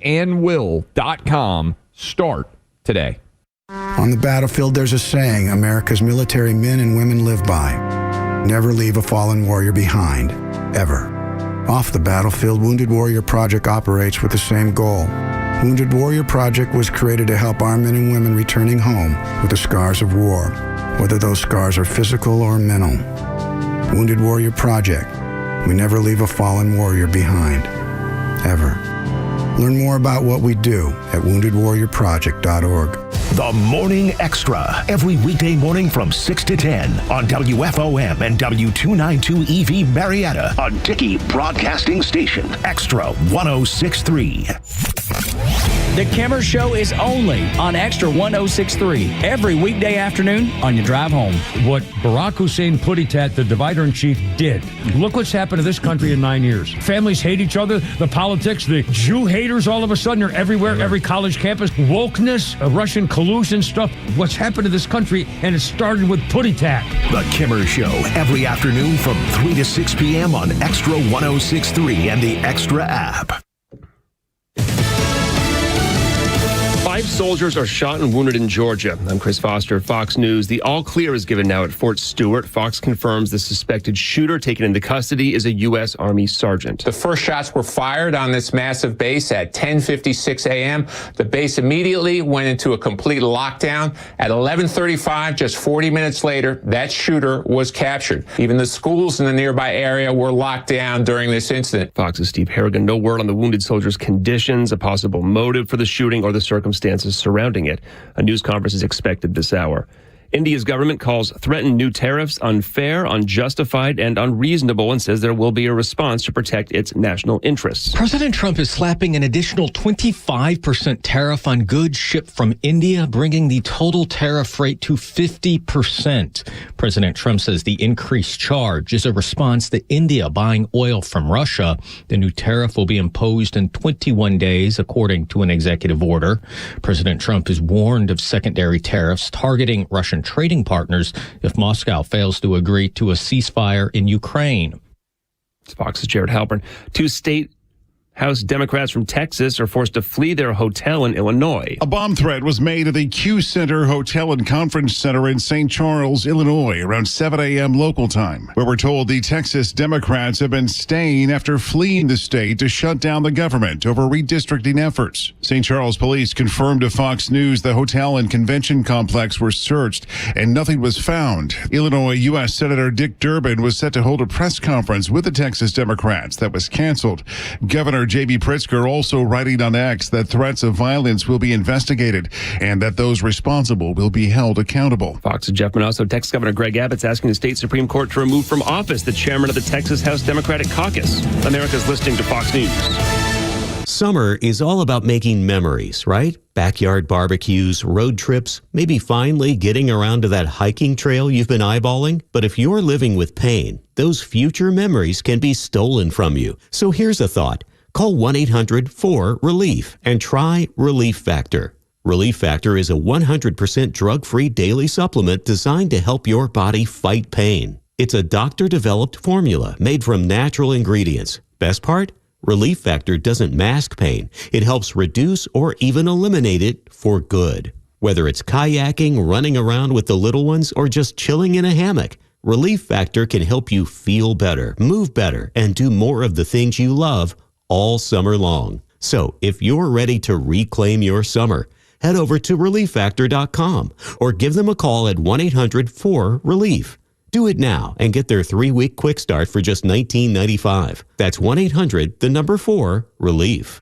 canandwill.com. Start today. On the battlefield, there's a saying America's military men and women live by. Never leave a fallen warrior behind, ever. Off the battlefield, Wounded Warrior Project operates with the same goal. Wounded Warrior Project was created to help our men and women returning home with the scars of war, whether those scars are physical or mental. Wounded Warrior Project. We never leave a fallen warrior behind, ever. Learn more about what we do at woundedwarriorproject.org. The Morning Extra, every weekday morning from 6 to 10 on WFOM and W292 EV Marietta, a Dickey Broadcasting Station. Extra 106.3. The Kimmer Show is only on Extra 106.3 every weekday afternoon on your drive home. What Barack Hussein Puditat, the divider-in-chief, did. Look what's happened to this country in 9 years. Families hate each other. The politics, the Jew haters all of a sudden are everywhere, every college campus. Wokeness, Russian collusion stuff. What's happened to this country, and it started with Puditat. The Kimmer Show, every afternoon from 3 to 6 p.m. on Extra 106.3 and the Extra app. 5 soldiers are shot and wounded in Georgia. I'm Chris Foster, Fox News. The all clear is given now at Fort Stewart. Fox confirms the suspected shooter taken into custody is a U.S. Army sergeant. The first shots were fired on this massive base at 10:56 a.m. The base immediately went into a complete lockdown. At 11:35, just 40 minutes later, that shooter was captured. Even the schools in the nearby area were locked down during this incident. Fox's Steve Harrigan, no word on the wounded soldier's conditions, a possible motive for the shooting, or the circumstances surrounding it. A news conference is expected this hour. India's government calls threatened new tariffs unfair, unjustified, and unreasonable, and says there will be a response to protect its national interests. President Trump is slapping an additional 25% tariff on goods shipped from India, bringing the total tariff rate to 50%. President Trump says the increased charge is a response to India buying oil from Russia. The new tariff will be imposed in 21 days, according to an executive order. President Trump has warned of secondary tariffs targeting Russian trading partners if Moscow fails to agree to a ceasefire in Ukraine. Fox's Jared Halpern. 2 state House Democrats from Texas are forced to flee their hotel in Illinois. A bomb threat was made at the Q Center Hotel and Conference Center in St. Charles, Illinois, around 7 a.m. local time, where we're told the Texas Democrats have been staying after fleeing the state to shut down the government over redistricting efforts. St. Charles police confirmed to Fox News the hotel and convention complex were searched and nothing was found. Illinois U.S. Senator Dick Durbin was set to hold a press conference with the Texas Democrats that was canceled. Governor J.B. Pritzker also writing on X that threats of violence will be investigated and that those responsible will be held accountable. Fox's Jeff Manasso. Texas Governor Greg Abbott's asking the state Supreme Court to remove from office the chairman of the Texas House Democratic Caucus. America's listening to Fox News. Summer is all about making memories, right? Backyard barbecues, road trips, maybe finally getting around to that hiking trail you've been eyeballing. But if you're living with pain, those future memories can be stolen from you. So here's a thought. Call 1-800-4RELIEF and try Relief Factor. Relief Factor is a 100% drug-free daily supplement designed to help your body fight pain. It's a doctor-developed formula made from natural ingredients. Best part? Relief Factor doesn't mask pain. It helps reduce or even eliminate it for good. Whether it's kayaking, running around with the little ones, or just chilling in a hammock, Relief Factor can help you feel better, move better, and do more of the things you love all summer long. So if you're ready to reclaim your summer, head over to ReliefFactor.com or give them a call at 1-800-4RELIEF. Do it now and get their 3-week quick start for just $19.95. That's 1-800-4RELIEF.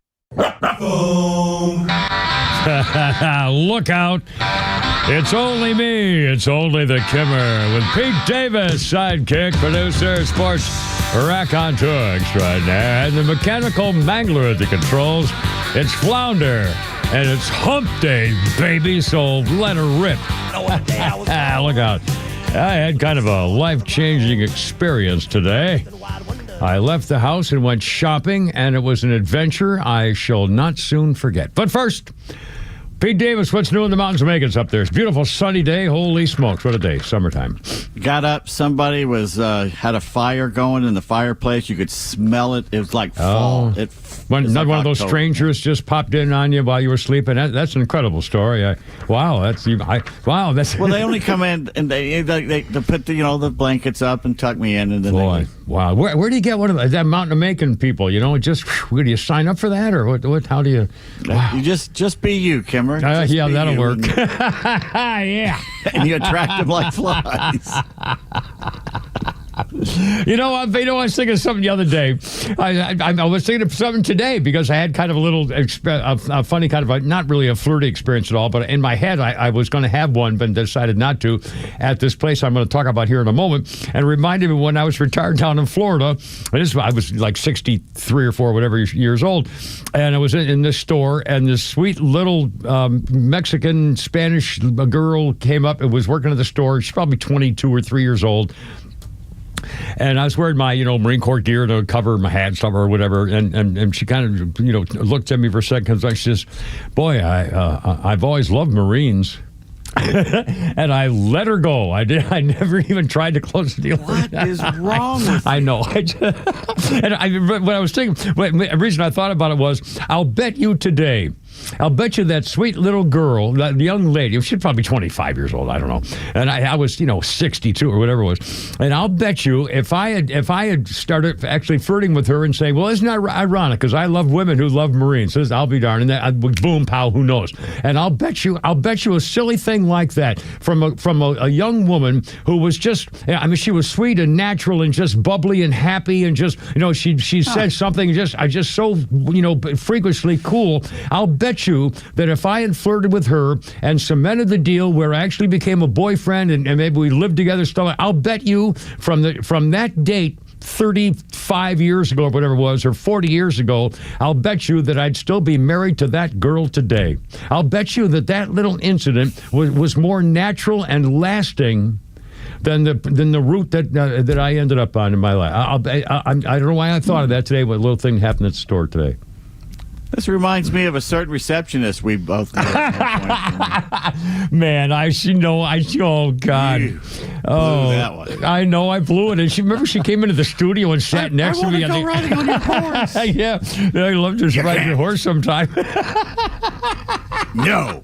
Look out. It's only me. It's only the Kimmer with Pete Davis, sidekick, producer, sports raconteur extraordinaire, and the mechanical mangler at the controls. It's Flounder, and it's hump day, baby, so let her rip. Look out. I had kind of a life-changing experience today. I left the house and went shopping, and it was an adventure I shall not soon forget. But first, Pete Davis, what's new in the mountains of Vegas up there? It's a beautiful sunny day. Holy smokes, what a day. Summertime. Got up, somebody was had a fire going in the fireplace. You could smell it. It was like fall. Not like one of those October. strangers just popped in on you while you were sleeping. That's an incredible story. Wow, that's. Well, they only come in and they put the blankets up and tuck me in, and then boy, wow. Where do you get one of that Mountain of Macon people? Just do you sign up for that or what? How do you? Wow. You just be you, Kimmer. Yeah, that'll work. Yeah, and you attract them like flies. I was thinking of something the other day. I was thinking of something today because I had kind of a little a funny kind of not really a flirty experience at all, but in my head I was going to have one, but decided not to at this place I'm going to talk about here in a moment. And it reminded me when I was retired down in Florida. I was like 63 or 4, whatever years old, and I was in this store, and this sweet little Mexican Spanish girl came up and was working at the store. She's probably 22 or 3 years old. And I was wearing my, Marine Corps gear to cover my hat, stuff or whatever. And she kind of, looked at me for a second. She says, "Boy, I've always loved Marines." And I let her go. I never even tried to close the deal. What is wrong with you? I know. What I was thinking, the reason I thought about it was, I'll bet you that sweet little girl, that young lady, she's probably 25 years old, I don't know. And I was, 62 or whatever it was. And I'll bet you if I had started actually flirting with her and saying, well, isn't that ironic? Because I love women who love Marines. Says, I'll be darned. And boom, pow, who knows? And I'll bet you a silly thing like that from a young woman who was just, she was sweet and natural and just bubbly and happy and just, she said something just so, freakishly cool. I'll bet you that if I had flirted with her and cemented the deal where I actually became a boyfriend and maybe we lived together, stuff, I'll bet you from that date 35 years ago or whatever it was, or 40 years ago, I'll bet you that I'd still be married to that girl today. I'll bet you that little incident was more natural and lasting than the route that I ended up on in my life. I don't know why I thought of that today, but a little thing happened at the store today. This reminds me of a certain receptionist we both know. Man, oh, God. That one. I know, I blew it. And she came into the studio and sat next to me. I want to go riding on your horse. Yeah, I'd love to ride your horse sometime. No.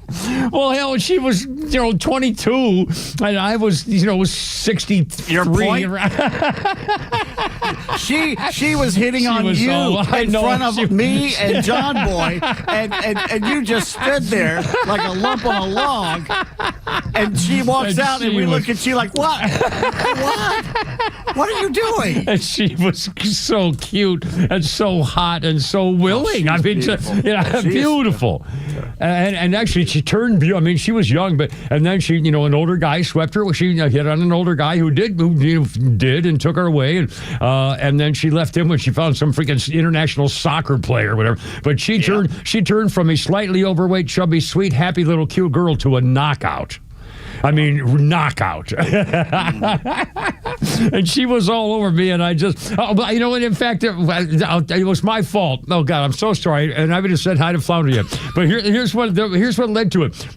Well, hell, she was, 22, and I was, 63. Your point? She was hitting on you in front of me and John Boy, and you just stood there like a lump on a log, and she walks out, and we look at you like, what? What are you doing? And she was so cute and so hot and so willing. Beautiful. And actually, she turned. She was young, and then she, an older guy swept her. She hit on an older guy who did and took her away, and then she left him when she found some freaking international soccer player or whatever. But she turned from a slightly overweight, chubby, sweet, happy little cute girl to a knockout. Knockout. And she was all over me, and I just, in fact, it was my fault. Oh, God, I'm so sorry. And I would have said hi to Flounder yet. But here's what led to it.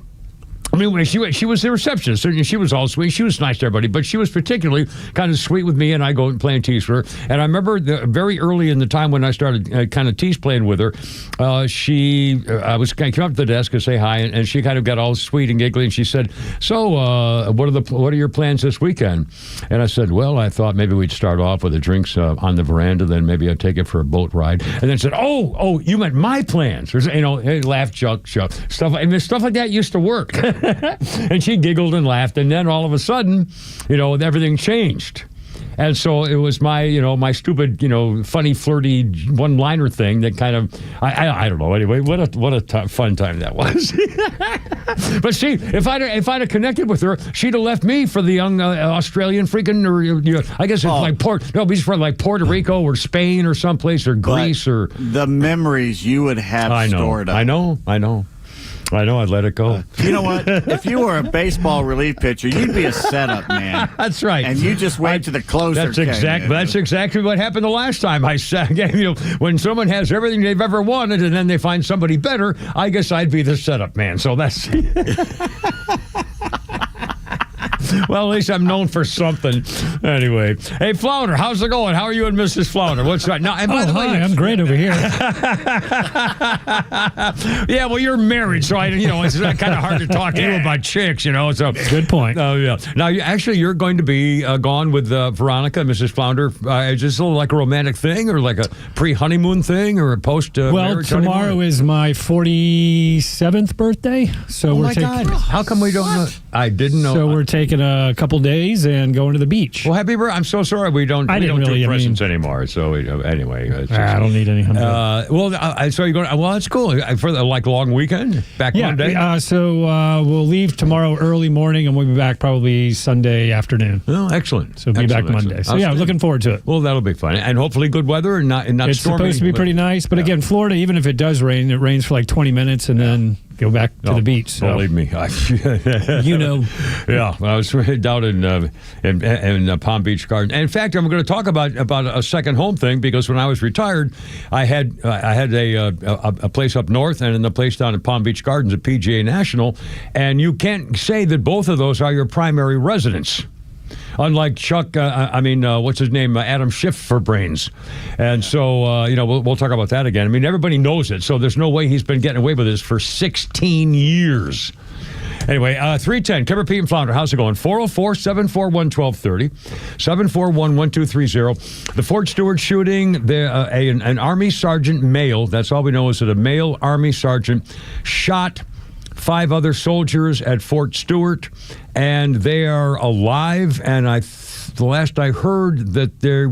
She was the receptionist, and she was all sweet. She was nice to everybody, but she was particularly kind of sweet with me, and I go and play tease for her. And I remember very early in the time when I started kind of tease playing with her, I came up to the desk and say hi, and she kind of got all sweet and giggly, and she said, "So, what are your plans this weekend?" And I said, "Well, I thought maybe we'd start off with the drinks on the veranda, then maybe I'd take it for a boat ride." And then said, "Oh, you meant my plans?" Laugh, joke, stuff. Stuff like that used to work. And she giggled and laughed, and then all of a sudden, everything changed. And so it was my stupid, funny, flirty one-liner thing that kind of, I don't know. Anyway, what a fun time that was. But see, if I'd have connected with her, she'd have left me for the young Australian freaking, or I guess it's like Puerto Rico or Spain or someplace or Greece or the memories you would have stored up. I know. I know, I'd let it go. You know what? If you were a baseball relief pitcher, you'd be a setup man. That's right. And you just wait to the closer. That's exactly what happened the last time I sang. When someone has everything they've ever wanted and then they find somebody better, I guess I'd be the setup man. So that's... Well, at least I'm known for something. Anyway. Hey, Flounder, how's it going? How are you and Mrs. Flounder? What's right now? And by the way, hi, I'm great over here. Yeah, well, you're married, so it's kind of hard to talk to you about chicks, So good point. Oh, yeah. Now, you're going to be gone with Veronica, Mrs. Flounder. Is this a little like a romantic thing, or like a pre-honeymoon thing, or a post-marriage tomorrow honeymoon? is my 47th birthday, so we're taking. God. How come we don't know? I didn't know. So we're taking a couple days and going to the beach. Well, happy birthday! I'm so sorry we don't do presents anymore. So anyway, I don't need any. So you're going? Well, that's cool for the long weekend. Back Monday. So we'll leave tomorrow early morning, and we'll be back probably Sunday afternoon. Oh, excellent! So we'll be back Monday. So looking forward to it. Well, that'll be fun, and hopefully good weather and not It's stormy. supposed to be pretty nice, but again, Florida, even if it does rain, it rains for like 20 minutes, and then go back to the beach. So. Believe me, Yeah, I was down in Palm Beach Gardens. And in fact, I'm going to talk about a second home thing, because when I was retired, I had a place up north and a place down at Palm Beach Gardens at PGA National, and you can't say that both of those are your primary residence. Unlike Chuck, what's his name? Adam Schiff for brains. And so, we'll talk about that again. I mean, everybody knows it, so there's no way he's been getting away with this for 16 years. Anyway, 310, Kimmer, Pete, and Flounder, how's it going? 404-741-1230, 741-1230. The Fort Stewart shooting, an Army sergeant male, that's all we know is that a male Army sergeant shot 5 other soldiers at Fort Stewart, and they are alive, and the last I heard that they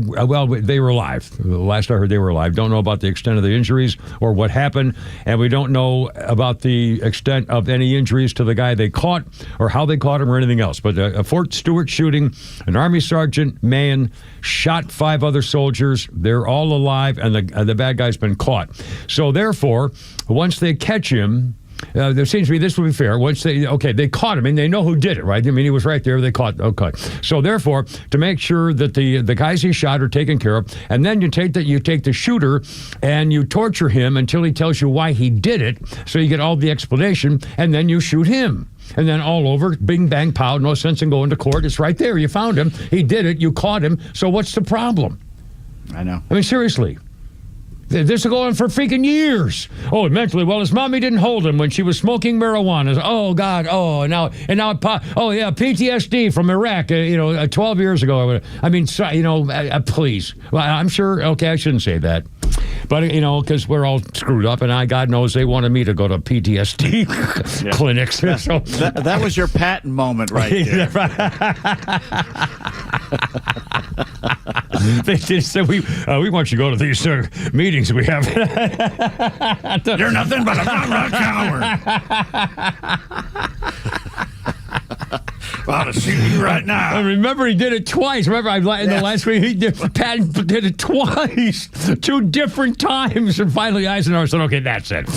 were alive. The last I heard they were alive. Don't know about the extent of the injuries or what happened, and we don't know about the extent of any injuries to the guy they caught or how they caught him or anything else. But a Fort Stewart shooting, an Army sergeant man shot 5 other soldiers. They're all alive, and the bad guy's been caught. So therefore, once they catch him, there seems to be, this would be fair, once they caught him, and they know who did it, right? I mean, he was right there, they caught, okay. So therefore, to make sure that the guys he shot are taken care of, and then you take the shooter and you torture him until he tells you why he did it, so you get all the explanation, and then you shoot him. And then all over, bing, bang, pow, no sense in going to court. It's right there. You found him. He did it. You caught him. So what's the problem? I know. I mean, seriously. This will go on for freaking years. Oh, mentally, well, his mommy didn't hold him when she was smoking marijuana. Oh, God. Oh, now PTSD from Iraq, 12 years ago. I mean, please. Well, I'm sure, I shouldn't say that. But, because we're all screwed up, and God knows they wanted me to go to PTSD clinics. So. That was your Patton moment right there. They said, we want you to go to these meetings we have. You're nothing but a coward. Well, to see you right now. I remember he did it twice. Remember, in the last week, Patton did it twice, 2 different times, and finally Eisenhower said, "Okay, that's it."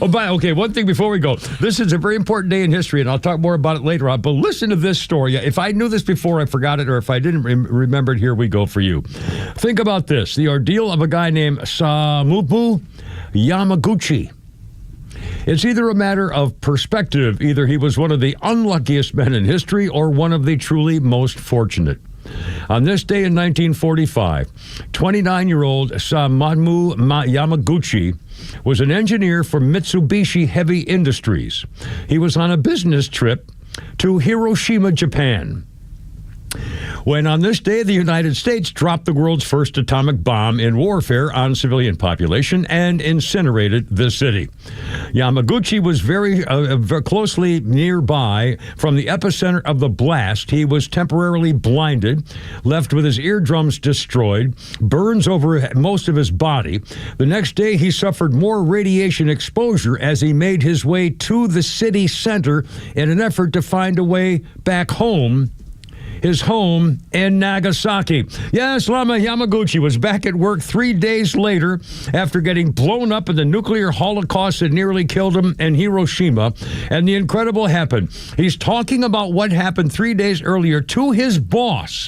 One thing before we go. This is a very important day in history, and I'll talk more about it later on. But listen to this story. If I knew this before, I forgot it, or if I didn't remember it, here we go for you. Think about this: the ordeal of a guy named Samubu Yamaguchi. It's either a matter of perspective. Either he was one of the unluckiest men in history or one of the truly most fortunate. On this day in 1945, 29-year-old Samubu Yamaguchi was an engineer for Mitsubishi Heavy Industries. He was on a business trip to Hiroshima, Japan, when on this day the United States dropped the world's first atomic bomb in warfare on civilian population and incinerated the city. Yamaguchi was very closely nearby from the epicenter of the blast. He was temporarily blinded, left with his eardrums destroyed, burns over most of his body. The next day he suffered more radiation exposure as he made his way to the city center in an effort to find a way back home his home in Nagasaki. Yes, Lama Yamaguchi was back at work 3 days later after getting blown up in the nuclear holocaust that nearly killed him in Hiroshima. And the incredible happened. He's talking about what happened 3 days earlier to his boss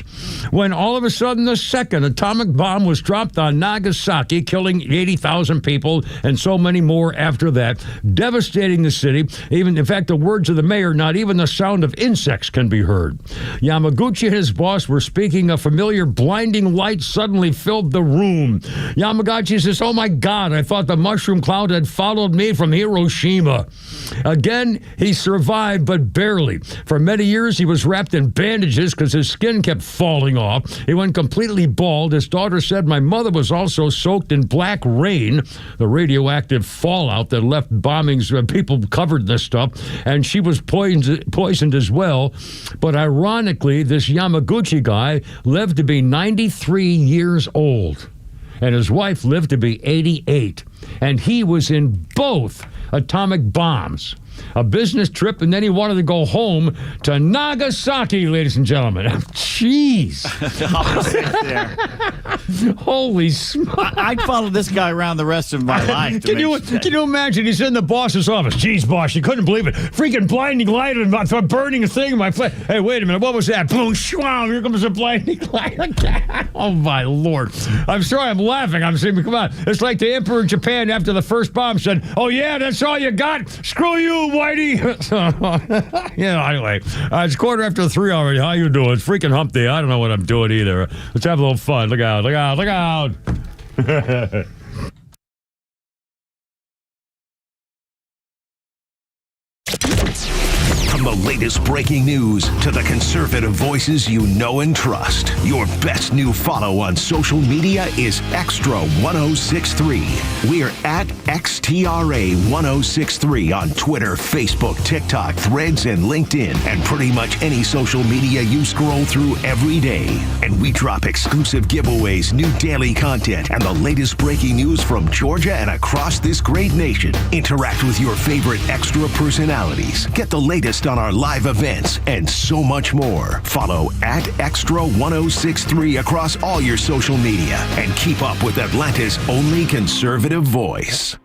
when all of a sudden the second atomic bomb was dropped on Nagasaki, killing 80,000 people and so many more after that, devastating the city. Even, in fact, the words of the mayor, not even the sound of insects can be heard. Yamaguchi and his boss were speaking. A familiar blinding light suddenly filled the room. Yamaguchi says, "Oh my God, I thought the mushroom cloud had followed me from Hiroshima." Again, he survived, but barely. For many years, he was wrapped in bandages because his skin kept falling off. He went completely bald. His daughter said, "My mother was also soaked in black rain," the radioactive fallout that left bombings, people covered in this stuff, and she was poisoned as well. But ironically, this Yamaguchi guy lived to be 93 years old, and his wife lived to be 88, and he was in both atomic bombs. A business trip, and then he wanted to go home to Nagasaki, ladies and gentlemen. Jeez. Holy smokes. I'd follow this guy around the rest of my life. Can you imagine? He's in the boss's office. Jeez, boss, you couldn't believe it. Freaking blinding light and burning thing in my face. Hey, wait a minute. What was that? Boom, shwam, here comes a blinding light. Oh, my Lord. I'm sorry, I'm laughing. I'm saying, come on. It's like the emperor of Japan after the first bomb said, "Oh, yeah, that's all you got? Screw you, Whitey." Yeah, anyway, it's 3:15 already. How you doing? It's freaking hump day. I don't know what I'm doing either. Let's have a little fun. Look out, look out, look out. From the latest breaking news to the conservative voices you know and trust, your best new follow on social media is XTRA 106.3. We're at XTRA 106.3 on Twitter, Facebook, TikTok, Threads, and LinkedIn, and pretty much any social media you scroll through every day. And we drop exclusive giveaways, new daily content, and the latest breaking news from Georgia and across this great nation. Interact with your favorite Extra personalities. Get the latest on our live events and so much more. Follow at XTRA 106.3 across all your social media and keep up with Atlanta's only conservative voice.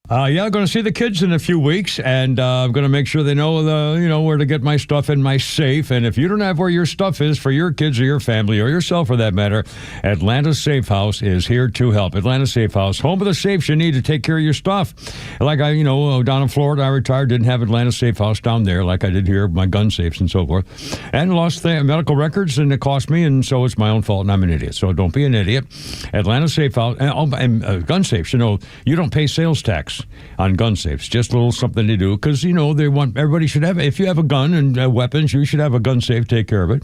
Yeah, I'm going to see the kids in a few weeks, and I'm going to make sure they know where to get my stuff in my safe. And if you don't have where your stuff is for your kids or your family or yourself for that matter, Atlanta Safe House is here to help. Atlanta Safe House, home of the safes you need to take care of your stuff. Like down in Florida, I retired, didn't have Atlanta Safe House down there like I did here, my gun safes and so forth, and lost the medical records, and it cost me, and so it's my own fault, and I'm an idiot. So don't be an idiot. Atlanta Safe House, and gun safes, you don't pay sales tax on gun safes. Just a little something to do because, they want, everybody should have, if you have a gun and weapons, you should have a gun safe, take care of it.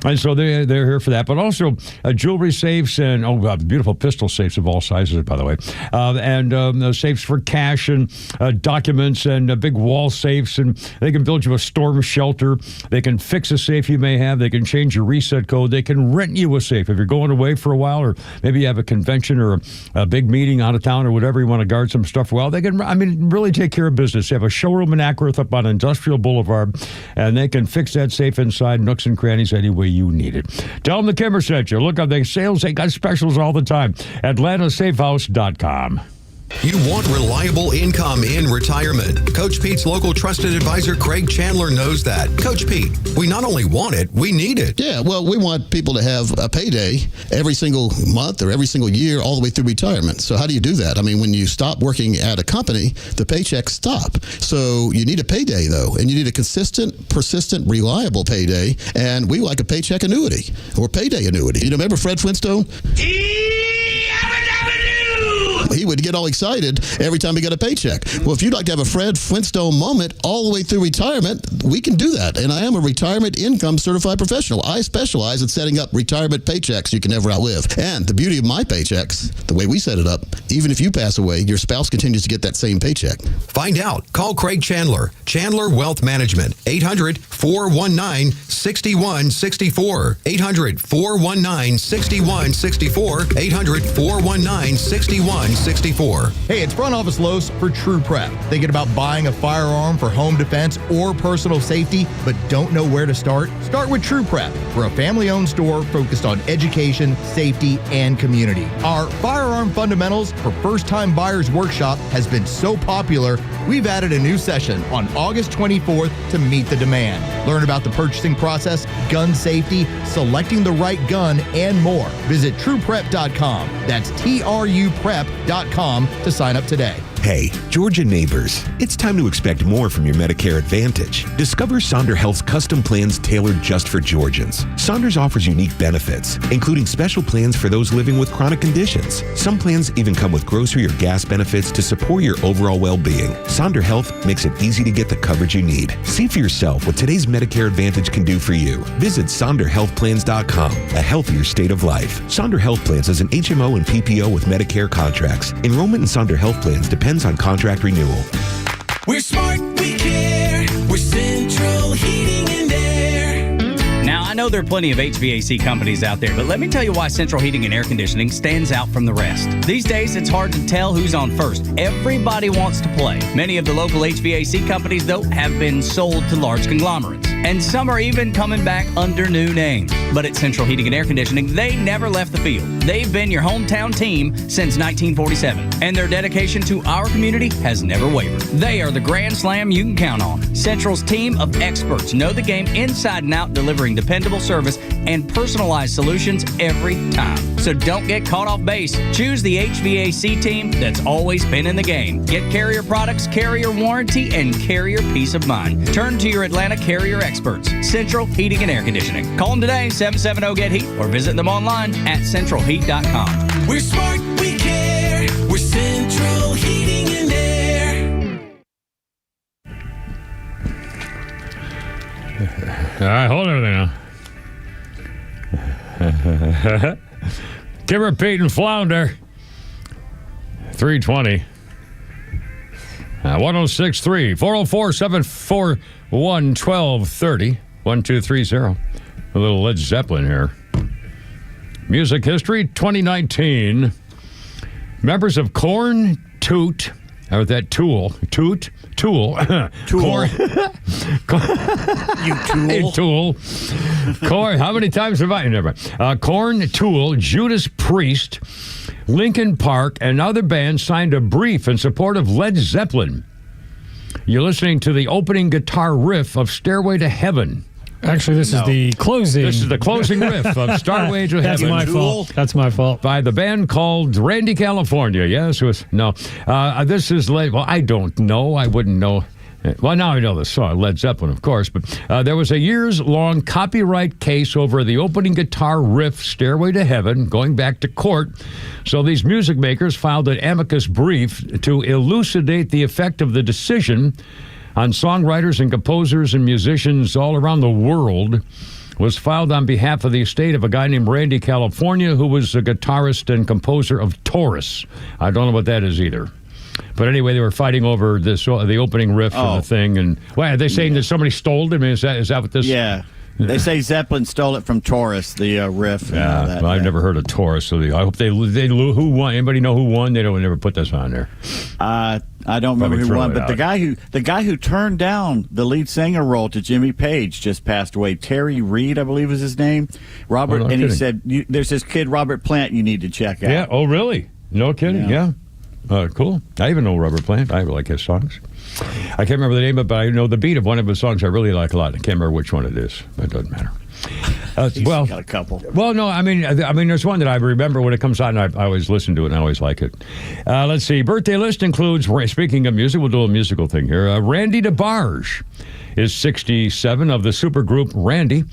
And so they're here for that. But also jewelry safes and, beautiful pistol safes of all sizes, by the way. And safes for cash and documents and big wall safes. And they can build you a storm shelter. They can fix a safe you may have. They can change your reset code. They can rent you a safe if you're going away for a while, or maybe you have a convention or a big meeting out of town or whatever, you want to guard some stuff well. They can, really take care of business. They have a showroom in Acworth up on Industrial Boulevard, and they can fix that safe inside, nooks and crannies, any way you need it. Tell them the Kimmer sent you. Look up their sales. They got specials all the time. AtlantaSafeHouse.com. You want reliable income in retirement. Coach Pete's local trusted advisor, Craig Chandler, knows that. Coach Pete, we not only want it, we need it. Yeah, well, we want people to have a payday every single month or every single year all the way through retirement. So how do you do that? When you stop working at a company, the paychecks stop. So you need a payday, though, and you need a consistent, persistent, reliable payday. And we like a paycheck annuity or payday annuity. Remember Fred Flintstone? He would get all excited every time he got a paycheck. Well, if you'd like to have a Fred Flintstone moment all the way through retirement, we can do that. And I am a retirement income certified professional. I specialize in setting up retirement paychecks you can never outlive. And the beauty of my paychecks, the way we set it up, even if you pass away, your spouse continues to get that same paycheck. Find out. Call Craig Chandler. Chandler Wealth Management. 800-419-6164. 800-419-6164. 800-419-6164. 64. Hey, it's Front Office Los for True Prep. Thinking about buying a firearm for home defense or personal safety, but don't know where to start? Start with True Prep. We're a family-owned store focused on education, safety, and community. Our Firearm Fundamentals for First-Time Buyers workshop has been so popular, we've added a new session on August 24th to meet the demand. Learn about the purchasing process, gun safety, selecting the right gun, and more. Visit TruePrep.com. That's TRUPrep.com to sign up today. Hey, Georgia neighbors, it's time to expect more from your Medicare Advantage. Discover Sonder Health's custom plans tailored just for Georgians. Saunders offers unique benefits, including special plans for those living with chronic conditions. Some plans even come with grocery or gas benefits to support your overall well-being. Sonder Health makes it easy to get the coverage you need. See for yourself what today's Medicare Advantage can do for you. Visit SonderHealthPlans.com, a healthier state of life. Sonder Health Plans is an HMO and PPO with Medicare contracts. Enrollment in Sonder Health Plans depends on contract renewal. We're smart, we care. We're Central Heating and Air. Now, I know there are plenty of HVAC companies out there, but let me tell you why Central Heating and Air Conditioning stands out from the rest. These days, it's hard to tell who's on first. Everybody wants to play. Many of the local HVAC companies, though, have been sold to large conglomerates. And some are even coming back under new names. But at Central Heating and Air Conditioning, they never left the field. They've been your hometown team since 1947. And their dedication to our community has never wavered. They are the grand slam you can count on. Central's team of experts know the game inside and out, delivering dependable service and personalized solutions every time. So don't get caught off base. Choose the HVAC team that's always been in the game. Get Carrier products, Carrier warranty, and Carrier peace of mind. Turn to your Atlanta Carrier experts, Central Heating and Air Conditioning. Call them today, 770-GET-HEAT, or visit them online at centralheat.com. We're smart, we care. We're Central Heating and Air. All right, hold everything now. Kimmer, Pete, and Flounder. 320. 106.3. 404-741-1230. 1230. A little Led Zeppelin here. Music history 2019. Members of Korn, Toot, or that Tool. Tool. Korn. You tool. Hey, Tool. Korn. How many times have I? Never mind. Korn, Tool, Judas Priest, Linkin Park, and other bands signed a brief in support of Led Zeppelin. You're listening to the opening guitar riff of Stairway to Heaven. Actually, this is the closing. This is the closing riff of Stairway to Heaven. That's my fault. That's my fault. By the band called Randy California. Yes, it was no. This is late. Well, I don't know. I wouldn't know. Well, now I know the song, Led Zeppelin, of course. But there was a years-long copyright case over the opening guitar riff, Stairway to Heaven, going back to court. So these music makers filed an amicus brief to elucidate the effect of the decision on songwriters and composers and musicians all around the world. Was filed on behalf of the estate of a guy named Randy California, who was a guitarist and composer of Taurus. I don't know what that is either. But anyway, they were fighting over this, the opening riff of the thing. And are they saying that somebody stole it? I mean, is that what this? Yeah. They say Zeppelin stole it from Taurus, the riff. Yeah, well, I've never heard of Taurus, so I hope they who won. Anybody know who won? They don't never put this on there. I don't remember who won, but the guy who turned down the lead singer role to Jimmy Page just passed away. Terry Reid, I believe, was his name. Robert, and kidding. He said, "There's this kid Robert Plant you need to check out." Yeah. Oh, really? No kidding. Yeah. Cool. I even know Robert Plant. I like his songs. I can't remember the name of it, but I know the beat of one of his songs I really like a lot. I can't remember which one it is, but it doesn't matter. Well, got a couple. Well, no, I mean, there's one that I remember when it comes out, and I always listen to it, and I always like it. Let's see. Birthday list includes, speaking of music, we'll do a musical thing here. Randy DeBarge is 67 of the supergroup Randy.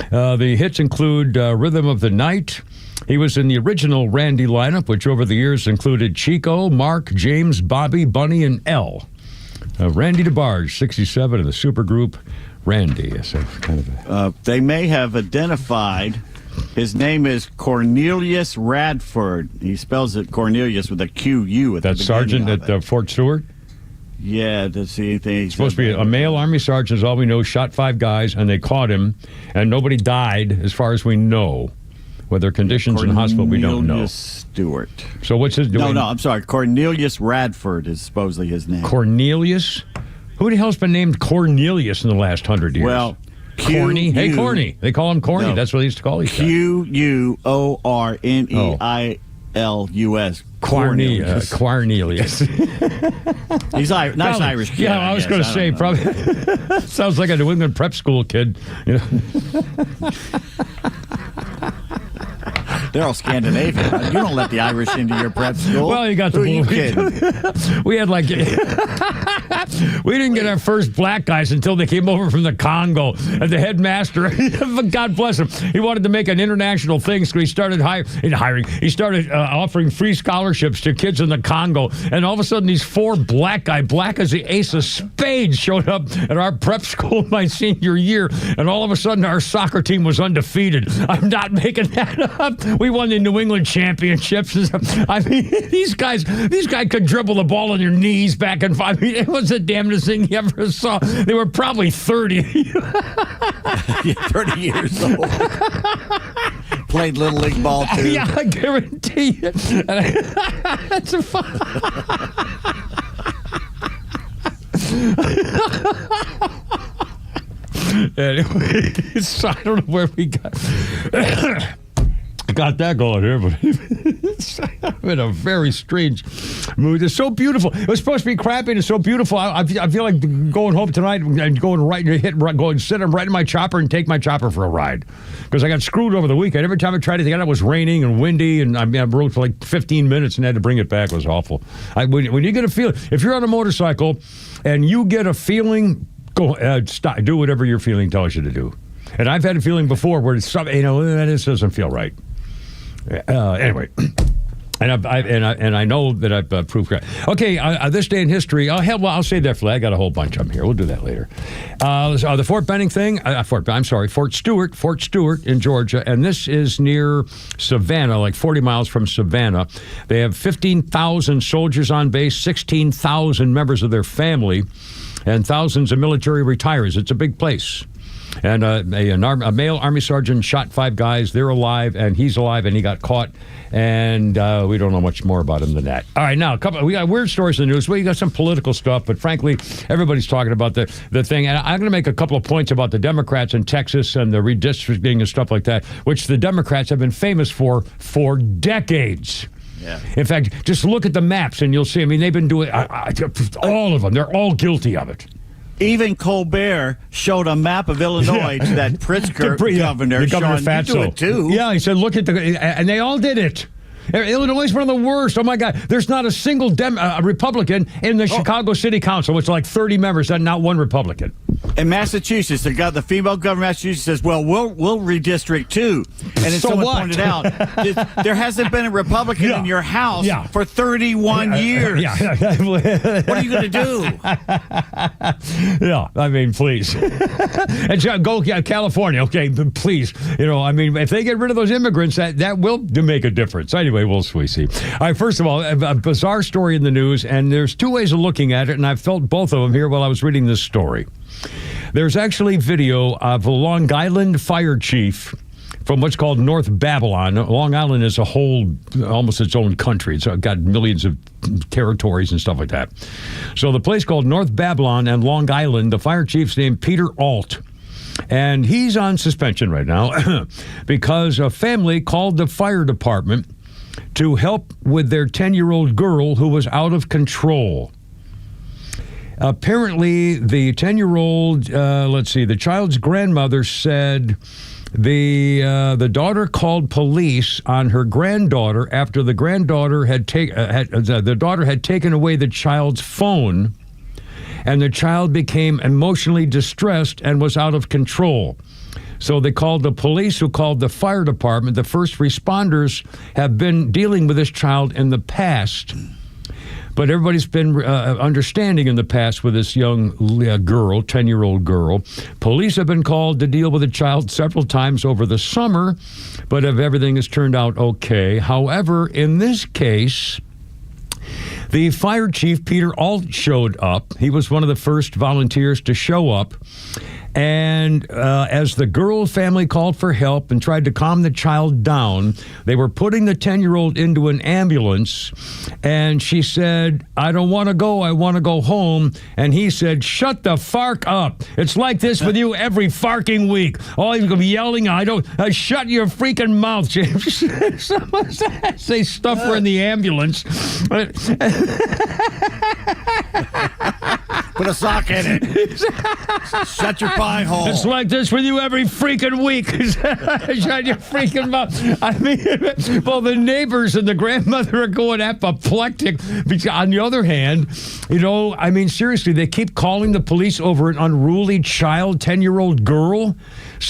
The hits include Rhythm of the Night. He was in the original Randy lineup, which over the years included Chico, Mark, James, Bobby, Bunny, and L. Randy DeBarge, 67 of the supergroup Randy. So kind of they may have identified. His name is Cornelius Radford. He spells it Cornelius with a Q-U at the beginning. That sergeant at Fort Stewart? Yeah, to see anything. It's supposed to be a male Army sergeant, is all we know, shot 5 guys, and they caught him, and nobody died, as far as we know. Whether conditions in the hospital, we don't know. Cornelius Stewart. So what's his... No, I'm sorry. Cornelius Radford is supposedly his name. Cornelius? Who the hell's been named Cornelius in the last 100 years? Well, Corny? Hey, Corny. They call him Corny. No. That's what they used to call him. Q-U-O-R-N-E-I-L-U-S. Cornelius. He's nice Irish kid. Yeah, I was going to say, probably sounds like a New England prep school kid. You know? They're all Scandinavian. You don't let the Irish into your prep school. Well, you got the you kidding? We had like we didn't get our first black guys until they came over from the Congo. And the headmaster, God bless him, he wanted to make an international thing, so he started hiring. He started offering free scholarships to kids in the Congo. And all of a sudden, these 4 black as the ace of spades, showed up at our prep school my senior year. And all of a sudden, our soccer team was undefeated. I'm not making that up. We won the New England championships. I mean, these guys could dribble the ball on their knees back and forth. I mean, it was the damnedest thing you ever saw. They were probably 30. 30 years old. Played Little League ball, too. Yeah, I guarantee you. That's a fun. Anyway, so I don't know where we got that going here, but I'm in a very strange mood. It's so beautiful. It was supposed to be crappy, and it's so beautiful. I feel like going home tonight and going sit right in my chopper and take my chopper for a ride, because I got screwed over the weekend. Every time I tried to get out, it was raining and windy, and I rode for like 15 minutes and had to bring it back. It was awful. When you get a feeling, if you're on a motorcycle and you get a feeling, go stop, do whatever your feeling tells you to do. And I've had a feeling before where it's this doesn't feel right. Anyway, and I know that I've proved correct. Okay, this day in history. I'll save that for that. I got a whole bunch of them here. We'll do that later. The Fort Benning thing. Fort Stewart in Georgia, and this is near Savannah, like 40 miles from Savannah. They have 15,000 soldiers on base, 16,000 members of their family, and thousands of military retirees. It's a big place. And a male Army sergeant shot 5 guys. They're alive, and he's alive, and he got caught. And we don't know much more about him than that. All right, now, we got weird stories in the news. We got some political stuff, but frankly, everybody's talking about the thing. And I'm going to make a couple of points about the Democrats in Texas and the redistricting and stuff like that, which the Democrats have been famous for decades. Yeah. In fact, just look at the maps, and you'll see. I mean, they've been doing all of them. They're all guilty of it. Even Colbert showed a map of Illinois to that Pritzker governor. The Governor Fatso. You do it too. Yeah, he said, look at and they all did it. Illinois is one of the worst. Oh, my God. There's not a single Republican in the Chicago City Council, which is like 30 members, and not one Republican. In Massachusetts, the female governor of Massachusetts says, well, we'll redistrict too. And then someone pointed out, there hasn't been a Republican in your house for 31 years. What are you going to do? Yeah, I mean, please. And go California, okay, please. I mean, if they get rid of those immigrants, that will make a difference. Anyway, we'll see. All right, first of all, a bizarre story in the news, and there's 2 ways of looking at it, and I've felt both of them here while I was reading this story. There's actually video of a Long Island fire chief from what's called North Babylon. Long Island is a whole, almost its own country. It's got millions of territories and stuff like that. So the place called North Babylon and Long Island, the fire chief's named Peter Alt. And he's on suspension right now because a family called the fire department to help with their 10-year-old girl who was out of control. Apparently, the 10-year-old, the child's grandmother said the daughter called police on her granddaughter after the granddaughter the daughter had taken away the child's phone, and the child became emotionally distressed and was out of control. So they called the police, who called the fire department. The first responders have been dealing with this child in the past, but everybody's been understanding in the past with this young girl, 10-year-old girl. Police have been called to deal with the child several times over the summer, but everything has turned out okay. However, in this case, the fire chief, Peter Alt, showed up. He was one of the first volunteers to show up. And as the girl family called for help and tried to calm the child down, they were putting the 10-year-old into an ambulance. And she said, I don't want to go. I want to go home. And he said, shut the fark up. It's like this with you every farking week. Oh, he's going to be yelling. Shut your freaking mouth, James. They stuff her in the ambulance. Put a sock in it. Shut your pie hole. It's like this with you every freaking week. Shut your freaking mouth. I mean, well, the neighbors and the grandmother are going apoplectic. On the other hand, I mean, seriously, they keep calling the police over an unruly child, 10-year-old girl.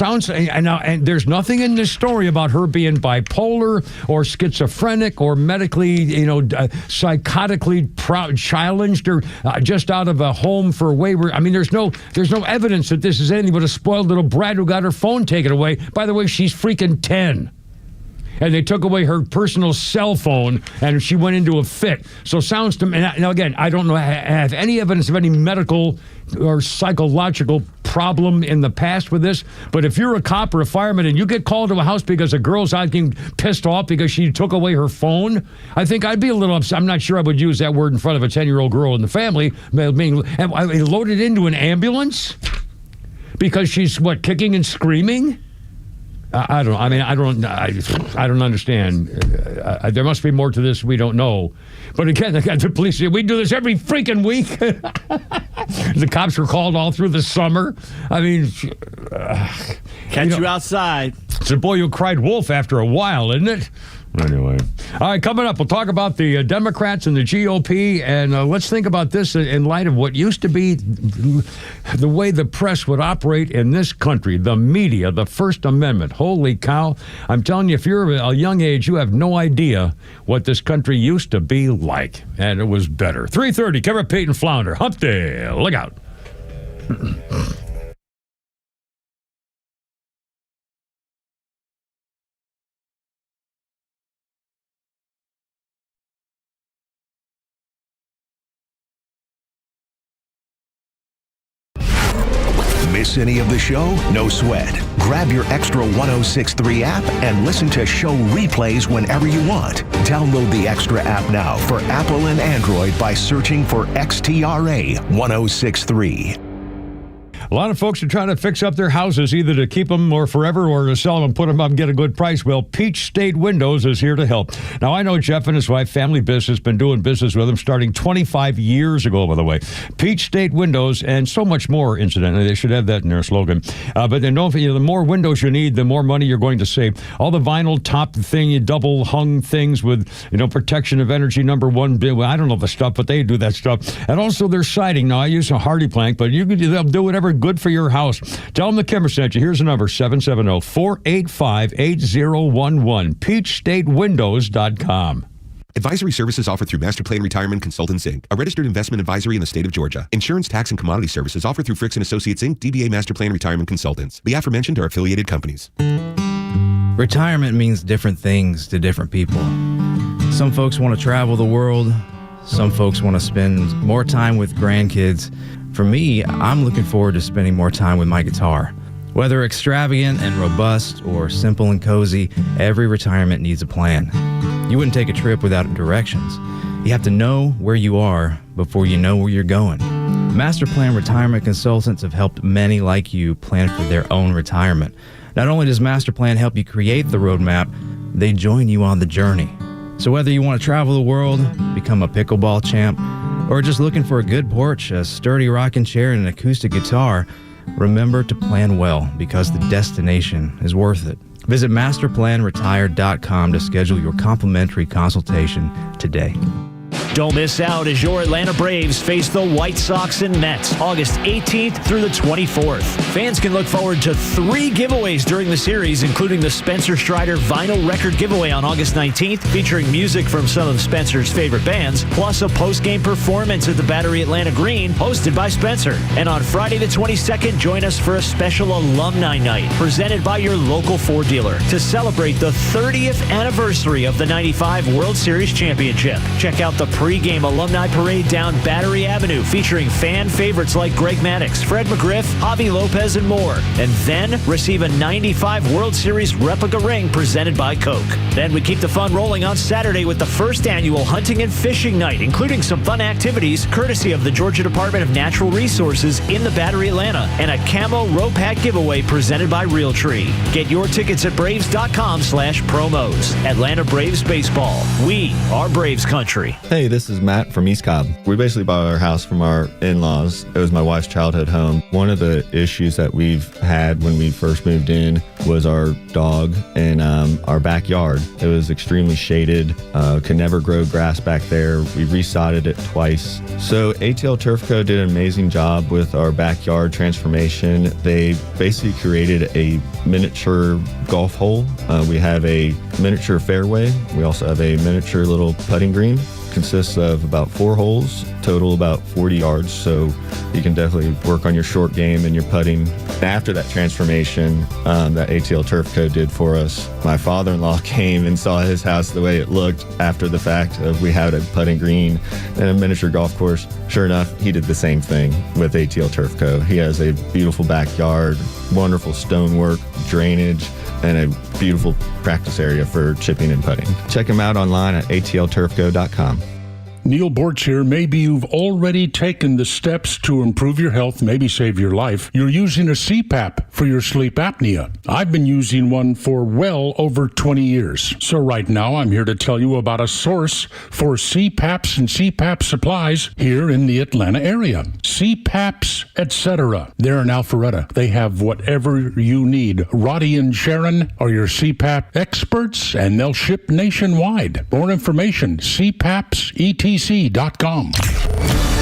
And there's nothing in this story about her being bipolar or schizophrenic or medically, psychotically challenged or just out of a home for wayward. I mean, there's no evidence that this is anything but a spoiled little brat who got her phone taken away. By the way, she's freaking 10. And they took away her personal cell phone, and she went into a fit. So sounds to me, now again, I don't know, have any evidence of any medical or psychological problem in the past with this, but if you're a cop or a fireman and you get called to a house because a girl's out getting pissed off because she took away her phone, I think I'd be a little upset. I'm not sure I would use that word in front of a 10-year-old girl in the family, being loaded into an ambulance because she's, what, kicking and screaming? I don't know. I mean, I don't understand. There must be more to this we don't know. But again, the police say, we do this every freaking week. The cops were called all through the summer. I mean... Catch you outside. It's a boy who cried wolf after a while, isn't it? Anyway. All right, coming up, we'll talk about the Democrats and the GOP, and let's think about this in light of what used to be the way the press would operate in this country, the media, the First Amendment. Holy cow. I'm telling you, if you're a young age, you have no idea what this country used to be like, and it was better. 3:30, Kevin Payton Flounder. Hump Day. Look out. Miss any of the show? No sweat. Grab your XTRA 106.3 app and listen to show replays whenever you want. Download the XTRA app now for Apple and Android by searching for XTRA 106.3. A lot of folks are trying to fix up their houses, either to keep them or forever or to sell them and put them up and get a good price. Well, Peach State Windows is here to help. Now, I know Jeff and his wife, family business, been doing business with them starting 25 years ago, by the way. Peach State Windows and so much more, incidentally. They should have that in their slogan. But then the more windows you need, the more money you're going to save. All the vinyl top thing, double hung things with, protection of energy #1. I don't know the stuff, but they do that stuff. And also their siding. Now, I use a hardy plank, but they'll do whatever good for your house. Tell them the Kimmer sent you. Here's the number, 770-485-8011. PeachStateWindows.com. Advisory services offered through Master Plan Retirement Consultants, Inc., a registered investment advisory in the state of Georgia. Insurance, tax, and commodity services offered through Fricks & Associates, Inc., DBA Master Plan Retirement Consultants. The aforementioned are affiliated companies. Retirement means different things to different people. Some folks want to travel the world. Some folks want to spend more time with grandkids. For me, I'm looking forward to spending more time with my guitar. Whether extravagant and robust or simple and cozy, every retirement needs a plan. You wouldn't take a trip without directions. You have to know where you are before you know where you're going. Master Plan Retirement Consultants have helped many like you plan for their own retirement. Not only does Master Plan help you create the roadmap, they join you on the journey. So whether you want to travel the world, become a pickleball champ, or just looking for a good porch, a sturdy rocking chair, and an acoustic guitar, remember to plan well because the destination is worth it. Visit masterplanretired.com to schedule your complimentary consultation today. Don't miss out as your Atlanta Braves face the White Sox and Mets August 18th through the 24th. Fans can look forward to 3 giveaways during the series, including the Spencer Strider vinyl record giveaway on August 19th, featuring music from some of Spencer's favorite bands, plus a post-game performance at the Battery Atlanta Green hosted by Spencer. And on Friday the 22nd, join us for a special alumni night presented by your local Ford dealer to celebrate the 30th anniversary of the '95 World Series championship. Check out the Pre-game alumni parade down Battery Avenue featuring fan favorites like Greg Maddux, Fred McGriff, Javi Lopez, and more. And then receive a 95 World Series replica ring presented by Coke. Then we keep the fun rolling on Saturday with the first annual hunting and fishing night, including some fun activities courtesy of the Georgia Department of Natural Resources in the Battery Atlanta, and a camo rope hat giveaway presented by Realtree. Get your tickets at braves.com/promos. Atlanta Braves baseball. We are Braves country. Hey, this is Matt from East Cobb. We basically bought our house from our in-laws. It was my wife's childhood home. One of the issues that we've had when we first moved in was our dog in our backyard. It was extremely shaded, could never grow grass back there. We resodded it twice. So ATL Turf Co. did an amazing job with our backyard transformation. They basically created a miniature golf hole. We have a miniature fairway. We also have a miniature little putting green. Consists of about 4 holes, total about 40 yards, so you can definitely work on your short game and your putting. After that transformation that ATL Turf Co. did for us, my father-in-law came and saw his house the way it looked after the fact of we had a putting green and a miniature golf course. Sure enough, he did the same thing with ATL Turf Co. He has a beautiful backyard, wonderful stonework, drainage, and a beautiful practice area for chipping and putting. Check him out online at atlturfco.com. Neil Borch here. Maybe you've already taken the steps to improve your health, maybe save your life. You're using a CPAP for your sleep apnea. I've been using one for well over 20 years. So right now I'm here to tell you about a source for CPAPs and CPAP supplies here in the Atlanta area. CPAPs, etc. They're in Alpharetta. They have whatever you need. Roddy and Sharon are your CPAP experts, and they'll ship nationwide. More information, CPAPsETC.com.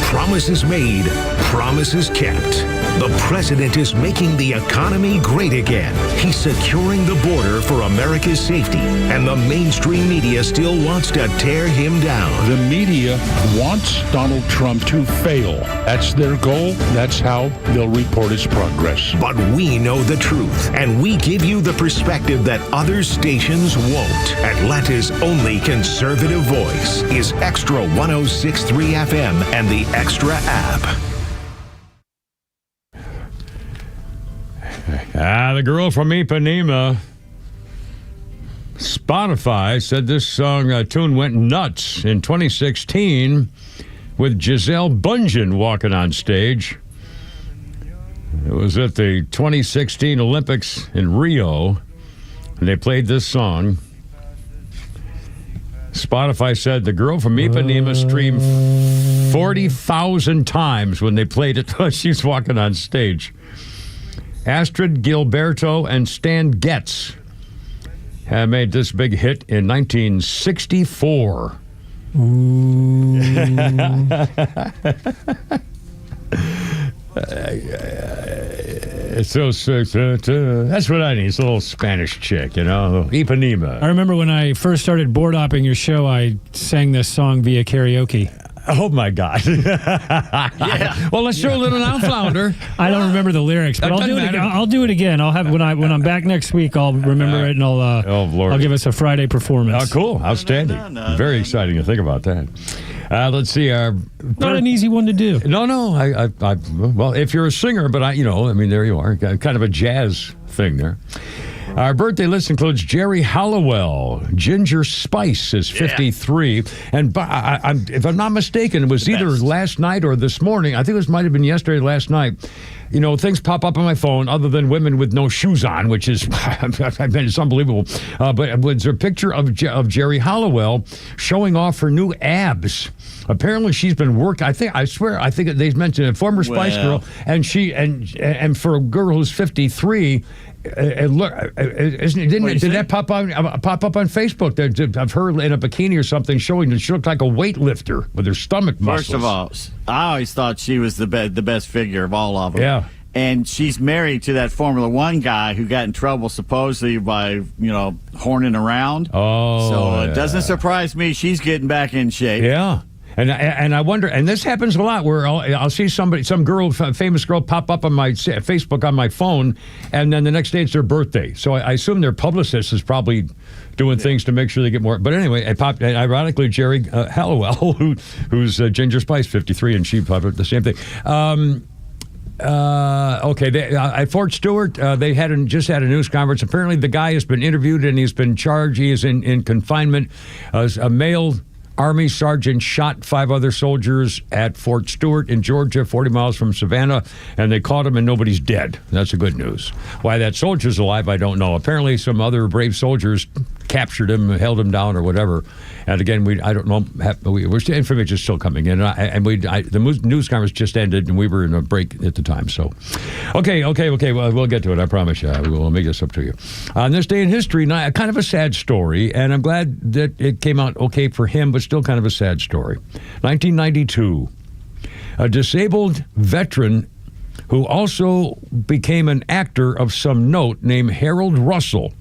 Promises made, promises kept. The president is making the economy great again. He's securing the border for America's safety, and the mainstream media still wants to tear him down. The media wants Donald Trump to fail. That's their goal. That's how they'll report his progress. But we know the truth, and we give you the perspective that other stations won't. Atlanta's only conservative voice is Extra 106.3 FM and the Extra app. The girl from Ipanema. Spotify said this song tune went nuts in 2016 with Giselle Bundchen walking on stage. It was at the 2016 Olympics in Rio, and they played this song. Spotify said the girl from Ipanema streamed 40,000 times when they played it while she's walking on stage. Astrid Gilberto and Stan Getz had made this big hit in 1964. That's what I need. It's a little Spanish chick, you know, Ipanema. I remember when I first started board hopping your show, I sang this song via karaoke. Oh my God! Yeah. Well, let's show a little now, Flounder. I don't remember the lyrics, but I'll do it again. I'll do it again. I'll have when I'm back next week. I'll remember it, and I'll give us a Friday performance. Oh, cool! Outstanding! Very exciting to think about that. Let's see. Not an easy one to do. No. Well, if you're a singer, but there you are. Kind of a jazz thing there. Our birthday list includes Jerry Halliwell. Ginger Spice is 53. And if I'm not mistaken, it was either last night or this morning. I think it might have been yesterday, last night. You know, things pop up on my phone other than women with no shoes on, which is, it's unbelievable. But there's a picture of Jerry Halliwell showing off her new abs. Apparently, she's been working. I think they mentioned a former Spice Girl, and and for a girl who's 53. Didn't that pop up on Facebook of her in a bikini or something showing that she looked like a weightlifter with her stomach muscles? First of all, I always thought she was the best figure of all of them. Yeah. And she's married to that Formula One guy who got in trouble supposedly by, horning around. Oh. So it doesn't surprise me she's getting back in shape. Yeah. And I wonder, and this happens a lot, where I'll see some famous girl pop up on my Facebook on my phone, and then the next day it's their birthday. So I assume their publicist is probably doing things to make sure they get more. But anyway, it popped. And ironically, Jerry Hallowell, who's Ginger Spice 53, and she popped up the same thing. At Fort Stewart, they just had a news conference. Apparently, the guy has been interviewed and he's been charged. He is in confinement. A male Army sergeant shot 5 other soldiers at Fort Stewart in Georgia, 40 miles from Savannah, and they caught him and nobody's dead. That's the good news. Why that soldier's alive, I don't know. Apparently, some other brave soldiers captured him, held him down, or whatever. And again, I don't know. Information is still coming in, the news conference just ended, and we were in a break at the time. So, okay. Well, we'll get to it. I promise you. We'll make this up to you. On this day in history, kind of a sad story, and I'm glad that it came out okay for him, but still kind of a sad story. 1992, a disabled veteran who also became an actor of some note named Harold Russell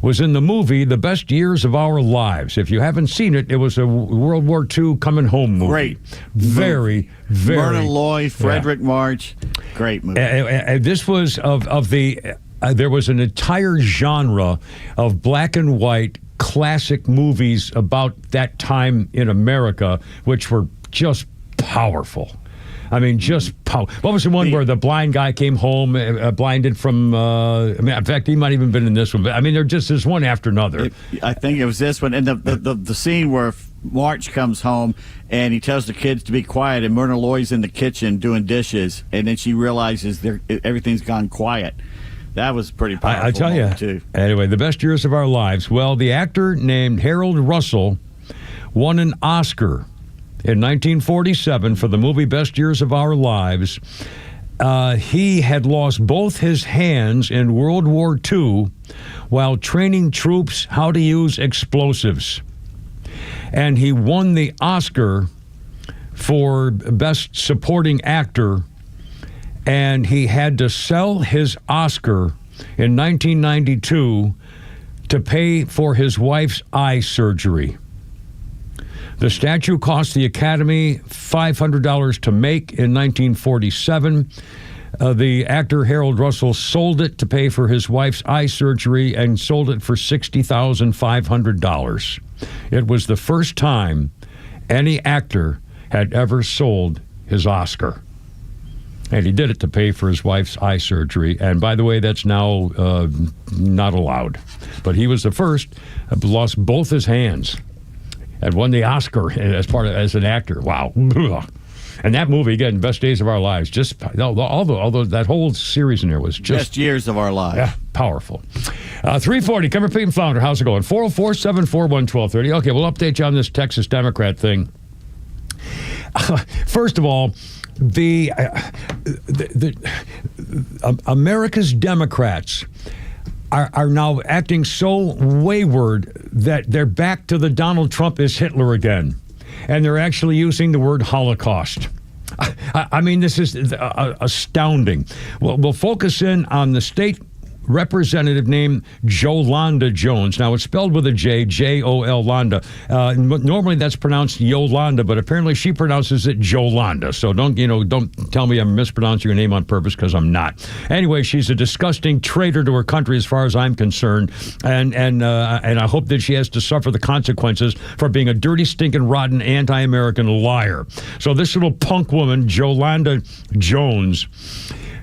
was in the movie The Best Years of Our Lives. If you haven't seen it, it was a World War II coming home movie. Great. Very. Myrna Loy, Frederick March. Great movie. This was there was an entire genre of black and white classic movies about that time in America, which were just powerful. I mean, what was the one where the blind guy came home, blinded from, in fact, he might even been in this one. But, I mean, they're just this one after another. I think it was this one. And the scene where March comes home and he tells the kids to be quiet, and Myrna Loy's in the kitchen doing dishes, and then she realizes everything's gone quiet. That was pretty powerful. I tell you. Too. Anyway, The Best Years of Our Lives. Well, the actor named Harold Russell won an Oscar in 1947 for the movie Best Years of Our Lives. He had lost both his hands in World War II while training troops how to use explosives. And he won the Oscar for Best Supporting Actor, and he had to sell his Oscar in 1992 to pay for his wife's eye surgery. The statue cost the Academy $500 to make in 1947. The actor Harold Russell sold it to pay for his wife's eye surgery and sold it for $60,500. It was the first time any actor had ever sold his Oscar. And he did it to pay for his wife's eye surgery. And by the way, that's now not allowed. But he was the first, lost both his hands, and won the Oscar as an actor. Wow. And that movie, again, Best Days of Our Lives, just although that whole series in there was just Best Years of Our Lives. Yeah, powerful. 340, Cover Pete and Flounder. How's it going? 404-741-1230. Okay, we'll update you on this Texas Democrat thing. First of all, America's Democrats are now acting so wayward that they're back to the Donald Trump is Hitler again. And they're actually using the word Holocaust. I mean, this is astounding. We'll focus in on the state representative named Jolanda Jones. Now, it's spelled with a J, J-O-L, Landa. Normally that's pronounced Yolanda, but apparently she pronounces it Jolanda. So don't tell me I'm mispronouncing your name on purpose, because I'm not. Anyway, she's a disgusting traitor to her country as far as I'm concerned, and I hope that she has to suffer the consequences for being a dirty, stinking, rotten, anti-American liar. So this little punk woman, Jolanda Jones,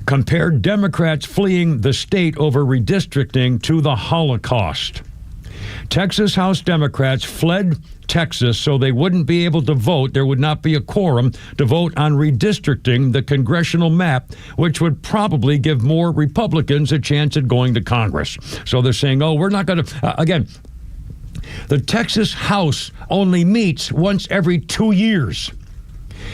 compared Democrats fleeing the state over redistricting to the Holocaust. Texas House Democrats fled Texas so they wouldn't be able to vote. There would not be a quorum to vote on redistricting the congressional map, which would probably give more Republicans a chance at going to Congress. So they're saying, we're not going to, again, the Texas House only meets once every 2 years.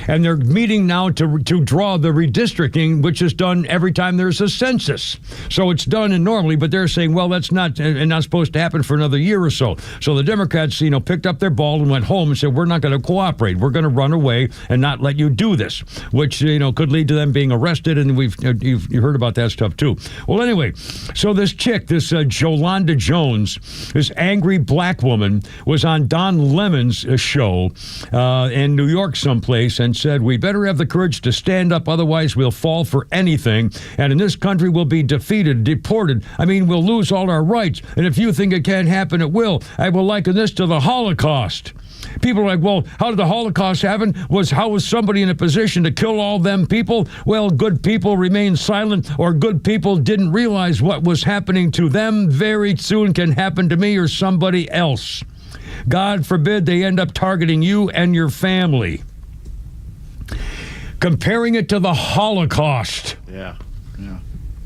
And they're meeting now to draw the redistricting, which is done every time there's a census. So it's done normally, but they're saying, well, that's not supposed to happen for another year or so. So the Democrats, picked up their ball and went home and said, we're not going to cooperate. We're going to run away and not let you do this, which, could lead to them being arrested. And you've heard about that stuff too. Well, anyway, so this chick, this Jolanda Jones, this angry black woman, was on Don Lemon's show in New York someplace and said, we better have the courage to stand up, otherwise we'll fall for anything. And in this country, we'll be defeated, deported. We'll lose all our rights. And if you think it can't happen, it will. I will liken this to the Holocaust. People are like, well, how did the Holocaust happen? How was somebody in a position to kill all them people? Well, good people remained silent, or good people didn't realize what was happening to them very soon can happen to me or somebody else. God forbid they end up targeting you and your family. Comparing it to the Holocaust. Yeah.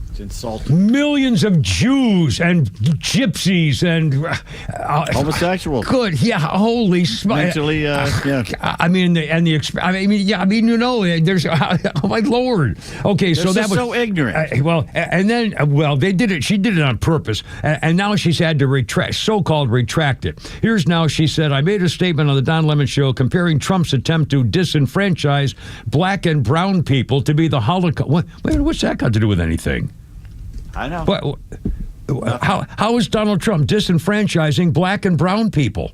It's insulting. Millions of Jews and gypsies and homosexuals. Good, yeah. Holy smokes. Mentally, yeah. There's oh my Lord. Okay, They're so that was so ignorant. They did it. She did it on purpose, and now she's had to retract, so-called retract it. Here's now she said, I made a statement on the Don Lemon Show comparing Trump's attempt to disenfranchise black and brown people to be the Holocaust. What's that got to do with anything? I know. How is Donald Trump disenfranchising black and brown people?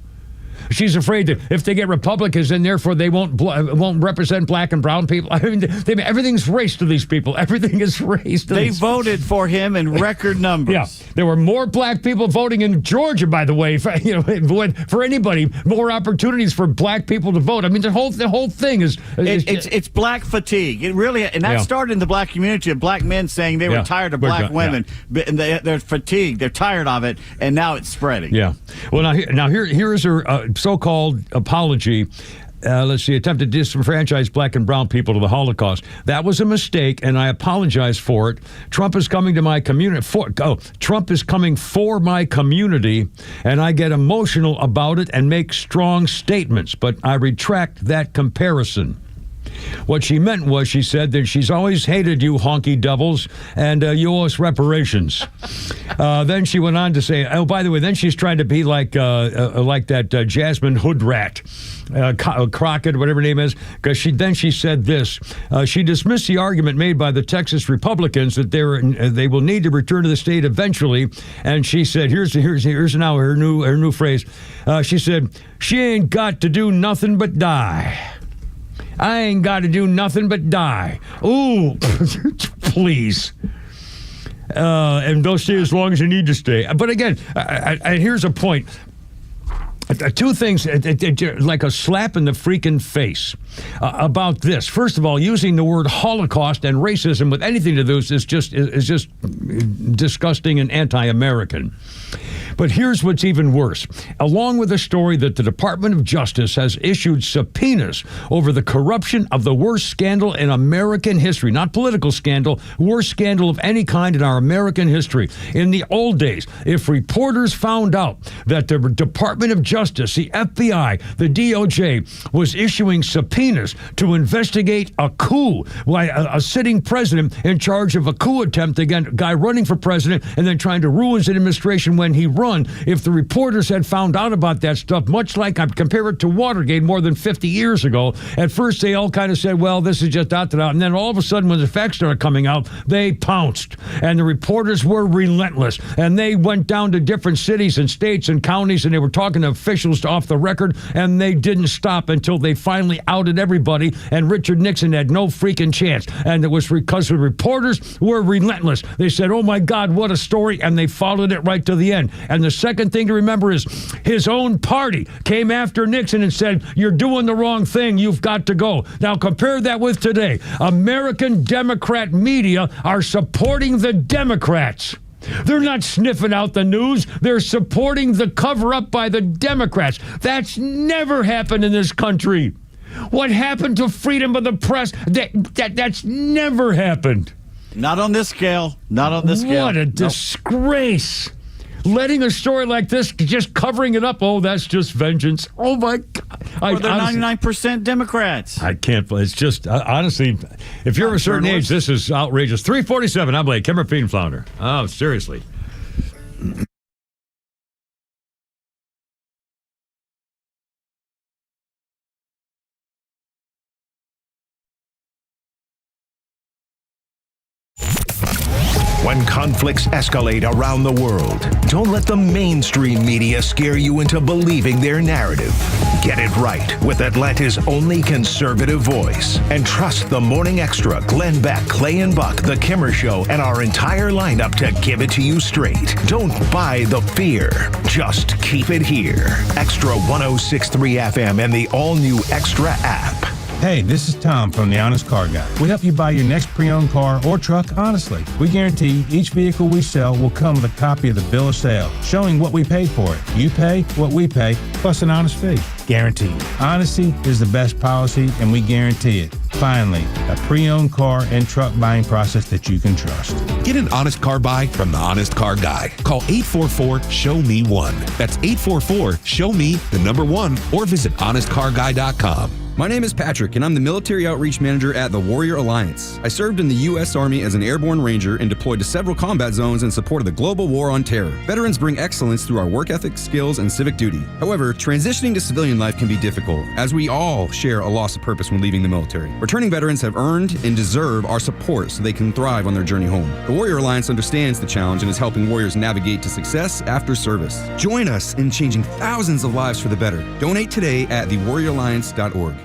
She's afraid that if they get Republicans, then therefore they won't represent black and brown people. Everything's race to these people. Everything is race to They voted for him in record numbers. Yeah, there were more black people voting in Georgia, by the way. For anybody, more opportunities for black people to vote. The whole thing is it's black fatigue. It really, and that started in the black community of black men saying they were tired of black women, and they're fatigued. They're tired of it, and now it's spreading. Yeah. Well, here is her so-called apology. Let's see, attempt to disenfranchise black and brown people to the Holocaust. That was a mistake, and I apologize for it. Trump is coming to my community. Trump is coming for my community, and I get emotional about it and make strong statements, but I retract that comparison. What she meant was, she said that she's always hated you honky devils, and you owe us reparations. Then she went on to say, oh, by the way, then she's trying to be like that Jasmine Hood rat, Crockett, whatever her name is, because she said this. She dismissed the argument made by the Texas Republicans that they will need to return to the state eventually, and she said, here's now her new phrase. She said, she ain't got to do nothing but die. I ain't got to do nothing but die. Ooh, please. And they'll stay as long as you need to stay. But again, here's a point. Two things, like a slap in the freaking face about this. First of all, using the word Holocaust and racism with anything to do is just disgusting and anti-American. But here's what's even worse. Along with the story that the Department of Justice has issued subpoenas over the corruption of the worst scandal in American history, not political scandal, worst scandal of any kind in our American history. In the old days, if reporters found out that the Department of Justice, the FBI, the DOJ, was issuing subpoenas to investigate a coup, a sitting president in charge of a coup attempt against a guy running for president and then trying to ruin his administration when he run, if the reporters had found out about that stuff, much like I compare it to Watergate more than 50 years ago, at first they all kind of said, well, this is just out, and then all of a sudden when the facts started coming out, they pounced, and the reporters were relentless, and they went down to different cities and states and counties, and they were talking to officials off the record, and they didn't stop until they finally outed everybody, and Richard Nixon had no freaking chance, and it was because the reporters were relentless. They said, oh my God, what a story, and they followed it right to the end. And the second thing to remember is his own party came after Nixon and said, you're doing the wrong thing, you've got to go. Now compare that with today. American Democrat media are supporting the Democrats. They're not sniffing out the news. They're supporting the cover-up by the Democrats. That's never happened in this country. What happened to freedom of the press? That's never happened. Not on this scale. Not on this scale. What a disgrace. letting a story like this, just covering it up. Oh, that's just vengeance. Oh, my God. Well, they're 99% Democrats. I can't. It's just, honestly, if you're of a certain age, this is outrageous. 347, I'm Blake, Kimmer Feed and Flounder. Oh, seriously. When conflicts escalate around the world, don't let the mainstream media scare you into believing their narrative. Get it right with Atlanta's only conservative voice. And trust the Morning Extra, Glenn Beck, Clay and Buck, The Kimmer Show, and our entire lineup to give it to you straight. Don't buy the fear. Just keep it here. Extra 106.3 FM and the all-new Extra app. Hey, this is Tom from The Honest Car Guy. We help you buy your next pre-owned car or truck honestly. We guarantee each vehicle we sell will come with a copy of the bill of sale, showing what we paid for it. You pay what we pay, plus an honest fee. Guaranteed. Honesty is the best policy, and we guarantee it. Finally, a pre-owned car and truck buying process that you can trust. Get an honest car buy from The Honest Car Guy. Call 844-SHOW-ME-1. That's 844-SHOW-ME-1, or visit honestcarguy.com. My name is Patrick, and I'm the Military Outreach Manager at the Warrior Alliance. I served in the U.S. Army as an airborne ranger and deployed to several combat zones in support of the global war on terror. Veterans bring excellence through our work ethic, skills, and civic duty. However, transitioning to civilian life can be difficult, as we all share a loss of purpose when leaving the military. Returning veterans have earned and deserve our support so they can thrive on their journey home. The Warrior Alliance understands the challenge and is helping warriors navigate to success after service. Join us in changing thousands of lives for the better. Donate today at thewarrioralliance.org.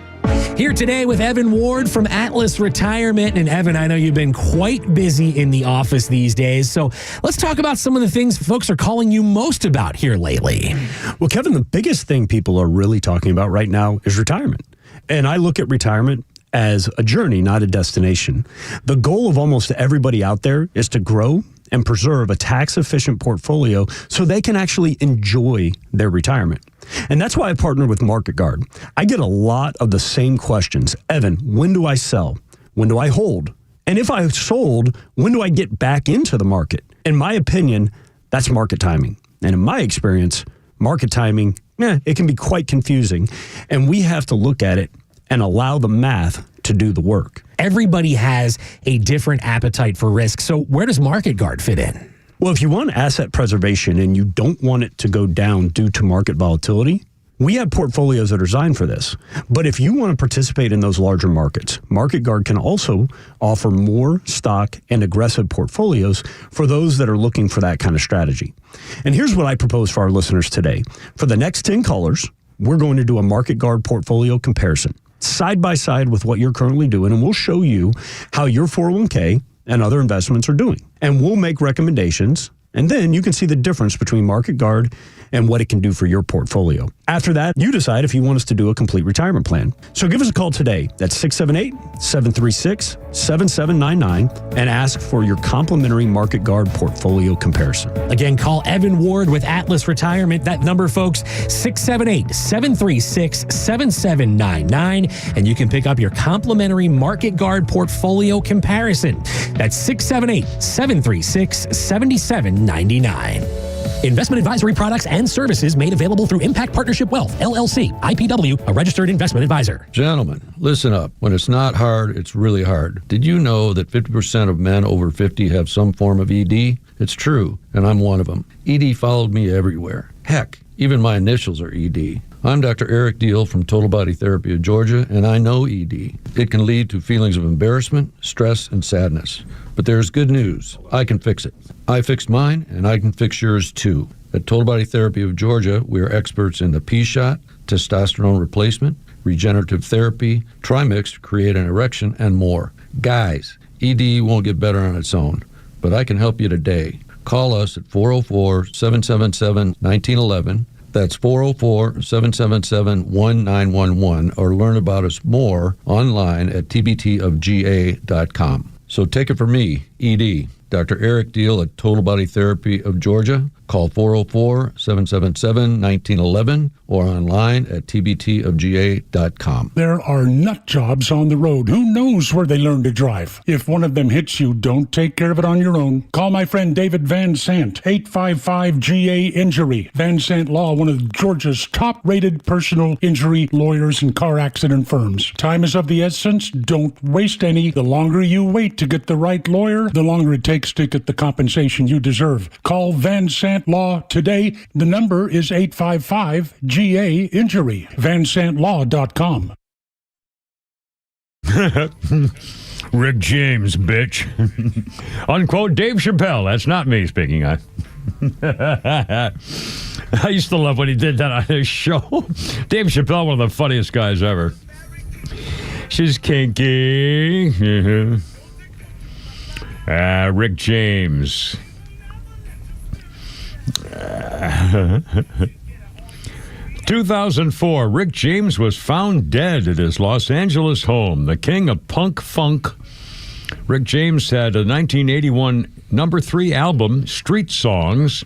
Here today with Evan Ward from Atlas Retirement. And Evan, I know you've been quite busy in the office these days. So let's talk about some of the things folks are calling you most about here lately. Well, Kevin, the biggest thing people are really talking about right now is retirement. And I look at retirement as a journey, not a destination. The goal of almost everybody out there is to grow and preserve a tax-efficient portfolio so they can actually enjoy their retirement. And that's why I partnered with Market Guard. I get a lot of the same questions. Evan, when do I sell? When do I hold? And if I sold, when do I get back into the market? In my opinion, that's market timing. And in my experience, market timing, it can be quite confusing. And we have to look at it and allow the math to do the work. Everybody has a different appetite for risk. So where does Market Guard fit in? Well, if you want asset preservation and you don't want it to go down due to market volatility, we have portfolios that are designed for this. But if you want to participate in those larger markets, Market Guard can also offer more stock and aggressive portfolios for those that are looking for that kind of strategy. And here's what I propose for our listeners today. For the next 10 callers, we're going to do a Market Guard portfolio comparison, side by side with what you're currently doing, and we'll show you how your 401k and other investments are doing. And we'll make recommendations, and then you can see the difference between Market Guard and what it can do for your portfolio. After that, you decide if you want us to do a complete retirement plan. So give us a call today at 678-736-7799 and ask for your complimentary Market Guard portfolio comparison. Again, call Evan Ward with Atlas Retirement. That number, folks, 678-736-7799, and you can pick up your complimentary Market Guard portfolio comparison. That's 678-736-7799. Investment advisory products and services made available through Impact Partnership Wealth, LLC, IPW, a registered investment advisor. Gentlemen, listen up. When it's not hard, it's really hard. Did you know that 50% of men over 50 have some form of ED? It's true, and I'm one of them. ED followed me everywhere. Heck, even my initials are ED. I'm Dr. Eric Deal from Total Body Therapy of Georgia, and I know ED. It can lead to feelings of embarrassment, stress, and sadness. But there's good news. I can fix it. I fixed mine, and I can fix yours too. At Total Body Therapy of Georgia, we are experts in the P-shot, testosterone replacement, regenerative therapy, Trimix to create an erection, and more. Guys, ED won't get better on its own, but I can help you today. Call us at 404-777-1911. That's 404-777-1911, or learn about us more online at tbtofga.com. So take it from me, ED. Dr. Eric Deal at Total Body Therapy of Georgia. Call 404-777-1911 or online at tbtofga.com. There are nut jobs on the road. Who knows where they learn to drive? If one of them hits you, don't take care of it on your own. Call my friend David Van Sant, 855-GA-INJURY. Van Sant Law, one of Georgia's top-rated personal injury lawyers and car accident firms. Time is of the essence. Don't waste any. The longer you wait to get the right lawyer, the longer it takes to get the compensation you deserve. Call Van Sant Law today. The number is 855-GA-INJURY. VanSantLaw.com. Rick James, bitch. Unquote Dave Chappelle. That's not me speaking. I used to love when he did that on his show. Dave Chappelle, one of the funniest guys ever. She's kinky. Rick James. 2004, Rick James was found dead at his Los Angeles home. The king of punk funk. Rick James had a 1981 number 3 album, Street Songs,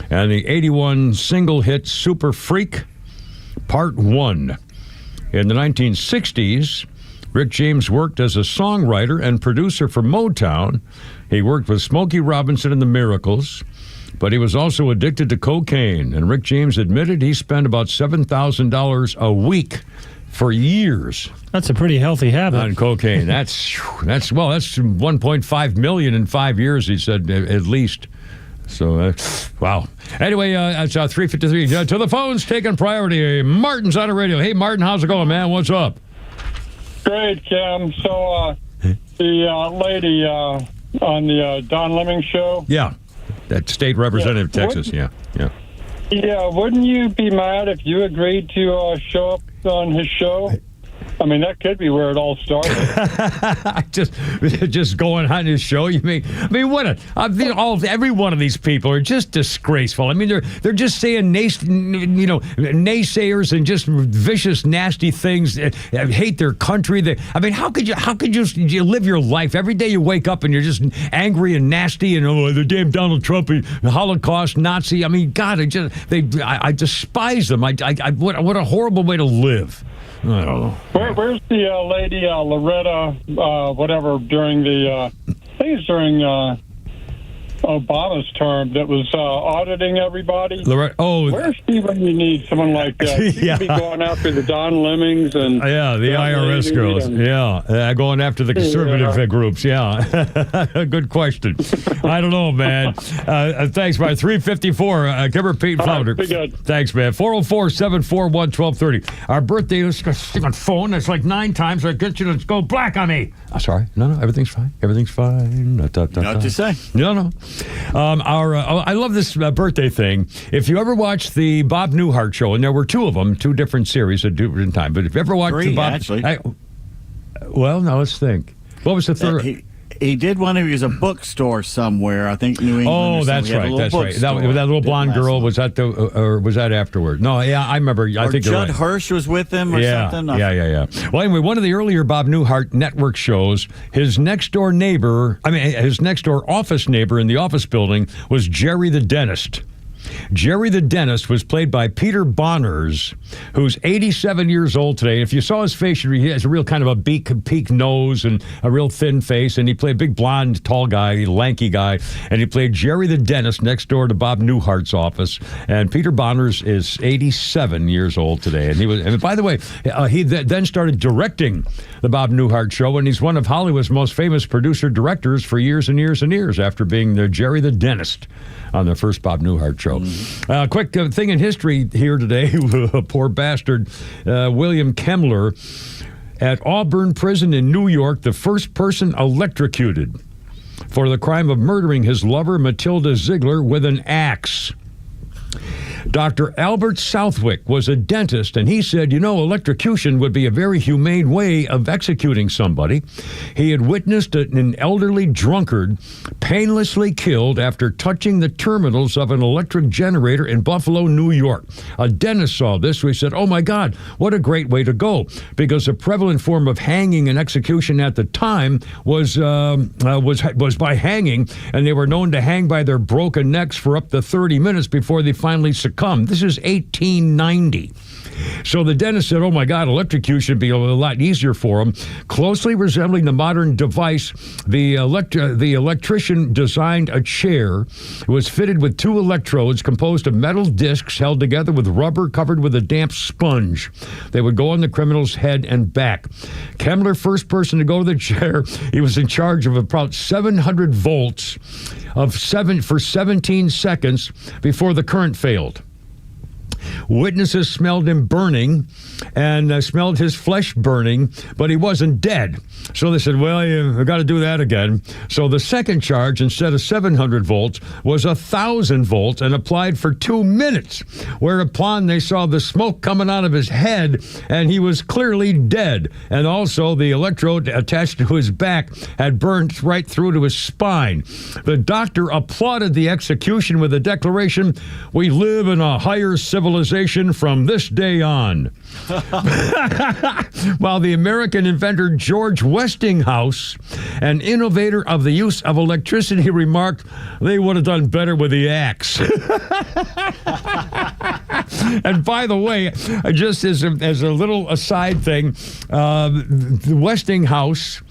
and the 81 single hit Super Freak, Part 1. In the 1960s, Rick James worked as a songwriter and producer for Motown. He worked with Smokey Robinson and the Miracles, but he was also addicted to cocaine. And Rick James admitted he spent about $7,000 a week for years. That's a pretty healthy habit. On cocaine. That's $1.5 million in 5 years, he said, at least. So, wow. Anyway, it's 3:53. To the phones, taking priority. Martin's on the radio. Hey, Martin, how's it going, man? What's up? Great, Kim. So, the lady on the Don Leming show. Yeah, that state representative, Texas. Yeah. Yeah, wouldn't you be mad if you agreed to show up on his show? I mean, that could be where it all started. just going on his show. You mean? I mean, every one of these people are just disgraceful. I mean, they're just saying naysayers and just vicious, nasty things. Hate their country. How could you live your life every day? You wake up and you're just angry and nasty and the damn Donald Trump, Holocaust, Nazi. I mean, God, I despise them. What a horrible way to live. I don't know. Where's the lady Loretta, whatever, during I think it's during Obama's term that was auditing everybody? Loretta, where's she when you need someone like that? She could be going after the Don Lemmings and... Yeah, the IRS girls. Going after the conservative groups. Yeah. Good question. I don't know, man. Thanks, man. 354, Kimber Pete Flounder. Thanks, man. 404-741-1230. Our birthday is on phone. That's like 9 times. I get you to go black on me. Sorry. No, everything's fine. Everything's fine. What to say? No. I love this birthday thing. If you ever watched the Bob Newhart show, and there were 2 of them, 2 different series at different time, but if you ever watched 3, the Bob... actually. Now let's think. What was the third? He did one. He was a bookstore somewhere. I think New England. Oh, that's right. That little blonde girl was that or was that afterward? No, yeah, I remember. I think Judd Hirsch was with him or something. Yeah. Well, anyway, one of the earlier Bob Newhart network shows, his next door office neighbor in the office building was Jerry the dentist. Jerry the dentist was played by Peter Bonners, who's 87 years old today. If you saw his face, he has a real kind of a peak nose and a real thin face, and he played a big blonde, tall guy, lanky guy, and he played Jerry the dentist next door to Bob Newhart's office. And Peter Bonners is 87 years old today. And by the way, he then started directing the Bob Newhart show, and he's one of Hollywood's most famous producer-directors for years and years and years after being the Jerry the dentist on the first Bob Newhart show. Quick thing in history here today. Poor bastard. William Kemmler at Auburn Prison in New York, the first person electrocuted for the crime of murdering his lover, Matilda Ziegler, with an axe. Dr. Albert Southwick was a dentist, and he said, electrocution would be a very humane way of executing somebody. He had witnessed an elderly drunkard painlessly killed after touching the terminals of an electric generator in Buffalo, New York. A dentist saw this, so he said, oh my God, what a great way to go, because a prevalent form of hanging and execution at the time was by hanging, and they were known to hang by their broken necks for up to 30 minutes before they finally succumbed. This is 1890. So the dentist said, oh my God, electrocution would be a lot easier for him. Closely resembling the modern device, the electrician designed a chair. It was fitted with 2 electrodes composed of metal discs held together with rubber covered with a damp sponge. They would go on the criminal's head and back. Kemmler, first person to go to the chair, he was in charge of about 700 volts for 17 seconds before the current failed. Witnesses smelled him burning and smelled his flesh burning, but he wasn't dead. So they said, well, you've got to do that again. So the second charge, instead of 700 volts, was 1,000 volts and applied for 2 minutes, whereupon they saw the smoke coming out of his head, and he was clearly dead. And also the electrode attached to his back had burned right through to his spine. The doctor applauded the execution with a declaration, we live in a higher civilization from this day on. While the American inventor George Westinghouse, an innovator of the use of electricity, remarked, they would have done better with the axe. And by the way, just as a little aside thing, the Westinghouse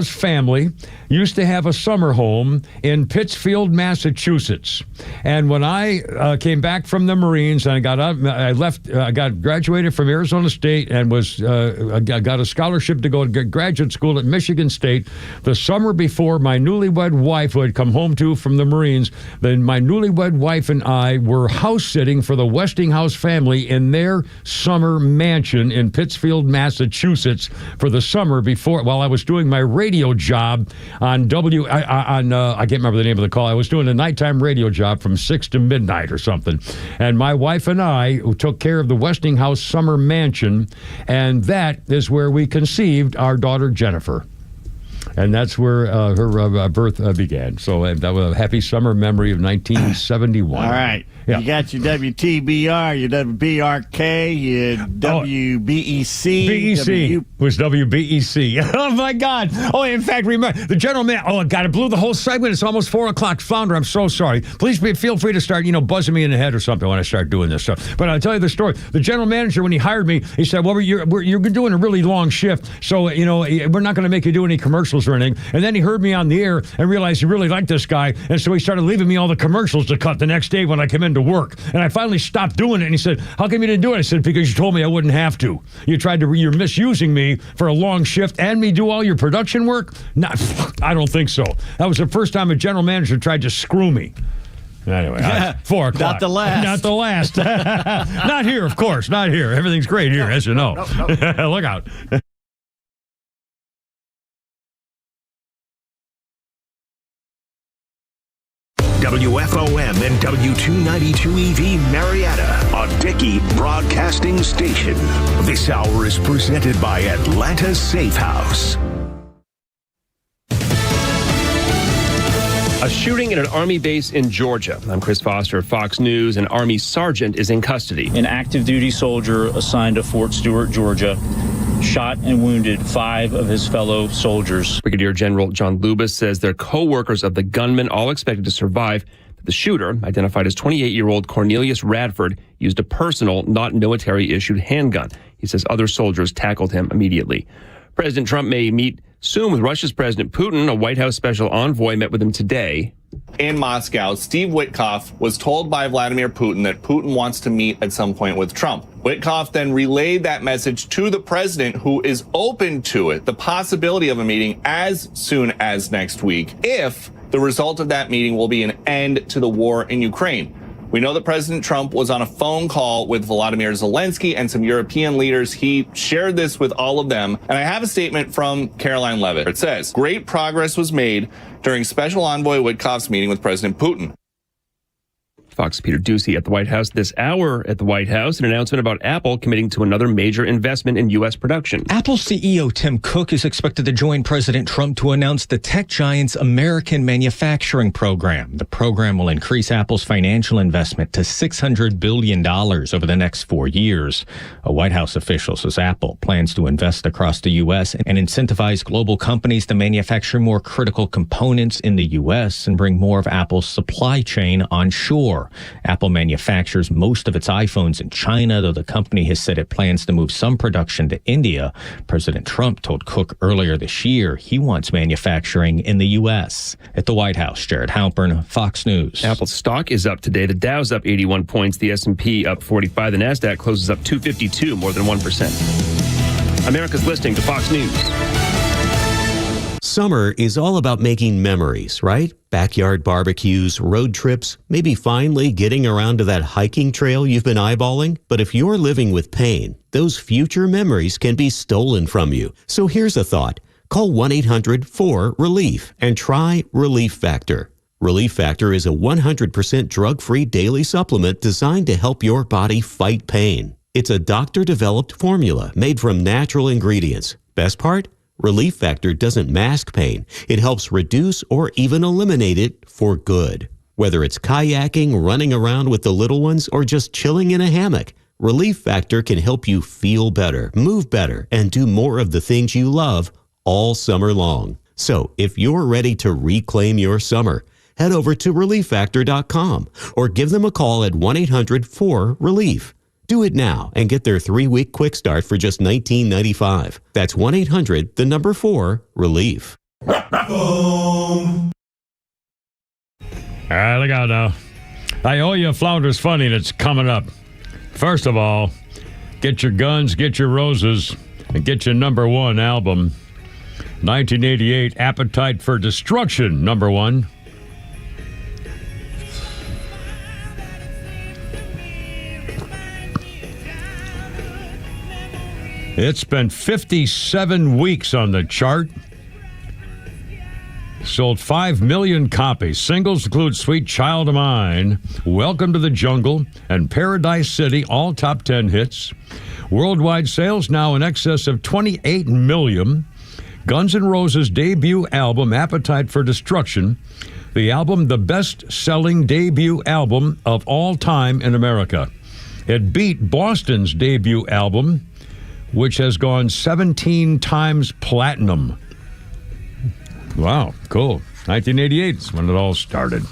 family used to have a summer home in Pittsfield, Massachusetts. And when I came back from the Marines and I graduated from Arizona State and got a scholarship to go to graduate school at Michigan State. The summer before, my newlywed wife, who had come home from the Marines, then my newlywed wife and I were house sitting for the Westinghouse family in their summer mansion in Pittsfield, Massachusetts, for the summer before, while I was doing my radio job on I can't remember the name of the call. I was doing a nighttime radio job from 6 to midnight or something. And my wife and I took care of the Westinghouse summer mansion, and that is where we conceived our daughter Jennifer. And that's where her birth began. So that was a happy summer memory of 1971. All right. Yeah. You got your WTBR, your WBRK, your WBEC. BEC was WBEC. Oh, my God. Oh, in fact, remember, the general man, oh, God, it blew the whole segment. It's almost 4 o'clock. Flounder, I'm so sorry. Please feel free to start, buzzing me in the head or something when I start doing this stuff. But I'll tell you the story. The general manager, when he hired me, he said, well, you're doing a really long shift, so, we're not going to make you do any commercials or anything. And then he heard me on the air and realized he really liked this guy, and so he started leaving me all the commercials to cut the next day when I came in to work. And I finally stopped doing it, and he said, how come you didn't do it? I said, because you told me I wouldn't have to. You're misusing me for a long shift and me do all your production work? I don't think so. That was the first time a general manager tried to screw me. Anyway, 4 o'clock. Not the last. Not the last. Not here, of course. Not here. Everything's great here, as you know. No. Look out. WFOM and W292 EV Marietta, a Dickey Broadcasting Station. This hour is presented by Atlanta Safe House. A shooting at an Army base in Georgia. I'm Chris Foster at Fox News. An Army sergeant is in custody. An active duty soldier assigned to Fort Stewart, Georgia, shot and wounded 5 of his fellow soldiers. Brigadier General John Lubas says they're co-workers of the gunman, all expected to survive. The shooter, identified as 28-year-old Cornelius Radford, used a personal, not military-issued handgun. He says other soldiers tackled him immediately. President Trump may meet soon with Russia's President Putin. A White House special envoy met with him today. In Moscow, Steve Witkoff was told by Vladimir Putin that Putin wants to meet at some point with Trump. Witkoff then relayed that message to the president, who is open to it, the possibility of a meeting as soon as next week, if the result of that meeting will be an end to the war in Ukraine. We know that President Trump was on a phone call with Volodymyr Zelensky and some European leaders. He shared this with all of them. And I have a statement from Caroline Levitt. It says, great progress was made during Special Envoy Witkoff's meeting with President Putin. Fox's Peter Ducey at the White House. This hour at the White House, an announcement about Apple committing to another major investment in U.S. production. Apple CEO Tim Cook is expected to join President Trump to announce the tech giant's American manufacturing program. The program will increase Apple's financial investment to $600 billion over the next 4 years. A White House official says Apple plans to invest across the U.S. and incentivize global companies to manufacture more critical components in the U.S. and bring more of Apple's supply chain onshore. Apple manufactures most of its iPhones in China, though the company has said it plans to move some production to India. President Trump told Cook earlier this year he wants manufacturing in the U.S. At the White House, Jared Halpern, Fox News. Apple stock is up today. The Dow's up 81 points, the S&P up 45, the NASDAQ closes up 252, more than 1%. America's listening to Fox News. Summer is all about making memories, right? Backyard barbecues, road trips, maybe finally getting around to that hiking trail you've been eyeballing. But if you're living with pain, those future memories can be stolen from you. So here's a thought. Call 1-800-4RELIEF and try Relief Factor. Relief Factor is a 100% drug-free daily supplement designed to help your body fight pain. It's a doctor-developed formula made from natural ingredients. Best part? Relief Factor doesn't mask pain. It helps reduce or even eliminate it for good. Whether it's kayaking, running around with the little ones, or just chilling in a hammock, Relief Factor can help you feel better, move better, and do more of the things you love all summer long. So if you're ready to reclaim your summer, head over to ReliefFactor.com or give them a call at 1-800-4RELIEF. Do it now and get their 3-week quick start for just $19.95. That's 1-800-4-RELIEF. All right, look out now. I owe you a Flounders Funny that's coming up. First of all, get your guns, get your roses, and get your number one album. 1988, Appetite for Destruction, number one. It's been 57 weeks on the chart. Sold 5 million copies. Singles include Sweet Child of Mine, Welcome to the Jungle, and Paradise City, all top 10 hits. Worldwide sales now in excess of 28 million. Guns N' Roses' debut album, Appetite for Destruction, the album the best-selling debut album of all time in America. It beat Boston's debut album, which has gone 17 times platinum. Wow, cool. 1988 is when it all started.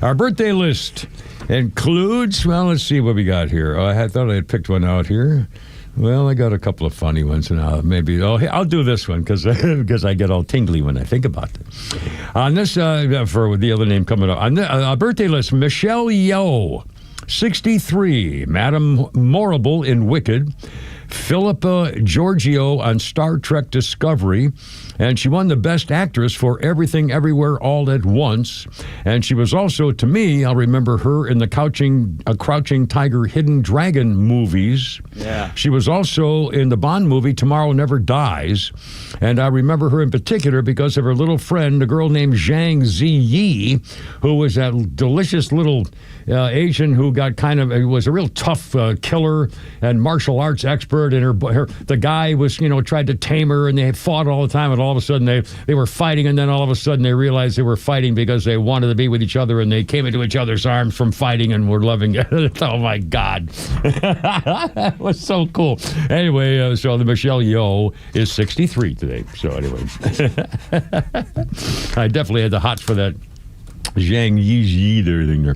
Our birthday list includes, well, let's see what we got here. I thought I had picked one out here. Well, I got a couple of funny ones, and I'll do this one because I get all tingly when I think about it. On this, for the other name coming up, on the birthday list, Michelle Yeoh, 63, Madame Morrible in Wicked, Philippa Georgiou on Star Trek Discovery, and she won the Best Actress for Everything Everywhere All at Once. And she was also, to me, I'll remember her in the Crouching Tiger, Hidden Dragon movies. Yeah. She was also in the Bond movie Tomorrow Never Dies, and I remember her in particular because of her little friend, a girl named Zhang Ziyi, who was that delicious little Asian who got was a real tough killer and martial arts expert, and the guy was, tried to tame her, and they fought all the time, and all of a sudden they were fighting, and then all of a sudden they realized they were fighting because they wanted to be with each other, and they came into each other's arms from fighting and were loving it. Oh my God. That was so cool. Anyway, so the Michelle Yeoh is 63 today. So anyway, I definitely had the hots for that Zhang Yi thing there.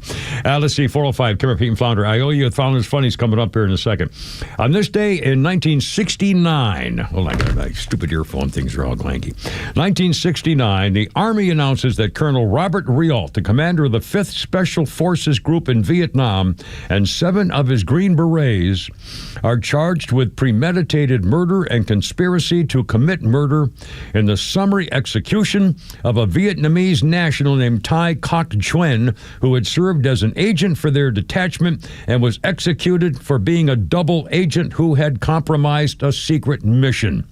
Let's see, 405, Kimmer, Pete, and Flounder. I owe you a Flounder's Funny's coming up here in a second. On this day in 1969, hold on, my stupid earphone things are all glanky. 1969, the Army announces that Colonel Robert Riault, the commander of the 5th Special Forces Group in Vietnam, and 7 of his Green Berets are charged with premeditated murder and conspiracy to commit murder in the summary execution of a Vietnamese national named Thai Coc Nguyen, who had served as an agent for their detachment and was executed for being a double agent who had compromised a secret mission.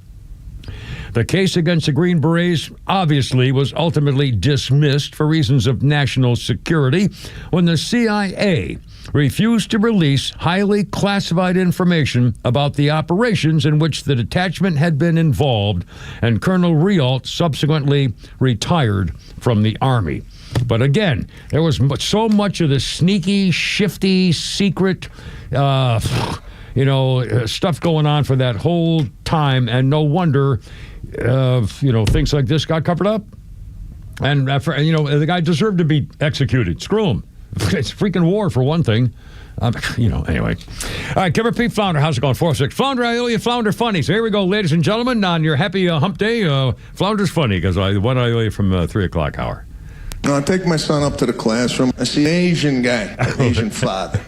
The case against the Green Berets obviously was ultimately dismissed for reasons of national security when the CIA refused to release highly classified information about the operations in which the detachment had been involved, and Colonel Rialt subsequently retired from the Army. But again, there was so much of the sneaky, shifty, secret, stuff going on for that whole time, and no wonder, things like this got covered up. And, the guy deserved to be executed. Screw him. It's freaking war, for one thing. Anyway. All right, Kimmer Pete Flounder, how's it going? 4-6. Flounder, I owe you Flounder funny. So here we go, ladies and gentlemen, on your happy hump day. Flounder's funny, because I owe you from 3 o'clock hour. I take my son up to the classroom. I see an Asian guy, an Asian father.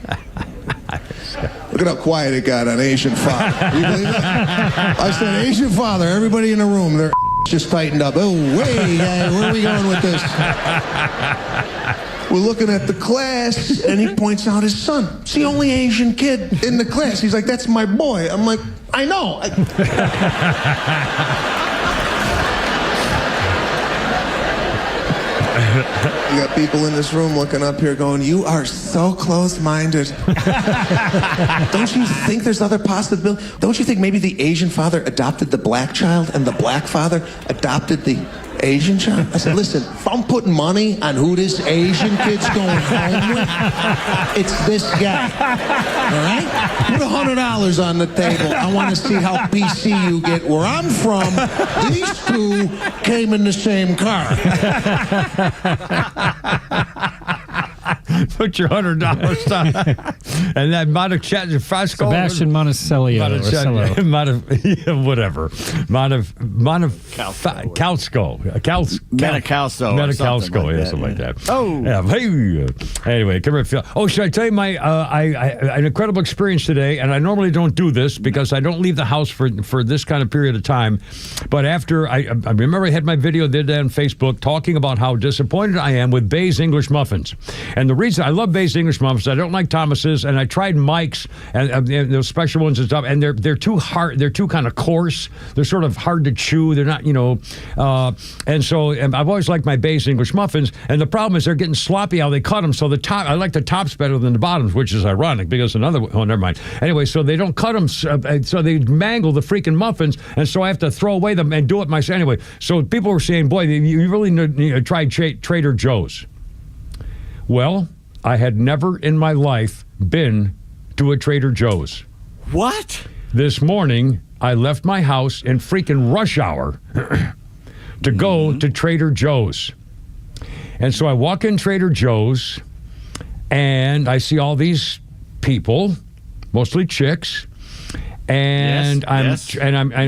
Look at how quiet it got on Asian father. You believe that? I said, Asian father, everybody in the room, they're just tightened up. Oh, wait, where are we going with this? We're looking at the class, and he points out his son. It's the only Asian kid in the class. He's like, that's my boy. I'm like, I know. You got people in this room looking up here going, you are so close-minded. Don't you think there's other possibilities? Don't you think maybe the Asian father adopted the black child and the black father adopted the Asian child? I said, listen, if I'm putting money on who this Asian kid's going home with, it's this guy. All right? Put $100 on the table. I want to see how PC you get. Where I'm from, these two came in the same car. Put your $100 down. And that Sebastian Monticello. Whatever. Metakowsko, something like that. Oh. Yeah. Hey. Anyway, come here. Oh, should I tell you my an incredible experience today? And I normally don't do this because I don't leave the house for this kind of period of time. But after I remember I had my video did that on Facebook talking about how disappointed I am with Bay's English muffins. And the reason I love Bay's English muffins, I don't like Thomas's, and I tried Mike's and those special ones and stuff, and they're too hard. They're too kind of coarse. They're sort of hard to chew. They're not, and so I've always liked my Bay's English muffins. And the problem is they're getting sloppy how they cut them. So I like the tops better than the bottoms, which is ironic because never mind. Anyway, so they don't cut them, so they mangle the freaking muffins, and so I have to throw away them and do it myself. Anyway, so people were saying, boy, you really need to try Trader Joe's. Well, I had never in my life been to a Trader Joe's. What? This morning, I left my house in freaking rush hour to go to Trader Joe's. And so I walk in Trader Joe's, and I see all these people, mostly chicks, and I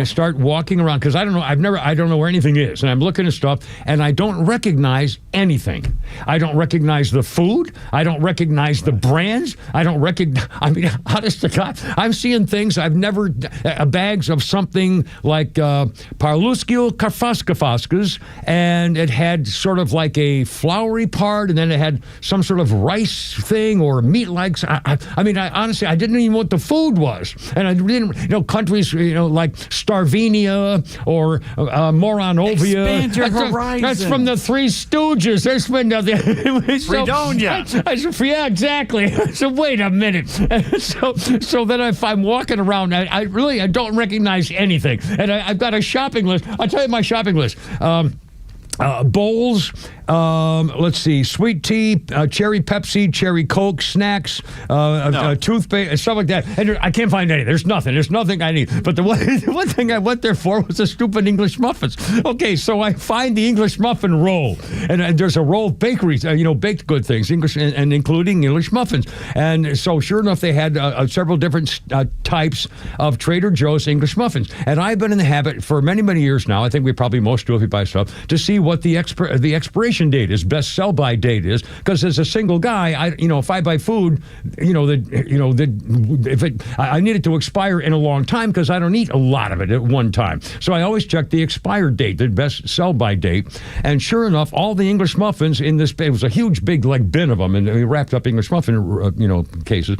start walking around because I don't know where anything is, and I'm looking at stuff, and I don't recognize anything. I don't recognize the food. I don't recognize the brands. I don't recognize. I mean, honest to God, I'm seeing things I've never. Bags of something like Parluskio Karfaskafaskas, and it had sort of like a floury part, and then it had some sort of rice thing or meat like. I mean, honestly, I didn't even know what the food was, and I didn't. Countries, like Starvenia or Moronovia. Expand your horizon. That's from the Three Stooges. There's been nothing. Fredonia. Yeah, exactly. So wait a minute. So then if I'm walking around, I don't recognize anything. And I've got a shopping list. I'll tell you my shopping list. Bowls, let's see, sweet tea, cherry Pepsi, cherry Coke, snacks, toothpaste, stuff like that. And I can't find anything. There's nothing I need. But the one thing I went there for was the stupid English muffins. Okay, so I find the English muffin roll. And there's a roll of bakeries, baked good things, English and including English muffins. And so sure enough, they had several different types of Trader Joe's English muffins. And I've been in the habit for many, many years now, I think we probably most do if you buy stuff, to see what the expiration date is, best sell-by date is, because as a single guy, if I buy food, I need it to expire in a long time because I don't eat a lot of it at one time. So I always check the expired date, the best sell-by date, and sure enough, all the English muffins in this, it was a huge big bin of them, and we wrapped up English muffin cases,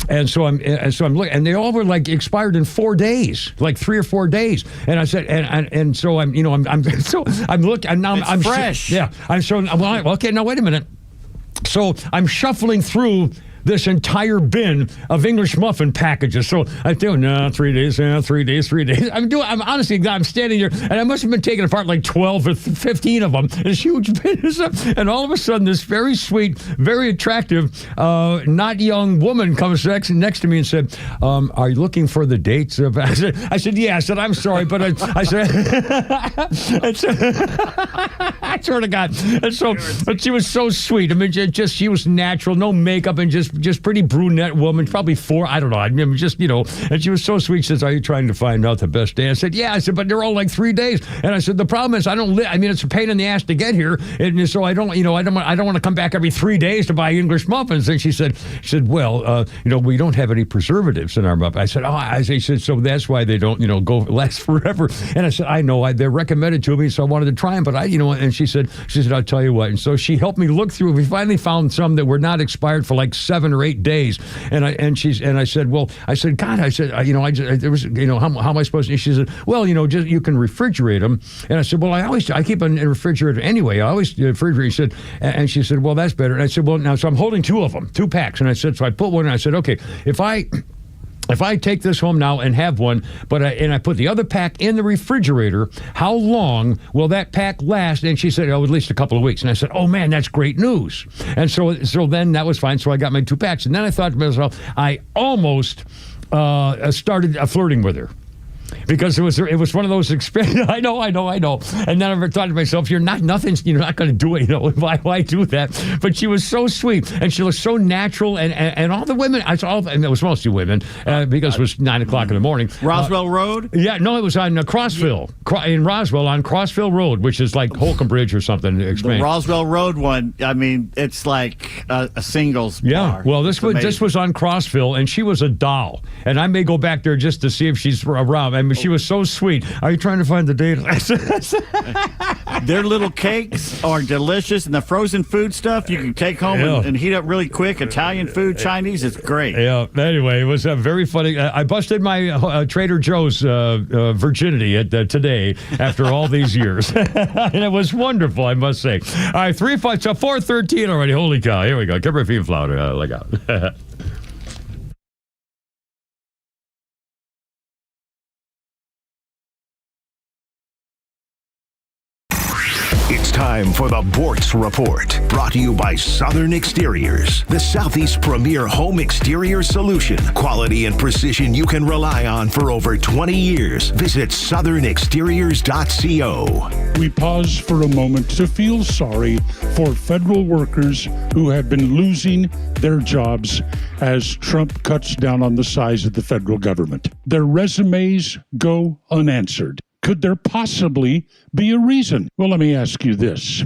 and so I'm looking, and they all were expired in 4 days, 3 or 4 days, and I said, and so I'm looking, and now I'm fresh. I'm showing. Well, okay, now wait a minute. So I'm shuffling through this entire bin of English muffin packages. So I'm doing 3 days, 3 days, 3 days. I'm honestly, I'm standing here, and I must have been taking apart 12 or 15 of them. This huge bin is up, and all of a sudden, this very sweet, very attractive, not young woman comes next to me and said, "Are you looking for the dates of?" I said, "Yeah." I said, "I'm sorry, but I said, I swear to God." And so, but she was so sweet. I mean, she was natural, no makeup, and just pretty brunette woman, probably 4, I don't know. I mean, and she was so sweet. She says, "Are you trying to find out the best day?" I said, "Yeah." I said, "But they're all 3 days." And I said, "The problem is I don't live. I mean, it's a pain in the ass to get here, and so I don't want to come back every 3 days to buy English muffins." And she said, "Well, we don't have any preservatives in our muffins." I said, "Oh," she said, "So that's why they don't, go last forever." And I said, "I know. They're recommended to me, so I wanted to try them, but And she said, "I'll tell you what." And so she helped me look through. We finally found some that were not expired for 7 or 8 days. And I said, "Well," I said, "God," I said, there was, how am I supposed to?" She said, "Well, just you can refrigerate them." And I said, "Well, I keep a refrigerator anyway. I always refrigerate." She said, and she said, "Well, that's better." And I said, "Well, now, so I'm holding 2 of them, 2 packs." And I said, so I put one, and I said, "Okay, if I take this home now and have one, and I put the other pack in the refrigerator, how long will that pack last?" And she said, "Oh, at least a couple of weeks." And I said, "Oh man, that's great news." And so then that was fine. So I got my 2 packs, and then I thought to myself, I almost started flirting with her. Because it was one of those experiences. I know. And then I thought to myself, you're not going to do it. Why do that? But she was so sweet, and she was so natural, and all the women. And it was mostly women because it was 9 o'clock in the morning. Roswell Road? Yeah, no, it was on Crossville in Roswell on Crossville Road, which is like Holcomb Bridge or something. The Roswell Road one. I mean, it's like a singles bar. Yeah. Well, this was on Crossville, and she was a doll, and I may go back there just to see if she's around. I mean, she was so sweet. Are you trying to find the date? Their little cakes are delicious, and the frozen food stuff you can take home and heat up really quick. Italian food, Chinese, it's great. Yeah. Anyway, it was very funny. I busted my Trader Joe's virginity today after all these years, and it was wonderful, I must say. All right, 4:13 already. Holy cow! Here we go. Kimber Fiend Flounder. Look out. It's time for the Bortz Report, brought to you by Southern Exteriors, the Southeast's premier home exterior solution. Quality and precision you can rely on for over 20 years. Visit southernexteriors.co. We pause for a moment to feel sorry for federal workers who have been losing their jobs as Trump cuts down on the size of the federal government. Their resumes go unanswered. Could there possibly be a reason? Well, let me ask you this.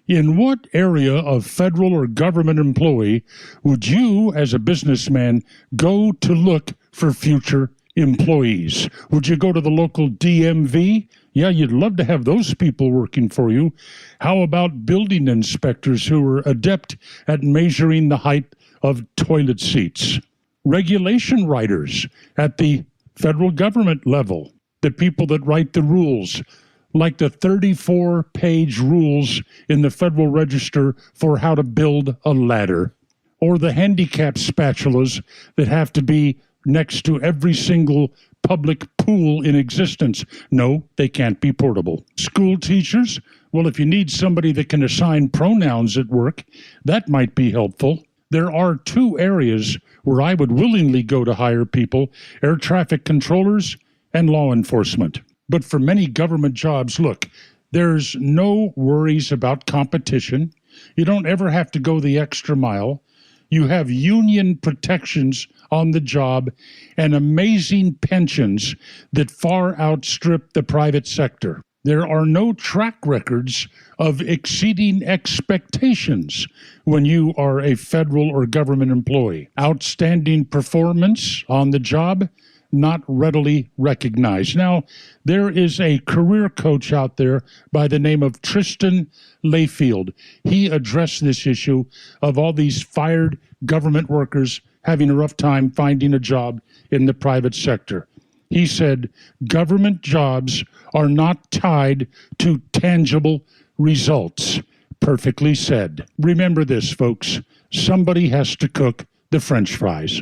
In what area of federal or government employee would you, as a businessman, go to look for future employees? Would you go to the local DMV? Yeah, you'd love to have those people working for you. How about building inspectors who are adept at measuring the height of toilet seats? Regulation writers at the federal government level. The people that write the rules, like the 34-page rules in the Federal Register for how to build a ladder, or the handicap spatulas that have to be next to every single public pool in existence. No, they can't be portable. School teachers, well, if you need somebody that can assign pronouns at work, that might be helpful. There are 2 areas where I would willingly go to hire people: air traffic controllers and law enforcement. But for many government jobs, look, there's no worries about competition. You don't ever have to go the extra mile. You have union protections on the job and amazing pensions that far outstrip the private sector. There are no track records of exceeding expectations when you are a federal or government employee. Outstanding performance on the job, not readily recognized. Now, there is a career coach out there by the name of Tristan Layfield. He addressed this issue of all these fired government workers having a rough time finding a job in the private sector. He said, government jobs are not tied to tangible results. Perfectly said. Remember this, folks. Somebody has to cook the French fries.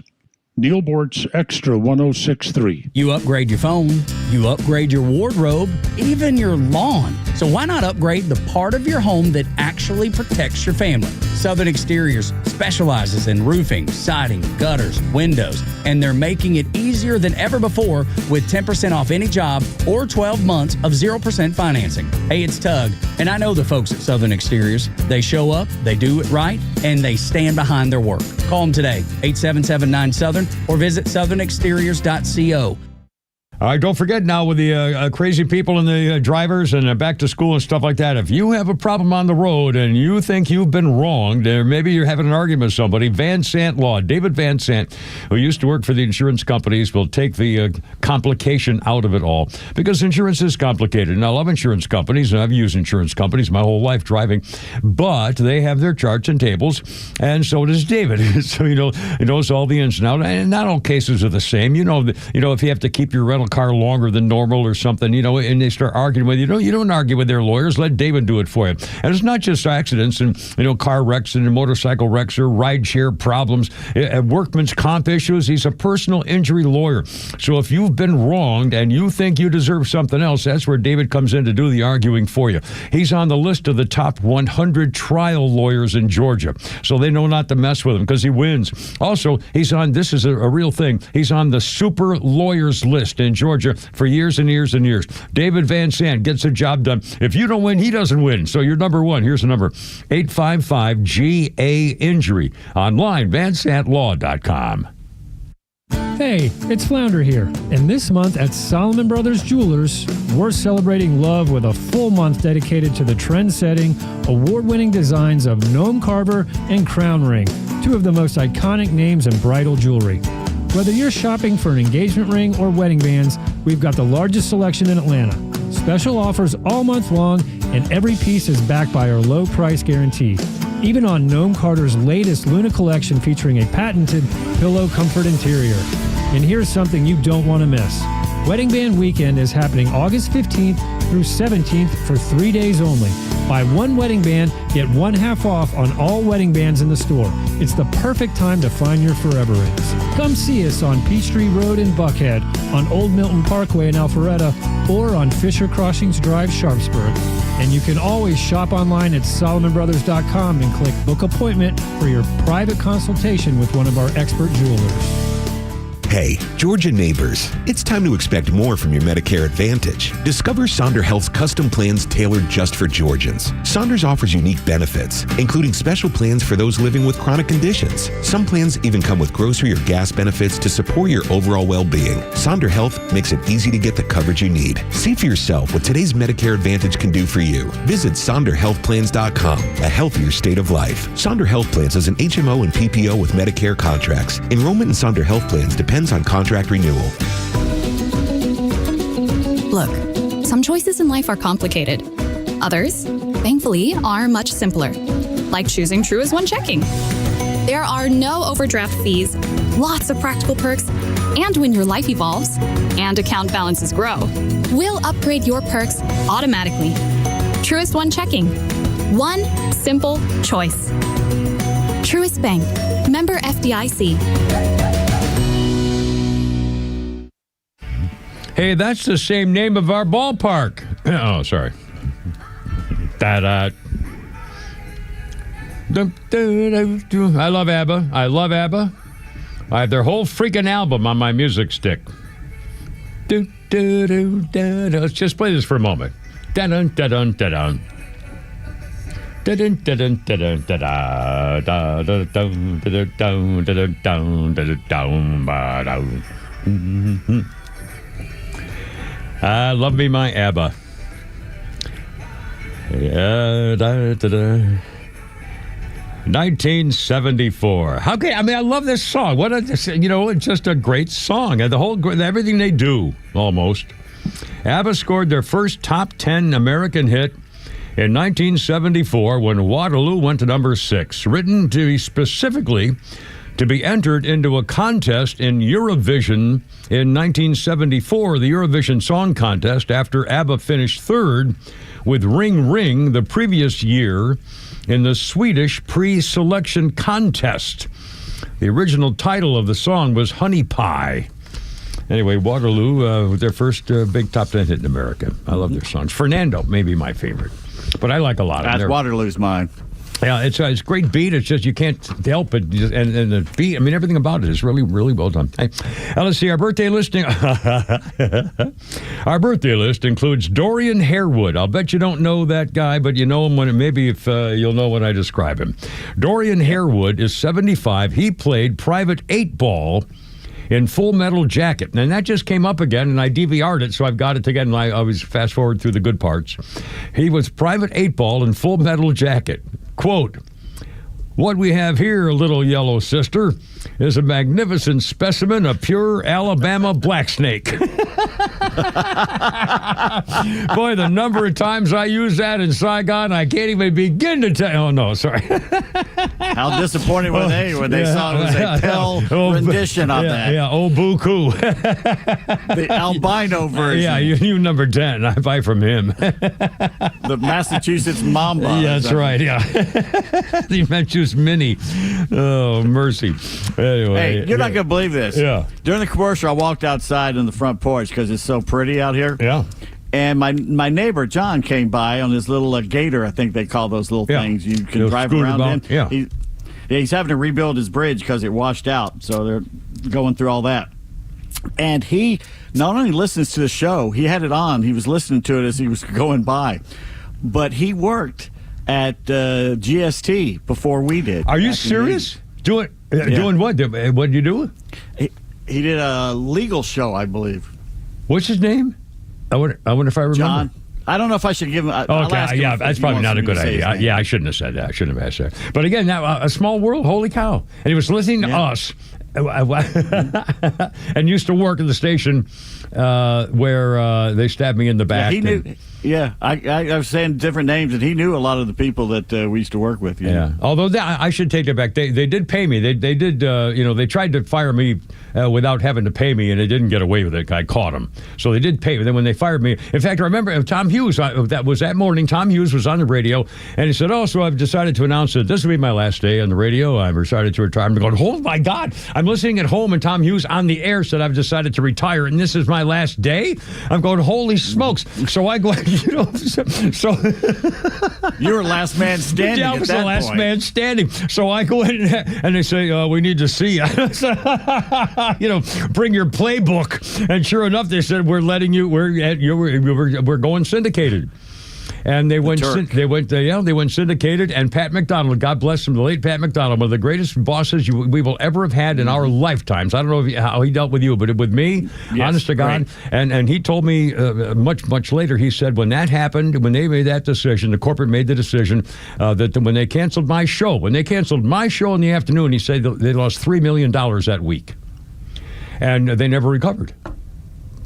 Neil Bortz, XTRA 106.3. You upgrade your phone, you upgrade your wardrobe, even your lawn. So why not upgrade the part of your home that actually protects your family? Southern Exteriors specializes in roofing, siding, gutters, windows, and they're making it easier than ever before with 10% off any job or 12 months of 0% financing. Hey, it's Tug, and I know the folks at Southern Exteriors. They show up, they do it right, and they stand behind their work. Call them today, 877-9-SOUTHERN, or visit southernexteriors.co. All right, don't forget now with the crazy people and the drivers and back to school and stuff like that, if you have a problem on the road and you think you've been wronged, or maybe you're having an argument with somebody, Van Sant Law, David Van Sant, who used to work for the insurance companies, will take the complication out of it all, because insurance is complicated. And I love insurance companies, and I've used insurance companies my whole life driving, but they have their charts and tables, and so does David. So, he knows all the ins and outs, and not all cases are the same. You know, if you have to keep your rental car longer than normal or something, and they start arguing with you. You don't argue with their lawyers. Let David do it for you. And it's not just accidents and, car wrecks and motorcycle wrecks or rideshare problems, workman's comp issues. He's a personal injury lawyer. So if you've been wronged and you think you deserve something else, that's where David comes in to do the arguing for you. He's on the list of the top 100 trial lawyers in Georgia. So they know not to mess with him because he wins. Also, he's on, this is a real thing, he's on the super lawyers list in Georgia for years and years and years. David Van Sant gets the job done. If you don't win, he doesn't win. So you're number one. Here's the number, 855-GA-INJURY. Online, vansantlaw.com. Hey, it's Flounder here. And this month at Solomon Brothers Jewelers, we're celebrating love with a full month dedicated to the trend-setting, award-winning designs of Gnome Carver and Crown Ring, two of the most iconic names in bridal jewelry. Whether you're shopping for an engagement ring or wedding bands, we've got the largest selection in Atlanta. Special offers all month long, and every piece is backed by our low price guarantee. Even on Gnome Carter's latest Luna collection featuring a patented pillow comfort interior. And here's something you don't want to miss. Wedding Band Weekend is happening August 15th through 17th for 3 days only. Buy one wedding band, get one half off on all wedding bands in the store. It's the perfect time to find your forever rings. Come see us on Peachtree Road in Buckhead, on Old Milton Parkway in Alpharetta, or on Fisher Crossings Drive, Sharpsburg. And you can always shop online at SolomonBrothers.com and click Book Appointment for your private consultation with one of our expert jewelers. Hey, Georgia neighbors, it's time to expect more from your Medicare Advantage. Discover Sonder Health's custom plans tailored just for Georgians. Saunders offers unique benefits, including special plans for those living with chronic conditions. Some plans even come with grocery or gas benefits to support your overall well-being. Sonder Health makes it easy to get the coverage you need. See for yourself what today's Medicare Advantage can do for you. Visit SonderHealthPlans.com, a healthier state of life. Sonder Health Plans is an HMO and PPO with Medicare contracts. Enrollment in Sonder Health Plans depends on contract renewal. Look, some choices in life are complicated. Others, thankfully, are much simpler, like choosing Truist One Checking. There are no overdraft fees, lots of practical perks, and when your life evolves and account balances grow, we'll upgrade your perks automatically. Truist One Checking. One simple choice. Truist Bank. Member FDIC. Hey, that's the same name of our ballpark. Oh, sorry. I love ABBA. I love ABBA. I have their whole freaking album on my music stick. Let's just play this for a moment. Love me my ABBA. Yeah, 1974. How can I love this song. It's just a great song. Everything they do, almost. ABBA scored their first top 10 American hit in 1974 when Waterloo went to number 6. Written specifically to be entered into a contest in Eurovision in 1974, the Eurovision Song Contest, after ABBA finished third with Ring Ring the previous year in the Swedish pre-selection contest. The original title of the song was Honey Pie. Anyway, Waterloo, with their first big top 10 hit in America. I love their songs. Fernando may be my favorite, but I like a lot of them. Waterloo's mine. Yeah, it's a great beat. It's just you can't help it. And the beat, everything about it is really, really well done. Hey, let's see, our birthday list includes Dorian Harewood. I'll bet you don't know that guy, but you know him if you'll know when I describe him. Dorian Harewood is 75. He played Private 8-Ball in Full Metal Jacket. And that just came up again, and I DVR'd it, so I've got it again, and I always fast forward through the good parts. He was Private 8-Ball in Full Metal Jacket. Quote, "What we have here, little yellow sister, is a magnificent specimen of pure Alabama black snake." Boy, the number of times I use that in Saigon, I can't even begin to tell. Oh, no, sorry. How disappointed were they when they saw it was a Pell rendition of that? Yeah, oh, boo-coo. The albino version. Yeah, you number 10. I buy from him. The Massachusetts Mamba. Yeah, that's right, yeah. The Massachusetts Mini. Oh, mercy. Anyway. Hey, you're not going to believe this. Yeah. During the commercial, I walked outside on the front porch because it's so pretty out here. Yeah. And my neighbor, John, came by on his little Gator, I think they call those little things you can drive around in. Yeah. He's having to rebuild his bridge because it washed out. So they're going through all that. And he not only listens to the show, he had it on. He was listening to it as he was going by. But he worked at GST before we did. Are you serious? Doing what? What did you do? He did a legal show, I believe. What's his name? I wonder if I remember. John. I don't know if I should give him. Yeah, that's probably not a good idea. Yeah, I shouldn't have said that. I shouldn't have asked that. But again, a small world, holy cow. And he was listening to us and used to work at the station where they stabbed me in the back. Yeah, he knew. Yeah, I was saying different names, and he knew a lot of the people that we used to work with. Yeah, although I should take that back. They did pay me. They did. They tried to fire me without having to pay me, and they didn't get away with it. I caught them, so they did pay me. Then when they fired me, in fact, I remember Tom Hughes. That morning. Tom Hughes was on the radio, and he said, "Oh, so I've decided to announce that this will be my last day on the radio. I've decided to retire." I'm going, "Oh my God!" I'm listening at home, and Tom Hughes on the air said, "I've decided to retire, and this is my last day." I'm going, "Holy smokes!" So I go. So you were last man standing. Yeah, I was the last man standing. So I go in and they say, "We need to see you." Bring your playbook. And sure enough, they said, "We're letting you. We're going syndicated." And they went syndicated. And Pat McDonald, God bless him, the late Pat McDonald, one of the greatest bosses we will ever have had in our lifetimes. I don't know how he dealt with you, but with me, yes, honest to God. Right. And he told me much later, he said, when that happened, when they made that decision, the corporate made the decision that when they canceled my show in the afternoon, he said they lost $3 million that week. And they never recovered.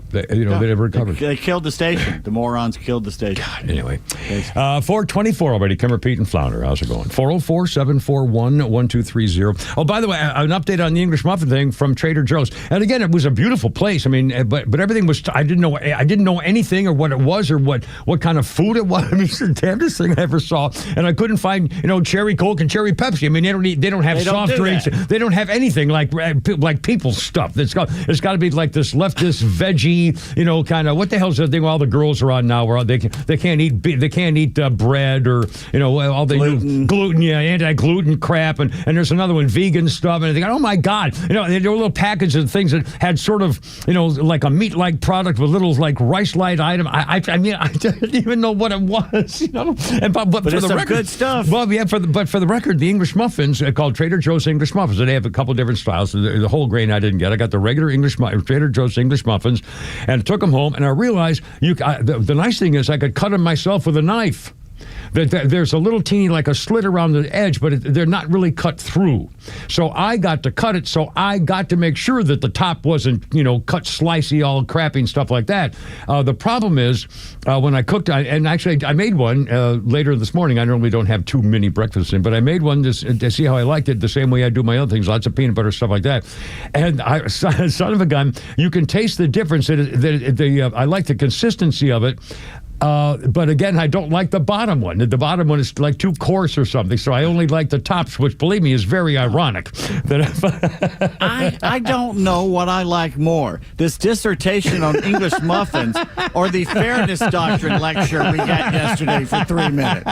They never recovered. They killed the station. The morons killed the station. God, anyway. 424 already. Kimmer, Pete, and Flounder. How's it going? 404-741-1230. Oh, by the way, an update on the English muffin thing from Trader Joe's. And again, it was a beautiful place. I mean, but everything was. I didn't know anything or what it was or what kind of food it was. I mean, it's the damnest thing I ever saw. And I couldn't find cherry Coke and cherry Pepsi. I mean, they don't have soft drinks. They don't have anything like people's stuff. It's got to be like this leftist veggie. Kind of what the hell's the thing all the girls are on now where they can't eat bread or all the gluten, anti-gluten crap, and there's another one, vegan stuff, and they go, oh my God, there were little packages of things that had sort of like a meat-like product with little like rice-like item. I didn't even know what it was, but for it's the some record, good stuff. Well, yeah, for the record, the English muffins called Trader Joe's English Muffins. They have a couple different styles. The whole grain I didn't get. I got the regular Trader Joe's English Muffins. And I took them home, and I realized the nice thing is I could cut them myself with a knife. There's a little teeny, like a slit around the edge, but they're not really cut through. So I got to cut it, so I got to make sure that the top wasn't, cut slicey, all crappy and stuff like that. The problem is, when I cooked, and actually I made one later this morning. I normally don't have too many breakfasts in, but I made one to see how I liked it, the same way I do my other things, lots of peanut butter, stuff like that. And son of a gun, you can taste the difference. I like the consistency of it. But again, I don't like the bottom one. The bottom one is like too coarse or something, so I only like the tops, which, believe me, is very ironic. I don't know what I like more, this dissertation on English muffins or the fairness doctrine lecture we got yesterday for 3 minutes.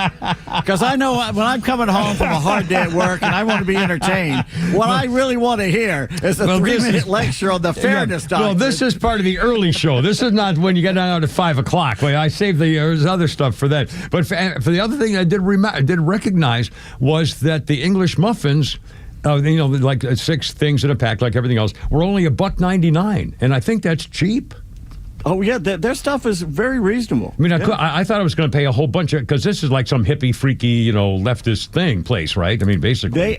Because I know when I'm coming home from a hard day at work and I want to be entertained, what I really want to hear is a 3-minute lecture on the fairness doctrine. Well, this is part of the early show. This is not when you get out at 5 o'clock. I saved there's other stuff for that. But for the other thing I did recognize was that the English muffins, like 6 things in a pack, like everything else, were only $1.99, and I think that's cheap. Oh, yeah, their stuff is very reasonable. I mean, I thought I was going to pay a whole bunch of, because this is like some hippie, freaky, leftist place, right? I mean, basically.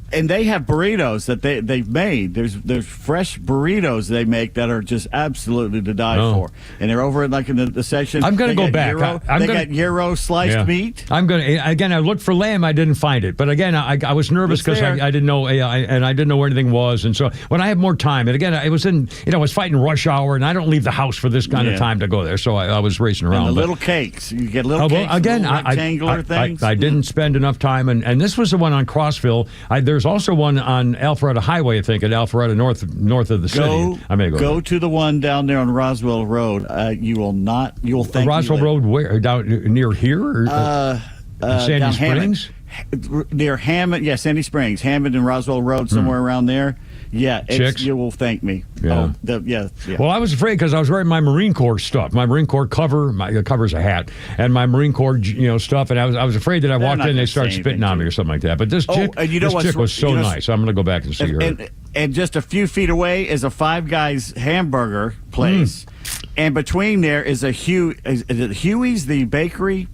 And they have burritos that they've made. There's fresh burritos they make that are just absolutely to die for. And they're over in the section. I'm going to go back. They got gyro sliced meat. I'm going to, again, I looked for lamb. I didn't find it. But again, I was nervous because I didn't know, and I didn't know where anything was. And so when I have more time, and again, I was I was fighting rush hour, and I don't leave the house for this kind of time to go there. So I was racing around. And the little cakes. You get little cakes, again, little rectangular things. I didn't spend enough time. And this was the one on Crossville. There's also one on Alpharetta Highway, I think, at Alpharetta north of the city. I may go to the one down there on Roswell Road. You will thank Roswell Road, where? Down near here? Or, Sandy Springs? Near Hammond, Sandy Springs. Hammond and Roswell Road, somewhere around there. Yeah, you will thank me. Yeah. Well, I was afraid because I was wearing my Marine Corps stuff, my Marine Corps cover. My cover's a hat, and my Marine Corps stuff. And I was afraid that I walked in, and they started spitting on me or something like that. But this chick, was so nice. I'm going to go back and see her. And just a few feet away is a Five Guys hamburger place, and between there is a is it Huey's, the bakery?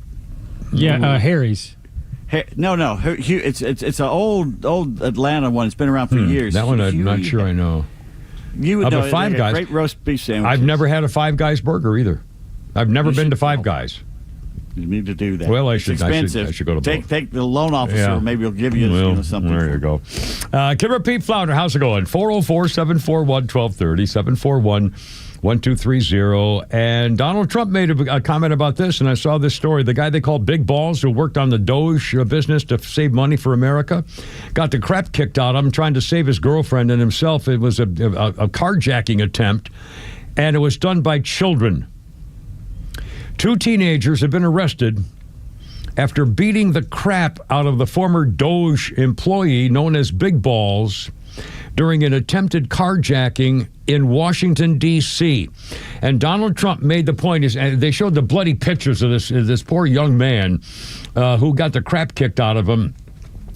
Yeah, Harry's. No. It's an old Atlanta one. It's been around for years. That one I'm not sure I know. You would know. Five Guys. Great roast beef sandwich. I've never had a Five Guys burger either. I've never been to Five Guys. You need to do that. Well, I should go to both. Take the loan officer. Maybe he'll give you something. There you go. Kimmer Pete Flounder, how's it going? 404-741-1230, 741-1230. And Donald Trump made a comment about this, and I saw this story. The guy they call Big Balls, who worked on the Doge business to save money for America, got the crap kicked out of him trying to save his girlfriend and himself. It was a carjacking attempt, and it was done by children. 2 teenagers have been arrested after beating the crap out of the former Doge employee known as Big Balls during an attempted carjacking in Washington, D.C. And Donald Trump made the point, and they showed the bloody pictures of this poor young man who got the crap kicked out of him.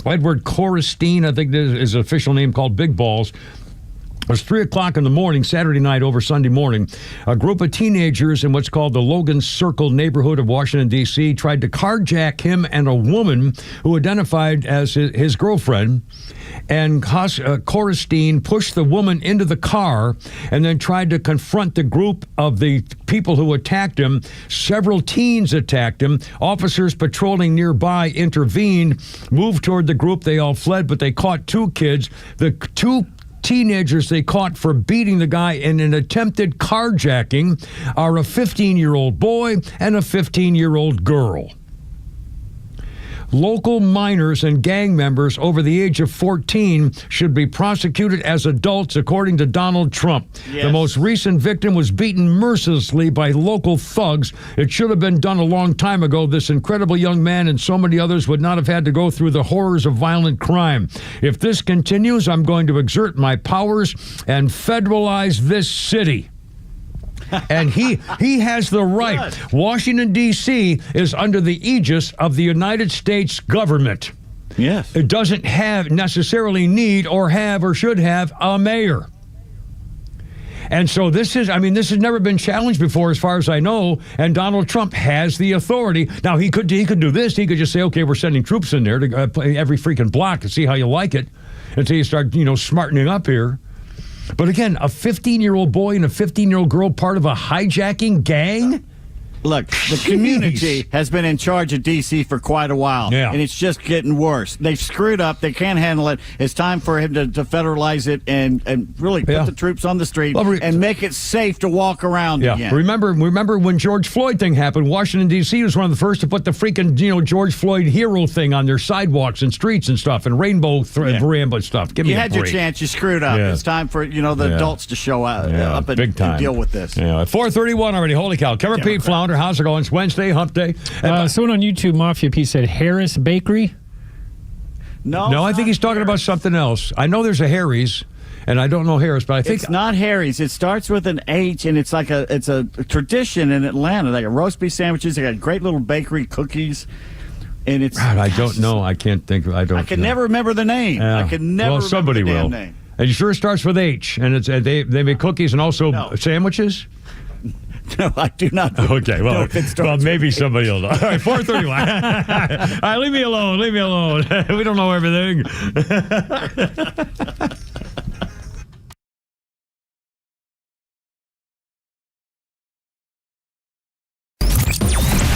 Edward Corristine, I think is his official name, called Big Balls. It was 3 o'clock in the morning, Saturday night over Sunday morning. A group of teenagers in what's called the Logan Circle neighborhood of Washington, D.C. tried to carjack him and a woman who identified as his girlfriend. And Corristine pushed the woman into the car and then tried to confront the group of the people who attacked him. Several teens attacked him. Officers patrolling nearby intervened, moved toward the group. They all fled, but they caught 2 kids. The 2 teenagers they caught for beating the guy in an attempted carjacking are a 15-year-old boy and a 15-year-old girl. Local minors and gang members over the age of 14 should be prosecuted as adults, according to Donald Trump. Yes. The most recent victim was beaten mercilessly by local thugs. It should have been done a long time ago. This incredible young man and so many others would not have had to go through the horrors of violent crime. If this continues, I'm going to exert my powers and federalize this city. And he has the right. Washington, D.C. is under the aegis of the United States government. Yes. It doesn't necessarily need or have or should have a mayor. And so this has never been challenged before, as far as I know. And Donald Trump has the authority. Now, he could do this. He could just say, okay, we're sending troops in there to play every freaking block and see how you like it until you start, smartening up here. But again, a 15-year-old boy and a 15-year-old girl part of a hijacking gang? Look, the community has been in charge of D.C. for quite a while, and it's just getting worse. They've screwed up. They can't handle it. It's time for him to federalize it and really put the troops on the street and make it safe to walk around again. Remember when George Floyd thing happened, Washington, D.C. was one of the first to put the freaking, George Floyd hero thing on their sidewalks and streets and stuff and rainbow veranda stuff. Give me a break. You had your chance. You screwed up. It's time for, the adults to show up big time. and deal with this. Yeah, 4:31 already. Holy cow. Kevin Pete Flounder, how's it going? It's Wednesday, hump day. Someone on YouTube, Mafia P, said Harris Bakery. No, I think he's talking about something else. I know there's a Harry's, and I don't know Harris, but I think it's not Harry's. It starts with an H, and it's like it's a tradition in Atlanta. Like a roast beef sandwiches. They got great little bakery cookies, and it's. God, I don't know. I can't think. I can never remember the name. Yeah. I can never. Well, somebody remember the will. damn name. And you sure it starts with H, and it's they make cookies and also sandwiches. No, I do not. Okay, well, maybe somebody will know. All right, 4:31. All right, leave me alone. We don't know everything.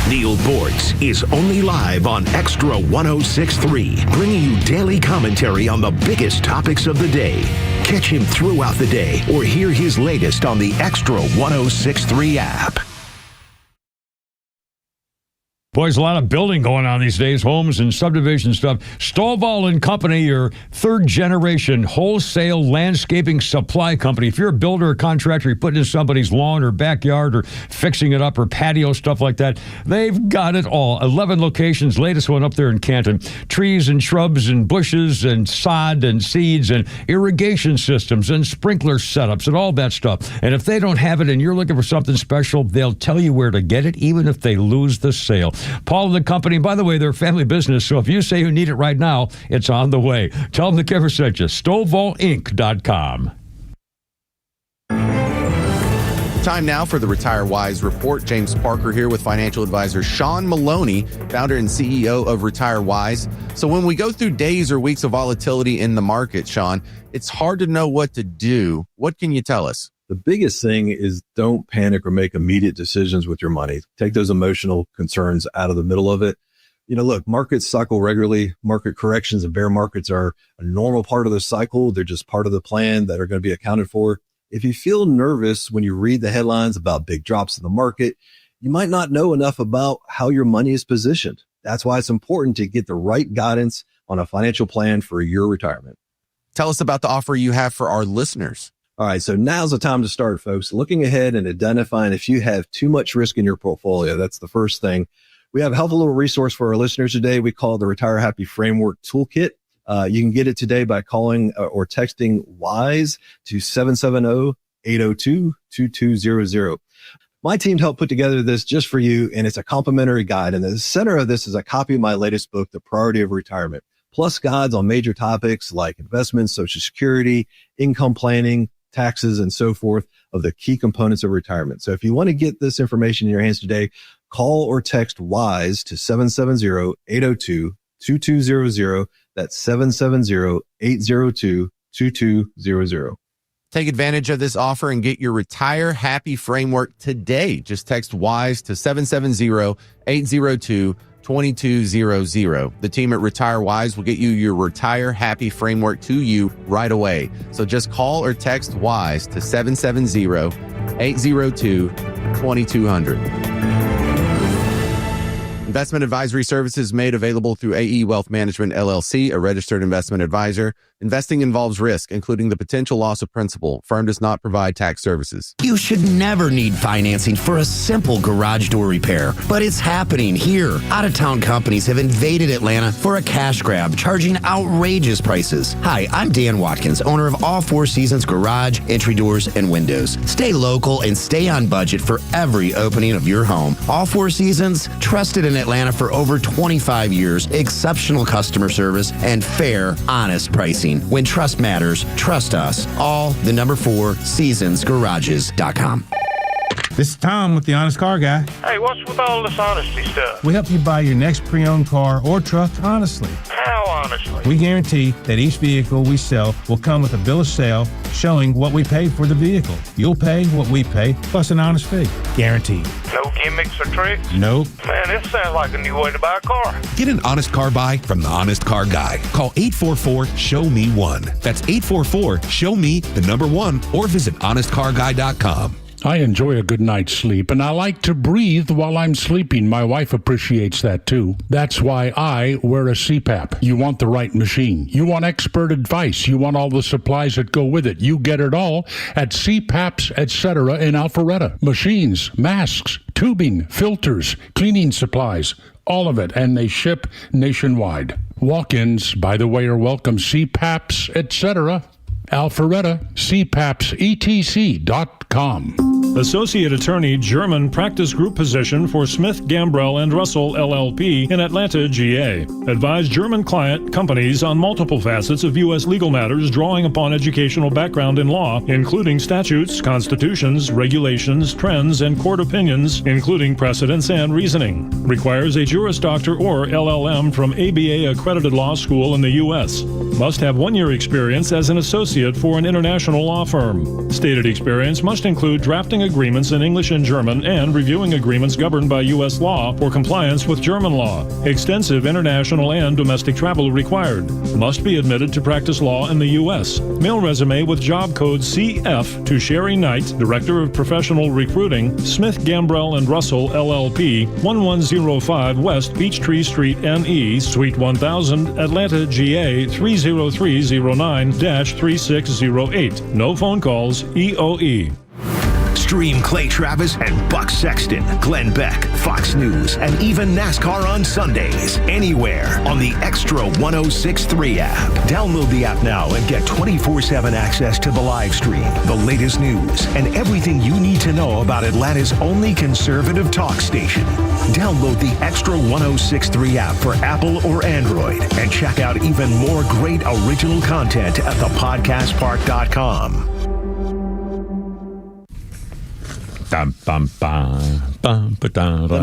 Neil Bortz is only live on XTRA 106.3, bringing you daily commentary on the biggest topics of the day. Catch him throughout the day or hear his latest on the XTRA 106.3 app. Boy, there's a lot of building going on these days, homes and subdivision stuff. Stovall and Company, your third-generation wholesale landscaping supply company. If you're a builder or contractor, you're putting in somebody's lawn or backyard or fixing it up or patio, stuff like that, they've got it all. 11 locations, latest one up there in Canton. Trees and shrubs and bushes and sod and seeds and irrigation systems and sprinkler setups and all that stuff. And if they don't have it and you're looking for something special, they'll tell you where to get it, even if they lose the sale. Paul and the company, by the way, they're a family business, so if you say you need it right now, it's on the way. Tell them the Kevin sent you. StovallInc.com. Time now for the Retire Wise Report. James Parker here with financial advisor Sean Maloney, founder and CEO of Retire Wise. So when we go through days or weeks of volatility in the market, Sean, it's hard to know what to do. What can you tell us? The biggest thing is don't panic or make immediate decisions with your money. Take those emotional concerns out of the middle of it. Look, markets cycle regularly. Market corrections and bear markets are a normal part of the cycle. They're just part of the plan that are going to be accounted for. If you feel nervous when you read the headlines about big drops in the market, you might not know enough about how your money is positioned. That's why it's important to get the right guidance on a financial plan for your retirement. Tell us about the offer you have for our listeners. All right, so now's the time to start, folks. Looking ahead and identifying if you have too much risk in your portfolio. That's the first thing. We have a helpful little resource for our listeners today. We call it the Retire Happy Framework Toolkit. You can get it today by calling or texting WISE to 770-802-2200. My team helped put together this just for you, and it's a complimentary guide. And the center of this is a copy of my latest book, The Priority of Retirement, plus guides on major topics like investments, Social Security, income planning, taxes, and so forth of the key components of retirement. So if you want to get this information in your hands today, call or text WISE to 770-802-2200. That's 770-802-2200. Take advantage of this offer and get your Retire Happy Framework today. Just text WISE to 770-802-2200. The team at Retire Wise will get you your Retire Happy Framework to you right away. So just call or text WISE to 770-802-2200. Investment advisory services made available through AE Wealth Management, LLC, a registered investment advisor. Investing involves risk, including the potential loss of principal. Firm does not provide tax services. You should never need financing for a simple garage door repair, but it's happening here. Out-of-town companies have invaded Atlanta for a cash grab, charging outrageous prices. Hi, I'm Dan Watkins, owner of All Four Seasons Garage, Entry Doors, and Windows. Stay local and stay on budget for every opening of your home. All Four Seasons, trusted and Atlanta for over 25 years, exceptional customer service, and fair, honest pricing. When trust matters, trust us. All the number 4 seasonsgarages.com. This is Tom with the Honest Car Guy. Hey, what's with all this honesty stuff? We help you buy your next pre-owned car or truck honestly. How honestly? We guarantee that each vehicle we sell will come with a bill of sale showing what we paid for the vehicle. You'll pay what we pay, plus an honest fee. Guaranteed. No gimmicks or tricks? Nope. Man, this sounds like a new way to buy a car. Get an honest car buy from the Honest Car Guy. Call 844-SHOW-ME-1. That's 844-SHOW-ME-1, or visit honestcarguy.com. I enjoy a good night's sleep, and I like to breathe while I'm sleeping. My wife appreciates that, too. That's why I wear a CPAP. You want the right machine. You want expert advice. You want all the supplies that go with it. You get it all at CPAPs, etc. in Alpharetta. Machines, masks, tubing, filters, cleaning supplies, all of it, and they ship nationwide. Walk-ins, by the way, are welcome. CPAPs, etc. Alpharetta, CPAPSETC.com. Associate Attorney, German Practice Group position for Smith, Gambrell & Russell, LLP in Atlanta, GA. Advise German client companies on multiple facets of U.S. legal matters, drawing upon educational background in law, including statutes, constitutions, regulations, trends, and court opinions, including precedents and reasoning. Requires a Juris Doctor or LLM from ABA accredited law school in the U.S. Must have 1 year experience as an associate for an international law firm. Stated experience must include drafting agreements in English and German and reviewing agreements governed by U.S. law for compliance with German law. Extensive international and domestic travel required. Must be admitted to practice law in the U.S. Mail resume with job code CF to Sherry Knight, Director of Professional Recruiting, Smith, Gambrell & Russell, LLP, 1105 West Peachtree Street, NE, Suite 1000, Atlanta, GA, 30309-3608. No phone calls, EOE. Stream Clay Travis and Buck Sexton, Glenn Beck, Fox News, and even NASCAR on Sundays. Anywhere on the XTRA 106.3 app. Download the app now and get 24/7 access to the live stream, the latest news, and everything you need to know about Atlanta's only conservative talk station. Download the XTRA 106.3 app for Apple or Android and check out even more great original content at thepodcastpark.com. The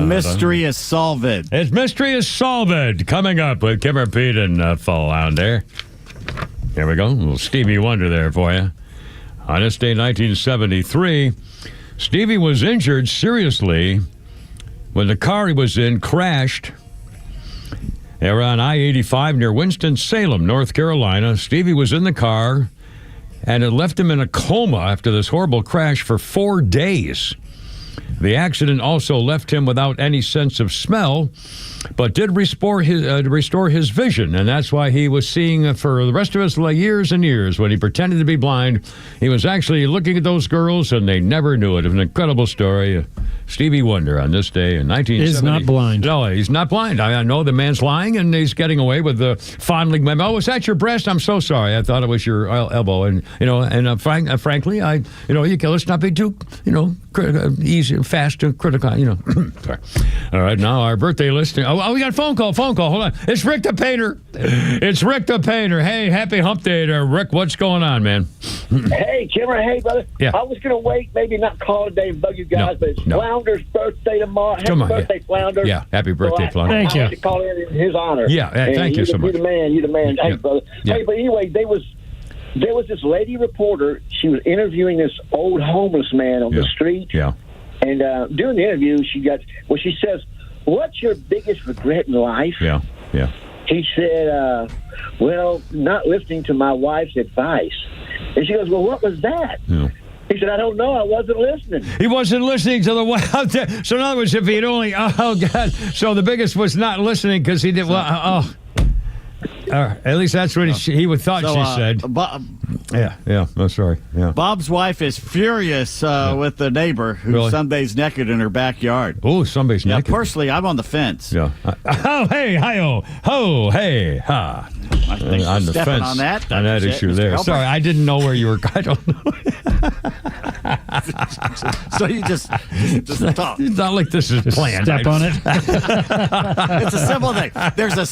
mystery is solved. It's mystery is solved. Coming up with Kimmer Pete and Flounder. Here we go. A little Stevie Wonder there for you. On this day, 1973, Stevie was injured seriously when the car he was in crashed. They were on I-85 near Winston-Salem, North Carolina. Stevie was in the car, and it left him in a coma after this horrible crash for 4 days. The accident also left him without any sense of smell, but did restore his vision, and that's why he was seeing for the rest of his years and years. When he pretended to be blind, he was actually looking at those girls, and they never knew it. An incredible story. Stevie Wonder on this day in 1970. Is not blind. No, he's not blind. I know the man's lying, and he's getting away with the fondling my. Oh, was that your breast? I'm so sorry. I thought it was your elbow. And frankly, let's not be too easy, fast, and critical. Sorry. All right, now our birthday list. Oh, we got a phone call. Hold on. It's Rick the Painter. It's Rick the Painter. Hey, happy hump day there, Rick. What's going on, man? Hey, Kimmer. Hey, brother. Yeah. I was going to wait, maybe not call today and bug you guys, but it's Flounder's birthday tomorrow. Happy birthday, Flounder. Yeah, happy birthday, Flounder. Thank you. I had to call in his honor. Yeah, thank you so much. You're the man. Hey, brother. Yeah. Hey, but anyway, there was this lady reporter. She was interviewing this old homeless man on the street. Yeah. And during the interview, she says, "What's your biggest regret in life?" Yeah. He said, "Well, not listening to my wife's advice." And she goes, "Well, what was that?" Yeah. He said, "I don't know. I wasn't listening." He wasn't listening to the wife. So in other words, if he had only, oh God, so the biggest was not listening because he did, at least that's what he would thought she said. Yeah. Oh, sorry. Yeah. Bob's wife is furious with the neighbor who sunbathes naked in her backyard. Oh, sunbathes naked. Personally, I'm on the fence. Yeah. Oh, hey, hi-oh. Ho, hey, ha. On the fence. On that issue there. Sorry, I didn't know where you were. I don't know. So you just talk. It's not like this is planned. Step on it. It's a simple thing. There's a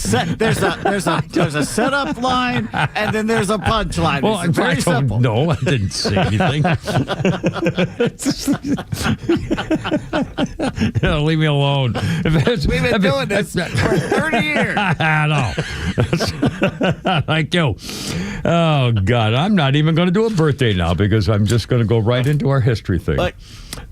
setup line, and then there's a punch line. Well, It's very simple. No, I didn't say anything. Leave me alone. We've been doing this for 30 years. No. Thank you. Oh, God. I'm not even going to do a birthday now because I'm just going to go right into our history thing.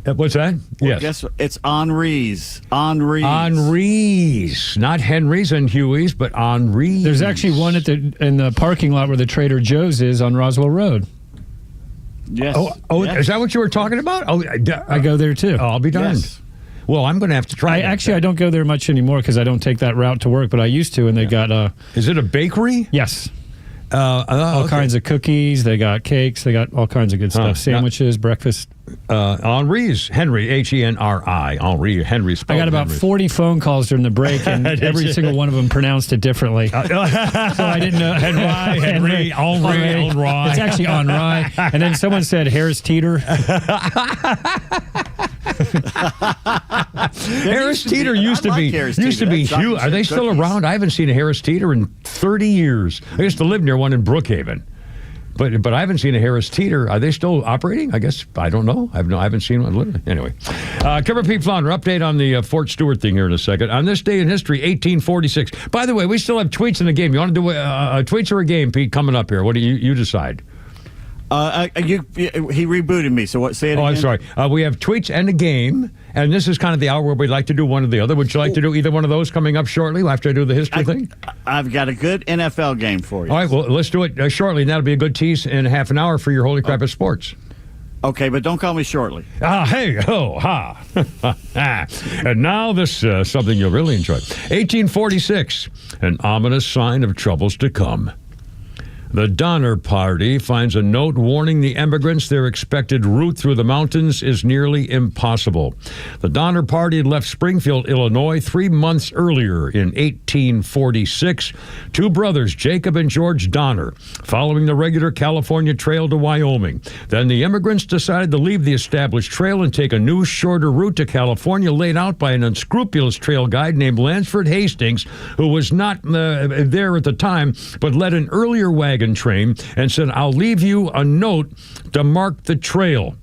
What's that? Well, Yes. guess what? It's Henri's. Henri's. Not Henry's and Huey's, but Henri's. There's actually one in the parking lot where the Trader Joe's is on Roswell Road. Yes. Yes. Is that what you were talking about? I go there too. I'll be darned. Yes. Well, I'm going to have to try. I don't go there much anymore because I don't take that route to work, but I used to, and they got. Is it a bakery? Yes. All kinds of cookies. They got cakes. They got all kinds of good stuff. Sandwiches, breakfast. Henri's. Henry, Henri. Henry. I got about 40 phone calls during the break, and every single one of them pronounced it differently. So I didn't know. Henry. It's actually Henri. And then someone said Harris Teeter. Harris Teeter used to be huge. Are they still around? I haven't seen a Harris Teeter in 30 years. I used to live near one in Brookhaven. But I haven't seen a Harris Teeter. Are they still operating? I guess. I don't know. I haven't seen one. Literally. Anyway. Kimber Pete Flounder, update on the Fort Stewart thing here in a second. On this day in history, 1846. By the way, we still have tweets in the game. You want to do a tweets or a game, Pete, coming up here? What do you decide? He rebooted me. So what? Say it again. Oh, I'm sorry. We have tweets and a game, and this is kind of the hour where we'd like to do one or the other. Would you like to do either one of those coming up shortly after I do the history thing? I've got a good NFL game for you. All right, well, let's do it shortly, and that'll be a good tease in half an hour for your Holy Crap of Sports. Okay, but don't call me shortly. Hey, ho, ha. And now this something you'll really enjoy. 1846, an ominous sign of troubles to come. The Donner Party finds a note warning the immigrants their expected route through the mountains is nearly impossible. The Donner Party left Springfield, Illinois 3 months earlier in 1846. Two brothers, Jacob and George Donner, following the regular California trail to Wyoming. Then the immigrants decided to leave the established trail and take a new, shorter route to California laid out by an unscrupulous trail guide named Lansford Hastings, who was not there at the time, but led an earlier wagon train and said, "I'll leave you a note to mark the trail."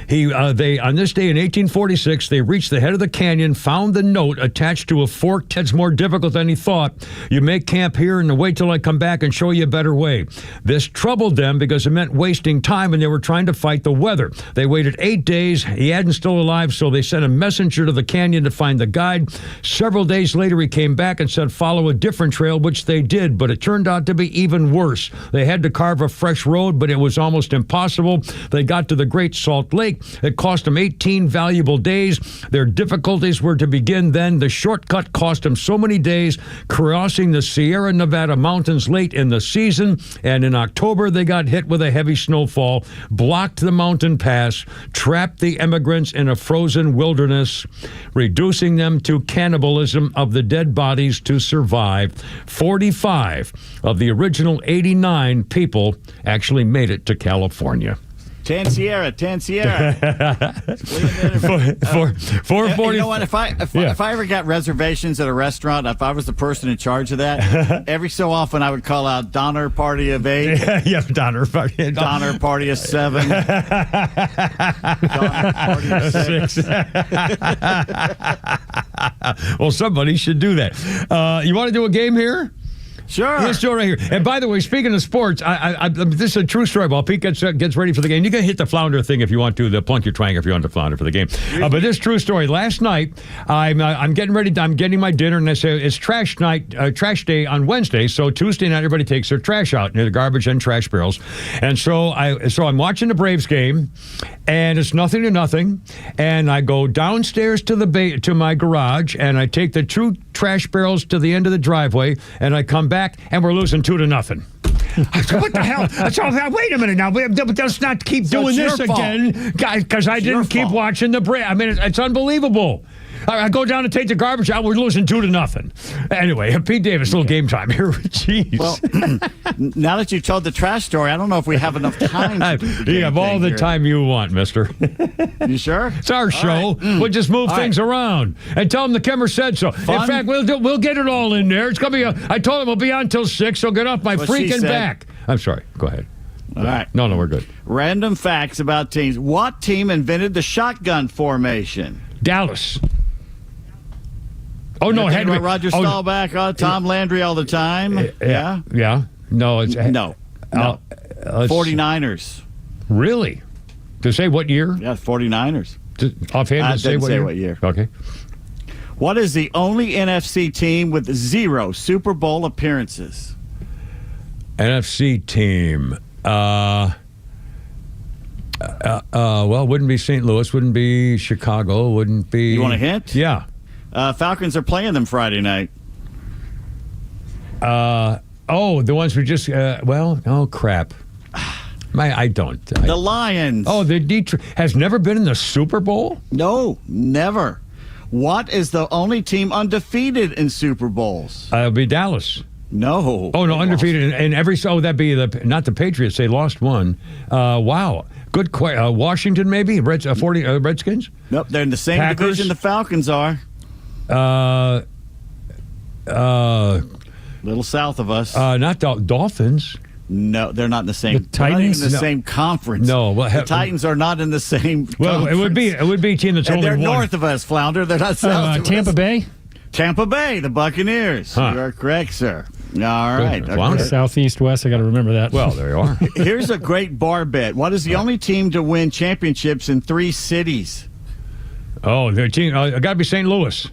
They on this day in 1846, they reached the head of the canyon, found the note attached to a fork. It's more difficult than he thought. You make camp here and wait till I come back and show you a better way. This troubled them because it meant wasting time, and they were trying to fight the weather. They waited 8 days. He hadn't still alive, so they sent a messenger to the canyon to find the guide. Several days later, he came back and said, follow a different trail, which they did, but it turned out to be even worse. They had to carve a fresh road, but it was almost impossible. They got to the Great Salt Lake. It cost them 18 valuable days. Their difficulties were to begin then. The shortcut cost them so many days, crossing the Sierra Nevada mountains late in the season, and in October they got hit with a heavy snowfall, blocked the mountain pass, trapped the immigrants in a frozen wilderness, reducing them to cannibalism of the dead bodies to survive. 45 of the original 89 people actually made it to California. Tan Sierra. 440. You know what? If I ever got reservations at a restaurant, if I was the person in charge of that, every so often I would call out Donner Party of 8. Yeah, Donner Party. Donner Party of 7. Donner Party of 6. Well, somebody should do that. You want to do a game here? Sure. Let's do it right here. And by the way, speaking of sports, this is a true story. While Pete gets ready for the game, you can hit the flounder thing if you want to, the plunk your twang if you want to flounder for the game. But this true story. Last night, I'm getting ready. I'm getting my dinner, and I say it's trash night, trash day on Wednesday. So Tuesday night, everybody takes their trash out near the garbage and trash barrels. And so I'm watching the Braves game, and it's 0-0. And I go downstairs to my garage, and I take the two trash barrels to the end of the driveway, and I come back, and we're losing 2-0. I said, what the hell? Wait a minute now. Let's not keep doing this again, guys, because I didn't keep watching the Braves. I mean, it's unbelievable. I go down to take the garbage out. We're losing 2-0. Anyway, Pete Davis, little game time here. Jeez. Well, now that you told the trash story, I don't know if we have enough time. You have all the time you want, mister. You sure? It's our show. Right. We'll just move things around and tell them the Kimmer said so. Fun? In fact, we'll get it all in there. It's gonna be. I told him we'll be on till 6. So get off my freaking back. I'm sorry. Go ahead. All right. No, we're good. Random facts about teams. What team invented the shotgun formation? Dallas. Oh, no. Henry. Roger Staubach, Tom Landry all the time. Yeah. No. It's No. 49ers. Really? To say what year? Yeah, 49ers. Offhand, to say what year? Okay. What is the only NFC team with 0 Super Bowl appearances? NFC team. Well, wouldn't be St. Louis, wouldn't be Chicago, wouldn't be. You want a hint? Yeah. Falcons are playing them Friday night. The ones we just. Oh crap. I don't. The Lions. Oh, the Detroit has never been in the Super Bowl? No, never. What is the only team undefeated in Super Bowls? It'll be Dallas. No. Oh, no, undefeated in every. Oh, that'd be not the Patriots. They lost one. Wow. Good question. Washington, maybe? Redskins? Nope, they're in the same division the Falcons are. Little south of us. Not Dolphins. No, they're not in the same. The Titans in the same conference. No, the Titans are not in the same. Well, conference. it would be a team that's and only they're one. north of us, Flounder. They're not south of Tampa us. Bay. Tampa Bay, the Buccaneers. Huh. You are correct, sir. All right. Okay. Southeast, west. I got to remember that. Well, there you are. Here's a great bar bet. What is the only team to win championships in 3 cities? Oh, their team. Got to be St. Louis.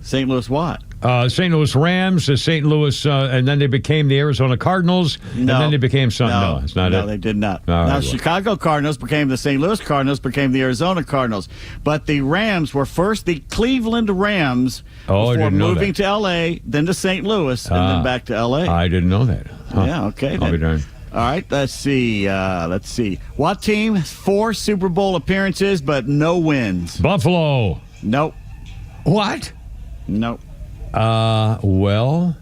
St. Louis what? St. Louis Rams, the St. Louis, and then they became the Arizona Cardinals, and then they became something. No, it's not it. No, they did not. All now, right, Chicago Cardinals became the St. Louis Cardinals, became the Arizona Cardinals. But the Rams were first the Cleveland Rams before moving to L.A., then to St. Louis, and then back to L.A. I didn't know that. Huh. Yeah, okay. I'll be darned. All right, let's see. What team has 4 Super Bowl appearances but no wins? Buffalo. Nope. What? Nope. Well,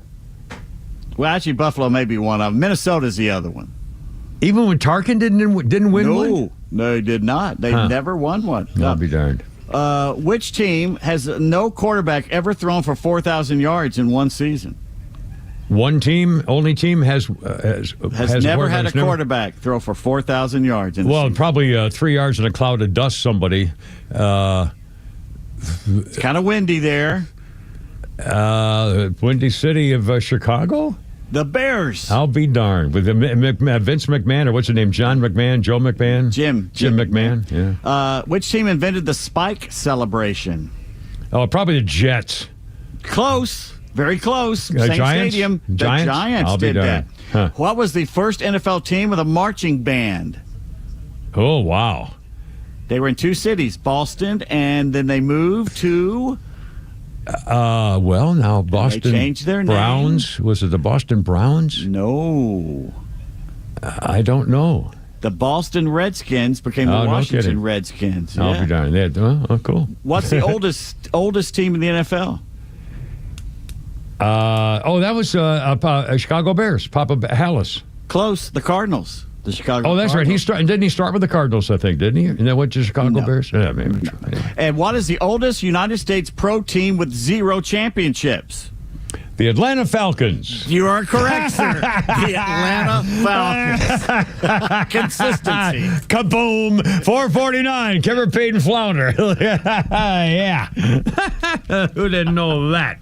actually, Buffalo may be one of them. Minnesota's the other one. Even when Tarkin didn't win one? No, they did not. They never won one. I'll be darned. Which team has no quarterback ever thrown for 4,000 yards in one season? Only team has never had a quarterback throw for 4,000 yards. Well, probably 3 yards in a cloud of dust. Somebody. It's kind of windy there. Windy City of Chicago? The Bears. I'll be darned. With Vince McMahon, or what's his name? John McMahon? Joe McMahon? Jim McMahon. Yeah. Which team invented the spike celebration? Oh, probably the Jets. Close. Very close. Same Giants? stadium. The Giants? Giants did that. Huh. What was the first NFL team with a marching band? Oh, wow. They were in 2 cities, Boston, and then they moved to... well, now Boston they changed their Browns. name. Was it the Boston Browns? No. I don't know. The Boston Redskins became the Washington Redskins. I'll be darned. Cool. What's the oldest team in the NFL? That was Chicago Bears. Papa Hallis. Close. The Cardinals. The Chicago. Oh, that's Cardinals. right. Didn't he start with the Cardinals? I think, didn't he? And then went to Chicago Bears. Yeah, maybe. And what is the oldest United States pro team with 0 championships? The Atlanta Falcons. You are correct, sir. The Atlanta Falcons. Consistency. Kaboom! 449. Kimmer, Payton, Flounder. Yeah. Who didn't know that?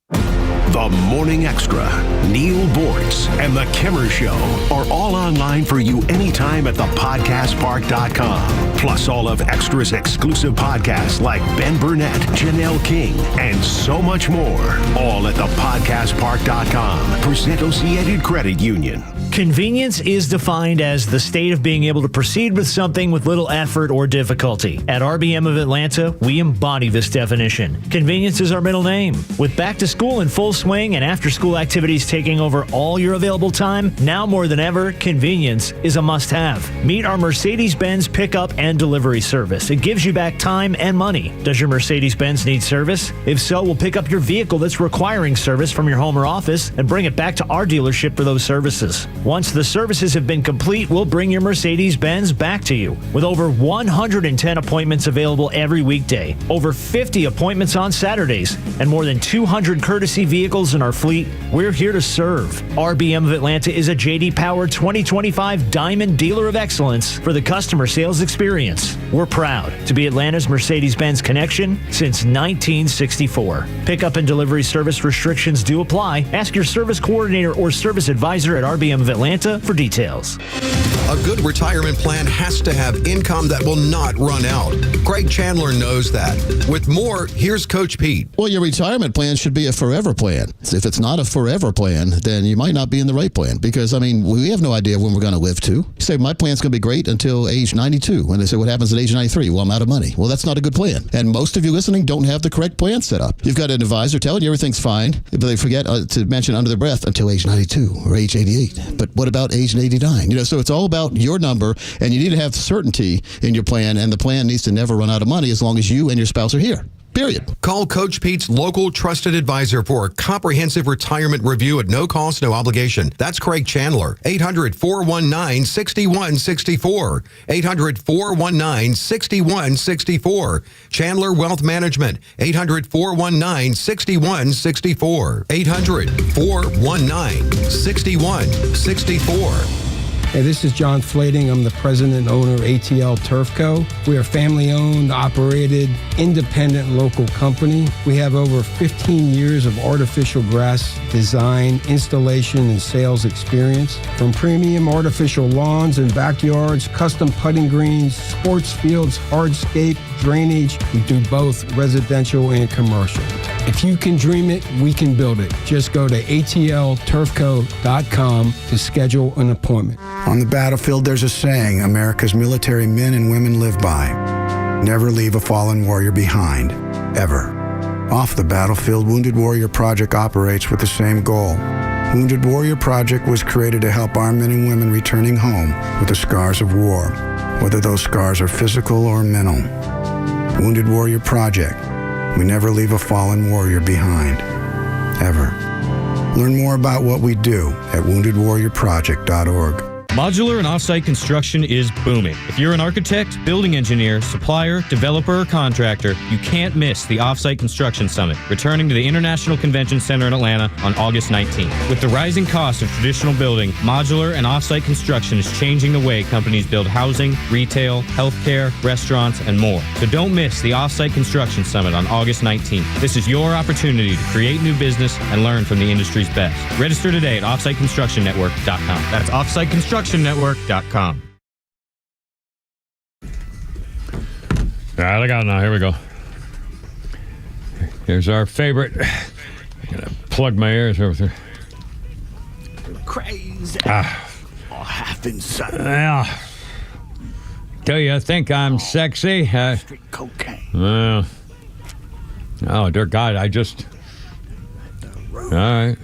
The Morning Extra, Neil Bortz, and The Kimmer Show are all online for you anytime at thepodcastpark.com. Plus all of Extra's exclusive podcasts like Ben Burnett, Janelle King, and so much more. All at thepodcastpark.com. Percent Associated Credit Union. Convenience is defined as the state of being able to proceed with something with little effort or difficulty. At RBM of Atlanta, we embody this definition. Convenience is our middle name. With back to school in full swing and after school activities taking over all your available time, now more than ever, convenience is a must-have. Meet our Mercedes-Benz pickup and delivery service. It gives you back time and money. Does your Mercedes-Benz need service? If so, we'll pick up your vehicle that's requiring service from your home or office and bring it back to our dealership for those services. Once the services have been complete, we'll bring your Mercedes-Benz back to you. With over 110 appointments available every weekday, over 50 appointments on Saturdays, and more than 200 courtesy vehicles in our fleet, we're here to serve. RBM of Atlanta is a J.D. Power 2025 Diamond Dealer of Excellence for the customer sales experience. We're proud to be Atlanta's Mercedes-Benz connection since 1964. Pickup and delivery service restrictions do apply. Ask your service coordinator or service advisor at RBM of Atlanta for details. A good retirement plan has to have income that will not run out. Craig Chandler knows that. With more, here's Coach Pete. Well, your retirement plan should be a forever plan. If it's not a forever plan, then you might not be in the right plan because, I mean, we have no idea when we're going to live to. You say, my plan's going to be great until age 92. When they say, what happens at age 93? Well, I'm out of money. Well, that's not a good plan. And most of you listening don't have the correct plan set up. You've got an advisor telling you everything's fine, but they forget to mention under their breath until age 92 or age 88. But what about age 89? You know, so it's all about your number, and you need to have certainty in your plan, and the plan needs to never run out of money as long as you and your spouse are here. Period. Call Coach Pete's local trusted advisor for a comprehensive retirement review at no cost, no obligation. That's Craig Chandler. 800-419-6164. 800-419-6164. Chandler Wealth Management. 800-419-6164. 800-419-6164. Hey, this is John Flading. I'm the president and owner of ATL Turf Co. We are a family-owned, operated, independent local company. We have over 15 years of artificial grass design, installation, and sales experience. From premium artificial lawns and backyards, custom putting greens, sports fields, hardscape, drainage, we do both residential and commercial. If you can dream it, we can build it. Just go to atlturfco.com to schedule an appointment. On the battlefield, there's a saying America's military men and women live by. Never leave a fallen warrior behind, ever. Off the battlefield, Wounded Warrior Project operates with the same goal. Wounded Warrior Project was created to help our men and women returning home with the scars of war, whether those scars are physical or mental. Wounded Warrior Project. We never leave a fallen warrior behind, ever. Learn more about what we do at woundedwarriorproject.org. Modular and offsite construction is booming. If you're an architect, building engineer, supplier, developer, or contractor, you can't miss the Offsite Construction Summit, returning to the International Convention Center in Atlanta on August 19th. With the rising cost of traditional building, modular and offsite construction is changing the way companies build housing, retail, healthcare, restaurants, and more. So don't miss the Offsite Construction Summit on August 19th. This is your opportunity to create new business and learn from the industry's best. Register today at offsiteconstructionnetwork.com. That's offsiteconstructionnetwork.com. All right, I got it now. Here we go. Here's our favorite. I'm going to plug my ears over there. Crazy. All half inside. Well, do you think I'm sexy? Street cocaine. Well, oh, dear God, I just... All right.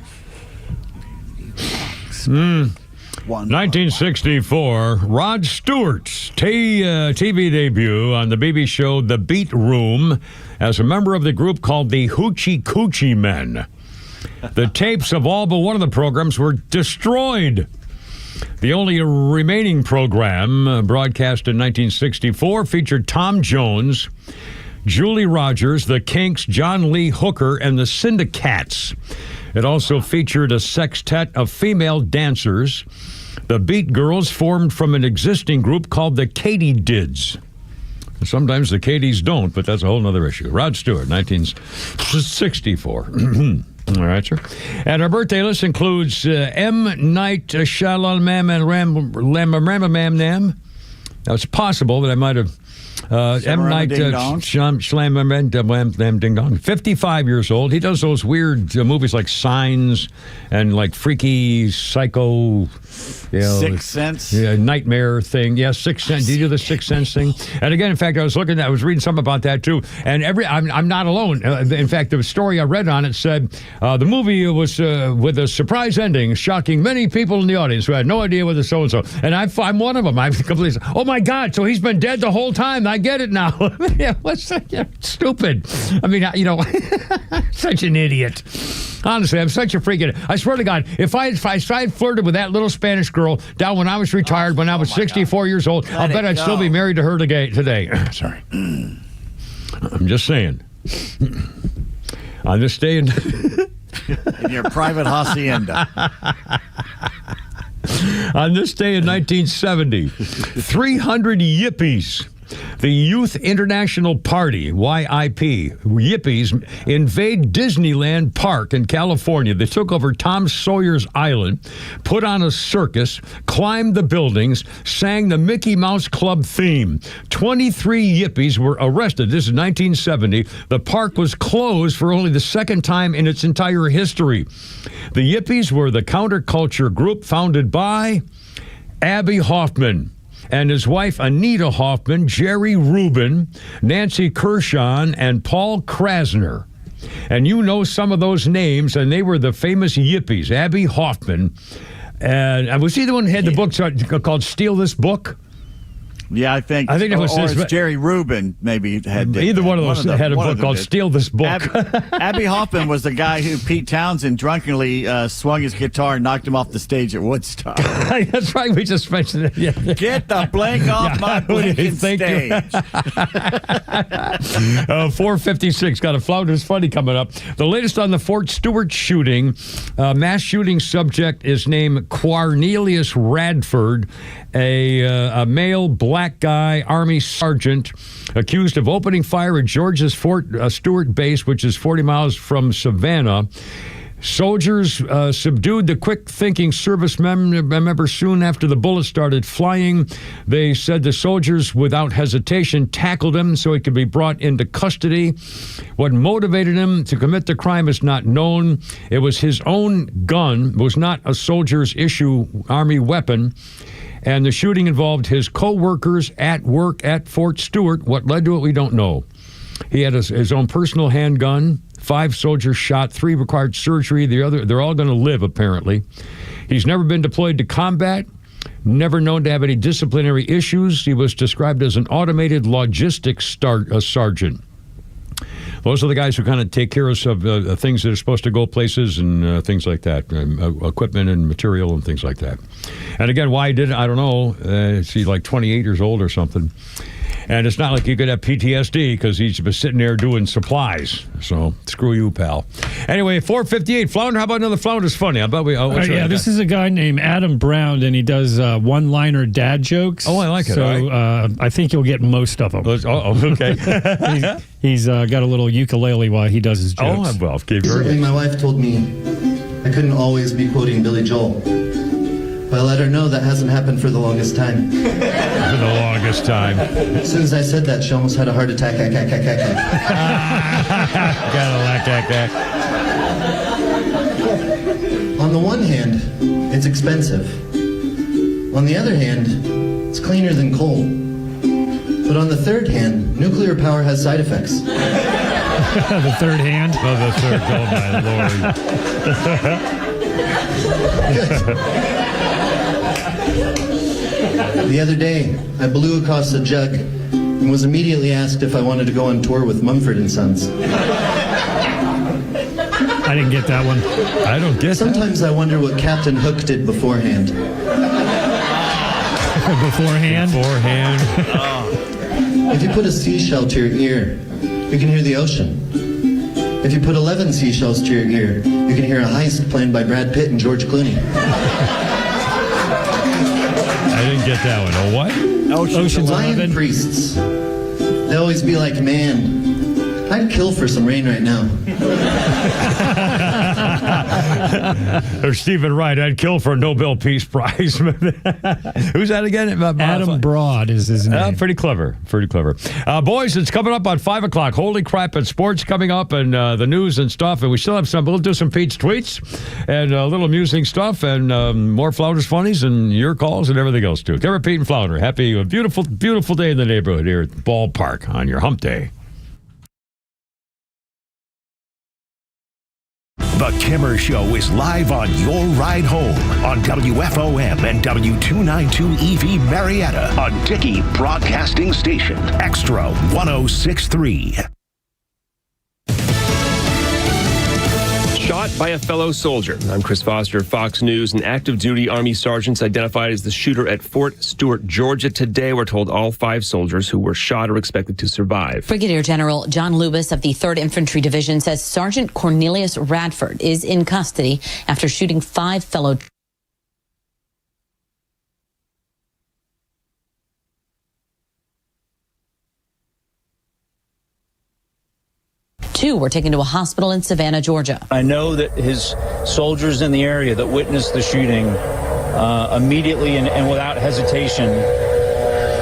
1964, Rod Stewart's TV debut on the BBC show The Beat Room as a member of the group called the Hoochie Coochie Men. The tapes of all but one of the programs were destroyed. The only remaining program, broadcast in 1964, featured Tom Jones, Julie Rogers, the Kinks, John Lee Hooker, and the Syndicats. It also featured a sextet of female dancers. The Beat Girls formed from an existing group called the Katydids. Sometimes the Katys don't, but that's a whole other issue. Rod Stewart, 1964. All right, sir. And our birthday list includes M. Night Shyamalan and Ramamam. Now, it's possible that I might have M. Night Shyamalan, Ding Dong, 55 years old. He does those weird movies like Signs and like freaky psycho, Sixth Sense, nightmare thing. Yeah, Sixth Sense. Did you do the Sixth Sense thing? And again, in fact, I was reading something about that too. And I'm not alone. In fact, the story I read on it said the movie was with a surprise ending, shocking many people in the audience who had no idea whether so and so. And I'm one of them. I've completely said, oh my God, so he's been dead the whole time. I get it now. Stupid. I mean, such an idiot. Honestly, I'm such a freaking. I swear to God, if I flirted with that little Spanish girl down when I was retired, when I was 64 years old, I'll bet I'd still be married to her today. Sorry. I'm just saying. On this day in your private hacienda. On this day in 1970, 300 yippies, the Youth International Party, YIP, yippies, invade Disneyland Park in California. They took over Tom Sawyer's Island, put on a circus, climbed the buildings, sang the Mickey Mouse Club theme. 23 yippies were arrested. This is 1970. The park was closed for only the second time in its entire history. The yippies were the counterculture group founded by Abby Hoffman and his wife Anita Hoffman, Jerry Rubin, Nancy Kershaw, and Paul Krasner. And you know some of those names, and they were the famous yippies. Abby Hoffman. And was he the one who had the book called Steal This Book? Yeah, I think that was or it's Jerry Rubin. Maybe had either one of those had a book called "Steal This Book." Abby Hoffman was the guy who Pete Townsend drunkenly swung his guitar and knocked him off the stage at Woodstock. That's right. We just mentioned it. Yeah. Get the blank off my blinking stage. 4:56. Got a Flounders Funny coming up. The latest on the Fort Stewart shooting. Mass shooting subject is named Cornelius Radford, a male black guy, Army sergeant, accused of opening fire at Georgia's Fort Stewart base, which is 40 miles from Savannah. Soldiers subdued the quick-thinking service member soon after the bullets started flying. They said the soldiers, without hesitation, tackled him so he could be brought into custody. What motivated him to commit the crime is not known. It was his own gun. It was not a soldier's issue Army weapon. And the shooting involved his co-workers at work at Fort Stewart. What led to it, we don't know. He had his own personal handgun. 5 soldiers shot. 3 required surgery. They're all going to live, apparently. He's never been deployed to combat. Never known to have any disciplinary issues. He was described as an automated logistics sergeant. Those are the guys who kind of take care of things that are supposed to go places and things like that, equipment and material and things like that. And again, why he did it, I don't know. He's like 28 years old or something. And it's not like he could have PTSD because he's been sitting there doing supplies. So screw you, pal. Anyway, 4:58. Flounder, how about another Flounder's Funny? How about this is a guy named Adam Brown, and he does one-liner dad jokes. Oh, I like it. So I think you'll get most of them. Okay. He's got a little ukulele while he does his jokes. Oh, well, recently my wife told me I couldn't always be quoting Billy Joel. But I let her know that hasn't happened for the longest time. For the longest time. As soon as I said that, she almost had a heart attack. Gotta On the one hand, it's expensive. On the other hand, it's cleaner than coal. But on the third hand, nuclear power has side effects. The third hand? Oh, the third. Oh, my Lord. The other day, I blew across a jug and was immediately asked if I wanted to go on tour with Mumford & Sons. I didn't get that one. I don't get Sometimes I wonder what Captain Hook did beforehand. Beforehand? If you put a seashell to your ear, you can hear the ocean. If you put 11 seashells to your ear, you can hear a heist planned by Brad Pitt and George Clooney. I didn't get that one. Oh, what? Ocean's 11. Priests. They always be like, man, I'd kill for some rain right now. Or Stephen Wright, I'd kill for a Nobel Peace Prize. Who's that again? Adam Broad is his name. Pretty clever. Boys, it's coming up on 5 o'clock. Holy crap, it's sports coming up and the news and stuff. And we still have we'll do some Pete's tweets and a little amusing stuff and more Flounders Funnies and your calls and everything else too. Kimmer, Pete, and Flounder, happy, beautiful, beautiful day in the neighborhood here at the ballpark on your hump day. The Kimmer Show is live on your ride home on WFOM and W292 EV Marietta on Dickey Broadcasting Station, XTRA 106.3. Shot by a fellow soldier. I'm Chris Foster, Fox News. An active duty Army sergeant identified as the shooter at Fort Stewart, Georgia today. We're told all 5 soldiers who were shot are expected to survive. Brigadier General John Lubis of the 3rd Infantry Division says Sergeant Cornelius Radford is in custody after shooting 5 fellow. Two were taken to a hospital in Savannah, Georgia. I know that his soldiers in the area that witnessed the shooting immediately and without hesitation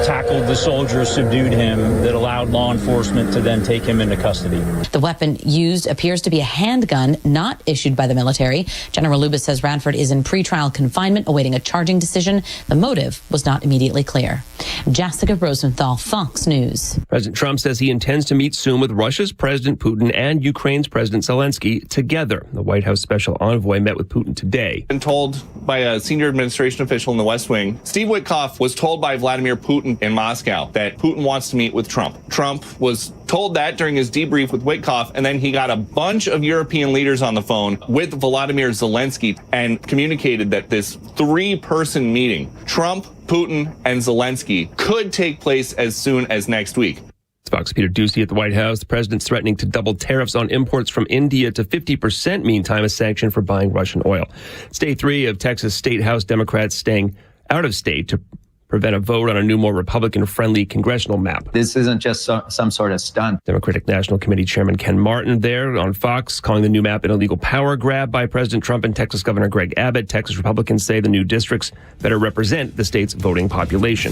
tackled the soldier, subdued him, that allowed law enforcement to then take him into custody. The weapon used appears to be a handgun not issued by the military. General Lubis says Radford is in pretrial confinement awaiting a charging decision. The motive was not immediately clear. Jessica Rosenthal, Fox News. President Trump says he intends to meet soon with Russia's President Putin and Ukraine's President Zelensky together. The White House special envoy met with Putin today. Been told by a senior administration official in the West Wing, Steve Witkoff was told by Vladimir Putin in Moscow that Putin wants to meet with Trump. Trump was told that during his debrief with Witkoff, and then he got a bunch of European leaders on the phone with Volodymyr Zelensky and communicated that this 3-person meeting, Trump, Putin, and Zelensky, could take place as soon as next week. Fox Peter Ducey at the White House. The president's threatening to double tariffs on imports from India to 50%, meantime, a sanction for buying Russian oil. State 3 of Texas State House Democrats staying out of state to prevent a vote on a new, more Republican-friendly congressional map. This isn't just some sort of stunt. Democratic National Committee Chairman Ken Martin there on Fox, calling the new map an illegal power grab by President Trump and Texas Governor Greg Abbott. Texas Republicans say the new districts better represent the state's voting population.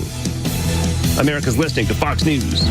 America's listening to Fox News.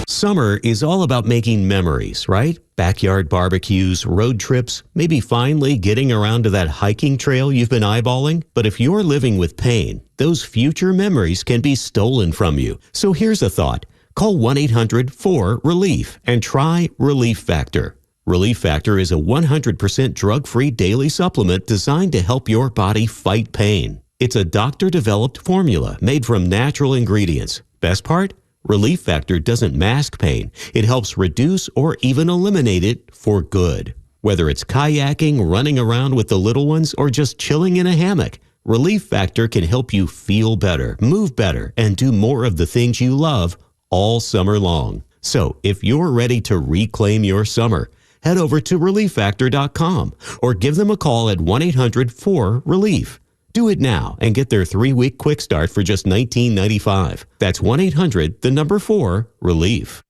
Summer is all about making memories, right? Backyard barbecues, road trips, maybe finally getting around to that hiking trail you've been eyeballing. But if you're living with pain, those future memories can be stolen from you. So here's a thought. Call 1-800-4RELIEF and try Relief Factor. Relief Factor is a 100% drug-free daily supplement designed to help your body fight pain. It's a doctor-developed formula made from natural ingredients. Best part? Relief Factor doesn't mask pain. It helps reduce or even eliminate it for good. Whether it's kayaking, running around with the little ones, or just chilling in a hammock, Relief Factor can help you feel better, move better, and do more of the things you love all summer long. So if you're ready to reclaim your summer, head over to ReliefFactor.com or give them a call at 1-800-4RELIEF. Do it now and get their 3-week quick start for just $19.95. That's 1-800-4-RELIEF.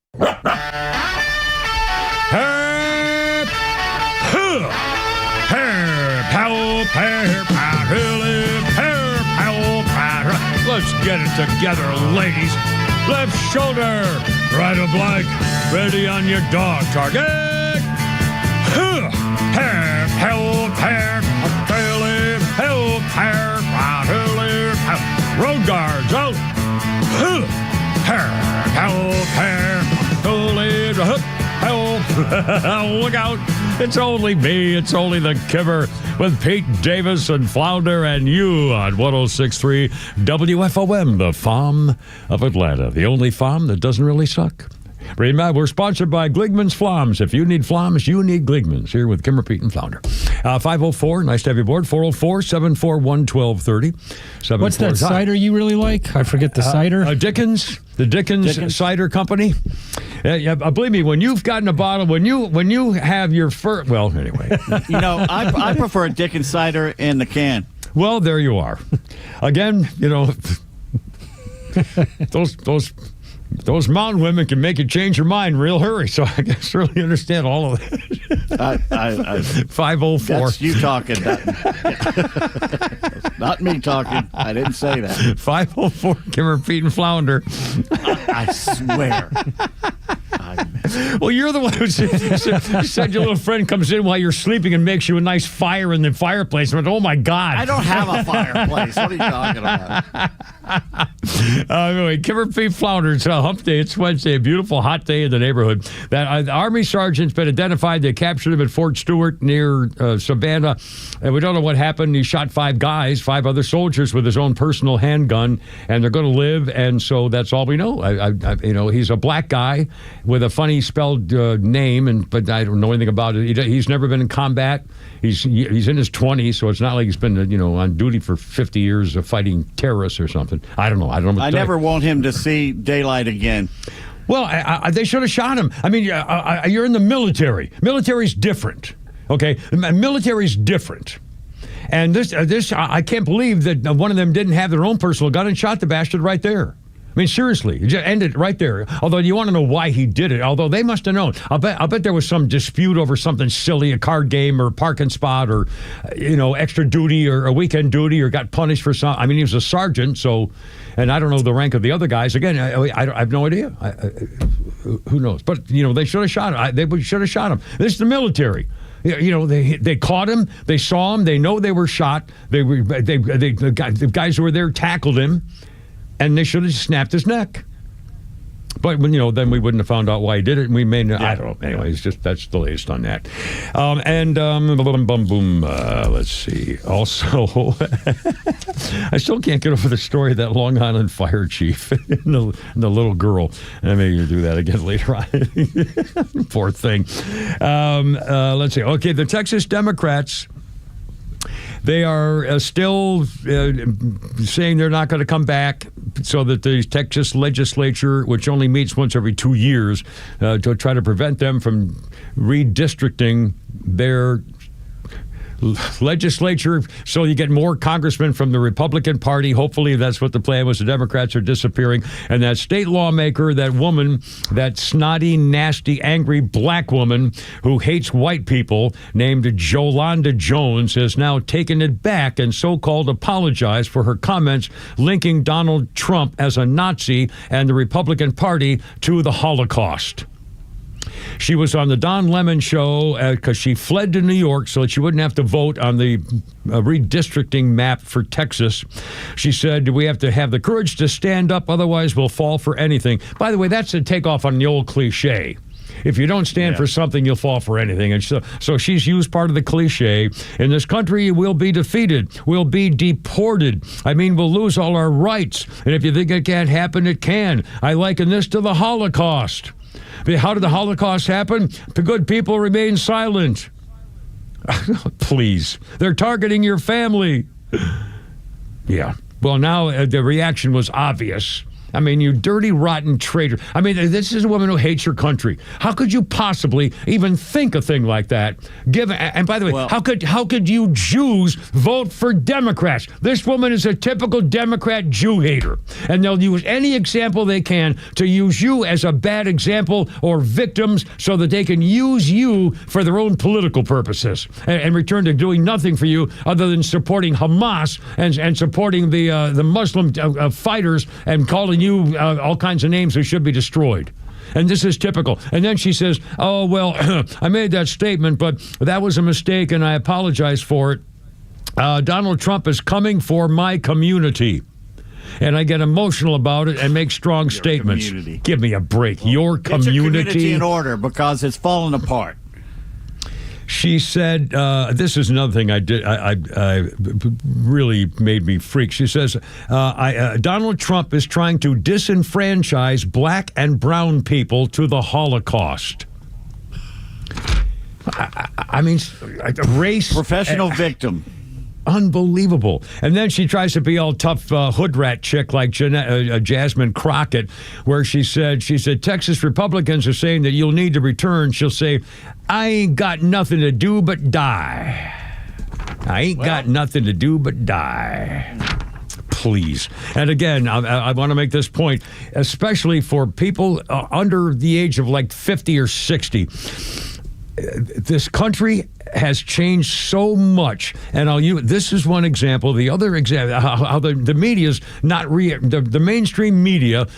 Let's get it together, ladies. Left shoulder, right oblique, ready on your dog target. Road guards out. Look out. It's only me. It's only the Kimmer with Pete Davis and Flounder and you on 106.3 WFOM, the farm of Atlanta. The only farm that doesn't really suck. Remember, we're sponsored by Gligman's Flams. If you need flams, you need Gligman's. Here with Kimmer, Pete, and Flounder. 504, nice to have you aboard. 404-741-1230. What's that cider you really like? I forget the cider. Dickens. The Dickens Cider Company. Believe me, when you've gotten a bottle, when you have your first, well, anyway. You know, I prefer Dickens cider in the can. Well, there you are. Again, you know, those Those mountain women can make you change your mind real hurry, so I guess really understand all of that. 504. That's you talking. Not me talking. I didn't say that. 504, Kimmer, Pete, and Flounder. I swear. Well, you're the one who said your little friend comes in while you're sleeping and makes you a nice fire in the fireplace. I went, oh, my God. I don't have a fireplace. What are you talking about? Anyway, Kimmer, Pete, Flounder. It's hump day. It's Wednesday. A beautiful hot day in the neighborhood. That Army sergeant's been identified. They captured him at Fort Stewart near Savannah. And we don't know what happened. He shot 5 other soldiers with his own personal handgun. And they're going to live. And so that's all we know. He's a black guy with a funny spelled name, but I don't know anything about it. He's never been in combat. He's in his 20s, so it's not like he's been on duty for 50 years of fighting terrorists or something. I don't know. I never want him to see daylight again. Well, they should have shot him. I mean, you're in the military. Military's different. Okay, military's different. And this, I can't believe that one of them didn't have their own personal gun and shot the bastard right there. I mean, seriously, just end it right there. Although you want to know why he did it. Although they must have known. I'll bet there was some dispute over something silly, a card game or a parking spot or, extra duty or a weekend duty or got punished for something. I mean, he was a sergeant, so, and I don't know the rank of the other guys. Again, I have no idea. Who knows? But, they should have shot him. They should have shot him. This is the military. They caught him. They saw him. They know they were shot. The guys who were there tackled him. And they should have snapped his neck. But, then we wouldn't have found out why he did it, and we may not. I don't know. Anyway, that's the latest on that. Let's see. Also, I still can't get over the story of that Long Island fire chief and the little girl. I may do that again later on. Poor thing. Let's see. Okay, the Texas Democrats... They are still saying they're not going to come back so that the Texas legislature, which only meets once every 2 years, to try to prevent them from redistricting their legislature so you get more congressmen from the Republican Party. Hopefully that's what the plan was. The Democrats are disappearing. And that state lawmaker, that woman, that snotty, nasty, angry black woman who hates white people named Jolanda Jones has now taken it back and so-called apologized for her comments linking Donald Trump as a Nazi and the Republican Party to the Holocaust. She was on the Don Lemon show because she fled to New York so that she wouldn't have to vote on the redistricting map for Texas. She said, we have to have the courage to stand up, otherwise we'll fall for anything. By the way, that's a takeoff on the old cliche. If you don't stand for something, you'll fall for anything. And so she's used part of the cliche. In this country, we'll be defeated. We'll be deported. I mean, we'll lose all our rights. And if you think it can't happen, it can. I liken this to the Holocaust. How did the Holocaust happen? The good people remain silent. Please. They're targeting your family. Yeah. Well, now the reaction was obvious. I mean, you dirty, rotten traitor. I mean, this is a woman who hates your country. How could you possibly even think a thing like that? And by the way, how could you Jews vote for Democrats? This woman is a typical Democrat Jew hater. And they'll use any example they can to use you as a bad example or victims so that they can use you for their own political purposes and return to doing nothing for you other than supporting Hamas and supporting the Muslim fighters and calling you all kinds of names who should be destroyed. And this is typical. And then she says, oh, well, I made that statement, but that was a mistake and I apologize for it. Donald Trump is coming for my community. And I get emotional about it and make strong statements. Community. Give me a break. Well, your community. Get your community in order because it's falling apart. She said, this is another thing I really made me freak. She says, Donald Trump is trying to disenfranchise black and brown people to the Holocaust. I mean, race. Professional victim. Unbelievable. And then she tries to be all tough hood rat chick like Jasmine Crockett, where she said, Texas Republicans are saying that you'll need to return. She'll say, I ain't got nothing to do but die. I ain't got nothing to do but die. please. And again, I want to make this point, especially for people under the age of like 50 or 60. This country has changed so much, and this is one example. The other example, how the media's not the mainstream media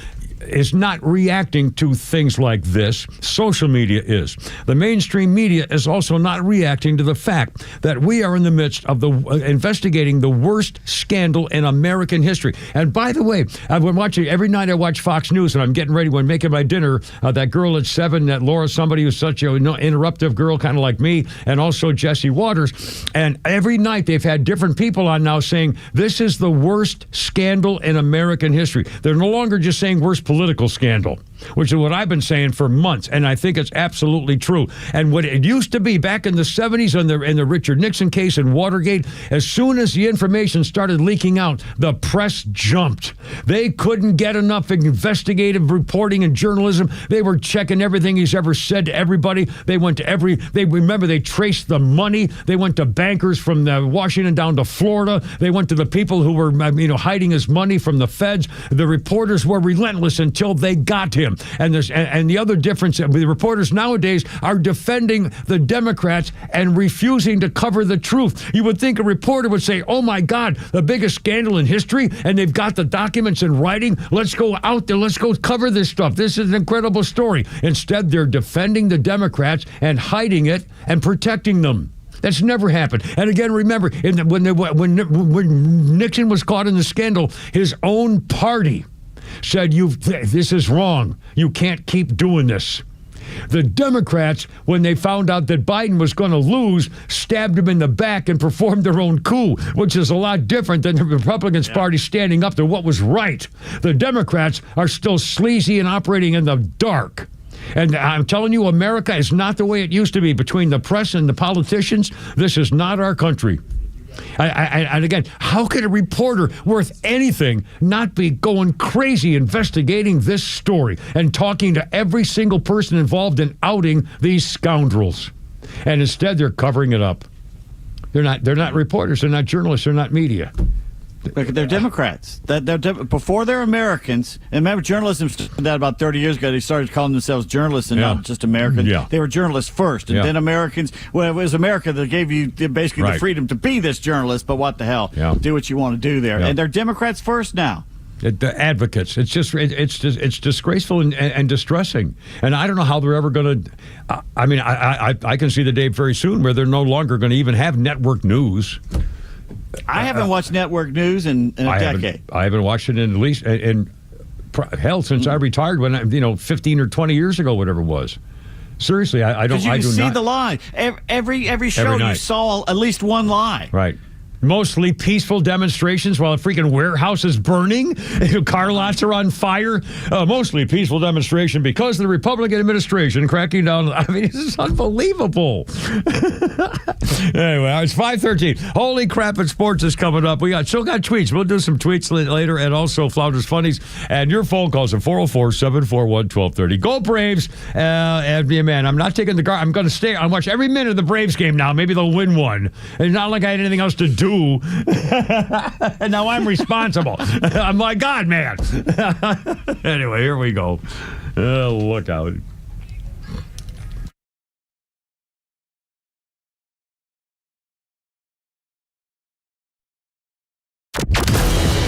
is not reacting to things like this. Social media is. The mainstream media is also not reacting to the fact that we are in the midst of investigating the worst scandal in American history. And by the way, I've been watching every night. I watch Fox News, and I'm getting ready when making my dinner. That girl at 7, that Laura, somebody who's such a interruptive girl, kind of like me, and also Jesse Waters. And every night they've had different people on now saying this is the worst scandal in American history. They're no longer just saying worst political scandal, which is what I've been saying for months, and I think it's absolutely true. And what it used to be back in the 70s in the Richard Nixon case and Watergate, as soon as the information started leaking out, the press jumped. They couldn't get enough investigative reporting and journalism. They were checking everything he's ever said to everybody. They went to they traced the money. They went to bankers from Washington down to Florida. They went to the people who were hiding his money from the feds. The reporters were relentless until they got him. And the other difference, the reporters nowadays are defending the Democrats and refusing to cover the truth. You would think a reporter would say, oh my God, the biggest scandal in history, and they've got the documents in writing. Let's go out there. Let's go cover this stuff. This is an incredible story. Instead, they're defending the Democrats and hiding it and protecting them. That's never happened. And again, remember, when Nixon was caught in the scandal, his own party said, this is wrong. You can't keep doing this. The Democrats, when they found out that Biden was going to lose, stabbed him in the back and performed their own coup, which is a lot different than the Republicans party standing up to what was right. The Democrats are still sleazy and operating in the dark. And I'm telling you, America is not the way it used to be between the press and the politicians. This is not our country. And again, how could a reporter worth anything not be going crazy investigating this story and talking to every single person involved in outing these scoundrels? And instead, they're covering it up. They're not reporters. They're not journalists. They're not media. They're Democrats. Before they're Americans. And remember, journalism started that about 30 years ago. They started calling themselves journalists and not just Americans. Yeah. They were journalists first, and then Americans. Well, it was America that gave you basically the freedom to be this journalist. But what the hell? Yeah. Do what you want to do there. Yeah. And they're Democrats first now. The advocates. It's it's disgraceful and distressing. And I don't know how they're ever going to. I can see the day very soon where they're no longer going to even have network news. I haven't watched network news in a decade. I haven't watched it in at least since I retired 15 or 20 years ago, whatever it was. Seriously, I don't. You see the lie every show. You saw at least one lie. Right. Mostly peaceful demonstrations while a freaking warehouse is burning. Car lots are on fire. Mostly peaceful demonstration because the Republican administration cracking down. I mean, this is unbelievable. Anyway, it's 5:13. Holy crap, and sports is coming up. We still got tweets. We'll do some tweets later, and also Flounders Funnies. And your phone calls at 404-741-1230. Go Braves. And man, I'm not taking the guard. I'm going to stay. I'll watch every minute of the Braves game now. Maybe they'll win one. It's not like I had anything else to do. And now I'm responsible. I'm like, God, man. Anyway, here we go. Look out.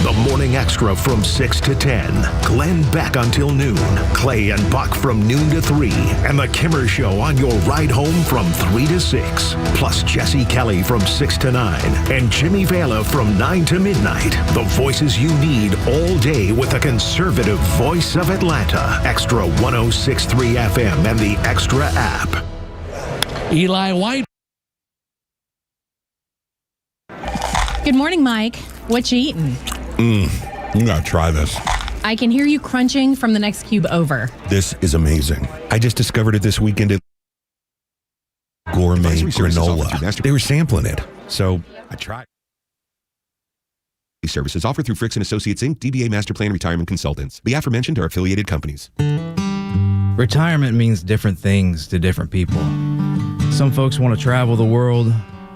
The Morning Extra from 6 to 10. Glenn Beck until noon. Clay and Buck from noon to 3. And The Kimmer Show on your ride home from 3 to 6. Plus Jesse Kelly from 6 to 9. And Jimmy Vela from 9 to midnight. The voices you need all day with the conservative voice of Atlanta. Extra 106.3 FM and the Extra app. Eli White. Good morning, Mike. What you eating? You gotta try this. I can hear you crunching from the next cube over. This is amazing. I just discovered it this weekend at Gourmet Granola. They were sampling it, so I tried. Services offered through Fricks & Associates Inc., DBA Master Plan Retirement Consultants. The aforementioned are affiliated companies. Retirement means different things to different people. Some folks want to travel the world.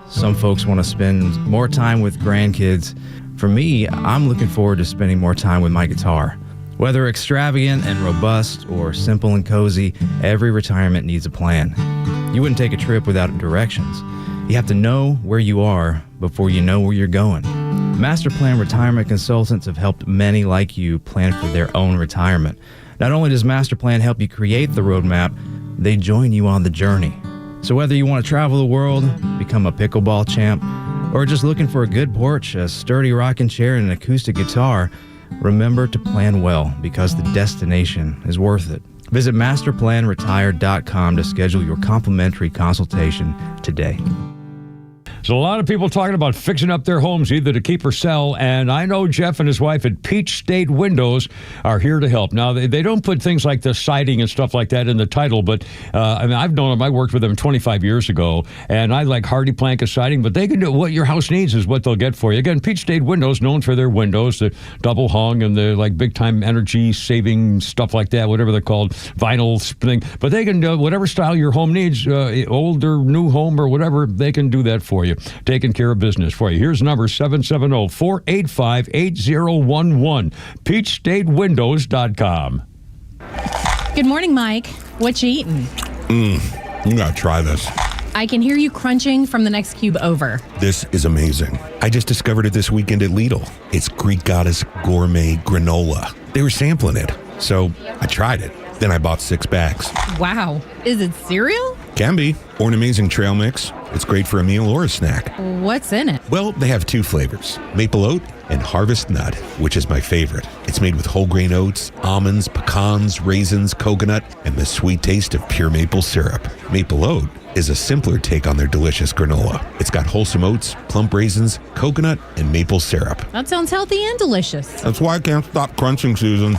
Some folks want to spend more time with grandkids. For me, I'm looking forward to spending more time with my guitar. Whether extravagant and robust or simple and cozy, every retirement needs a plan. You wouldn't take a trip without directions. You have to know where you are before you know where you're going. Master Plan Retirement Consultants have helped many like you plan for their own retirement. Not only does Master Plan help you create the roadmap, they join you on the journey. So whether you want to travel the world, become a pickleball champ, or just looking for a good porch, a sturdy rocking chair, and an acoustic guitar, remember to plan well because the destination is worth it. Visit masterplanretire.com to schedule your complimentary consultation today. So a lot of people talking about fixing up their homes either to keep or sell, and I know Jeff and his wife at Peach State Windows are here to help. Now, they don't put things like the siding and stuff like that in the title, but I mean, I've known them. I worked with them 25 years ago, and I like hardy plank of siding, but they can do what your house needs is what they'll get for you. Again, Peach State Windows, known for their windows, the double hung and the like big-time energy-saving stuff like that, whatever they're called, vinyl thing. But they can do whatever style your home needs, old or new home or whatever, they can do that for you. Taking care of business for you. Here's number 770-485-8011. PeachStateWindows.com. Good morning, Mike. What you eating? You gotta try this. I can hear you crunching from the next cube over. This is amazing. I just discovered it this weekend at Lidl. It's Greek Goddess Gourmet Granola. They were sampling it, so I tried it. Then I bought 6 bags. Wow. Is it cereal? Can be. Or an amazing trail mix. It's great for a meal or a snack. What's in it? Well, they have 2 flavors, maple oat and harvest nut, which is my favorite. It's made with whole grain oats, almonds, pecans, raisins, coconut, and the sweet taste of pure maple syrup. Maple oat is a simpler take on their delicious granola. It's got wholesome oats, plump raisins, coconut, and maple syrup. That sounds healthy and delicious. That's why I can't stop crunching, Susan.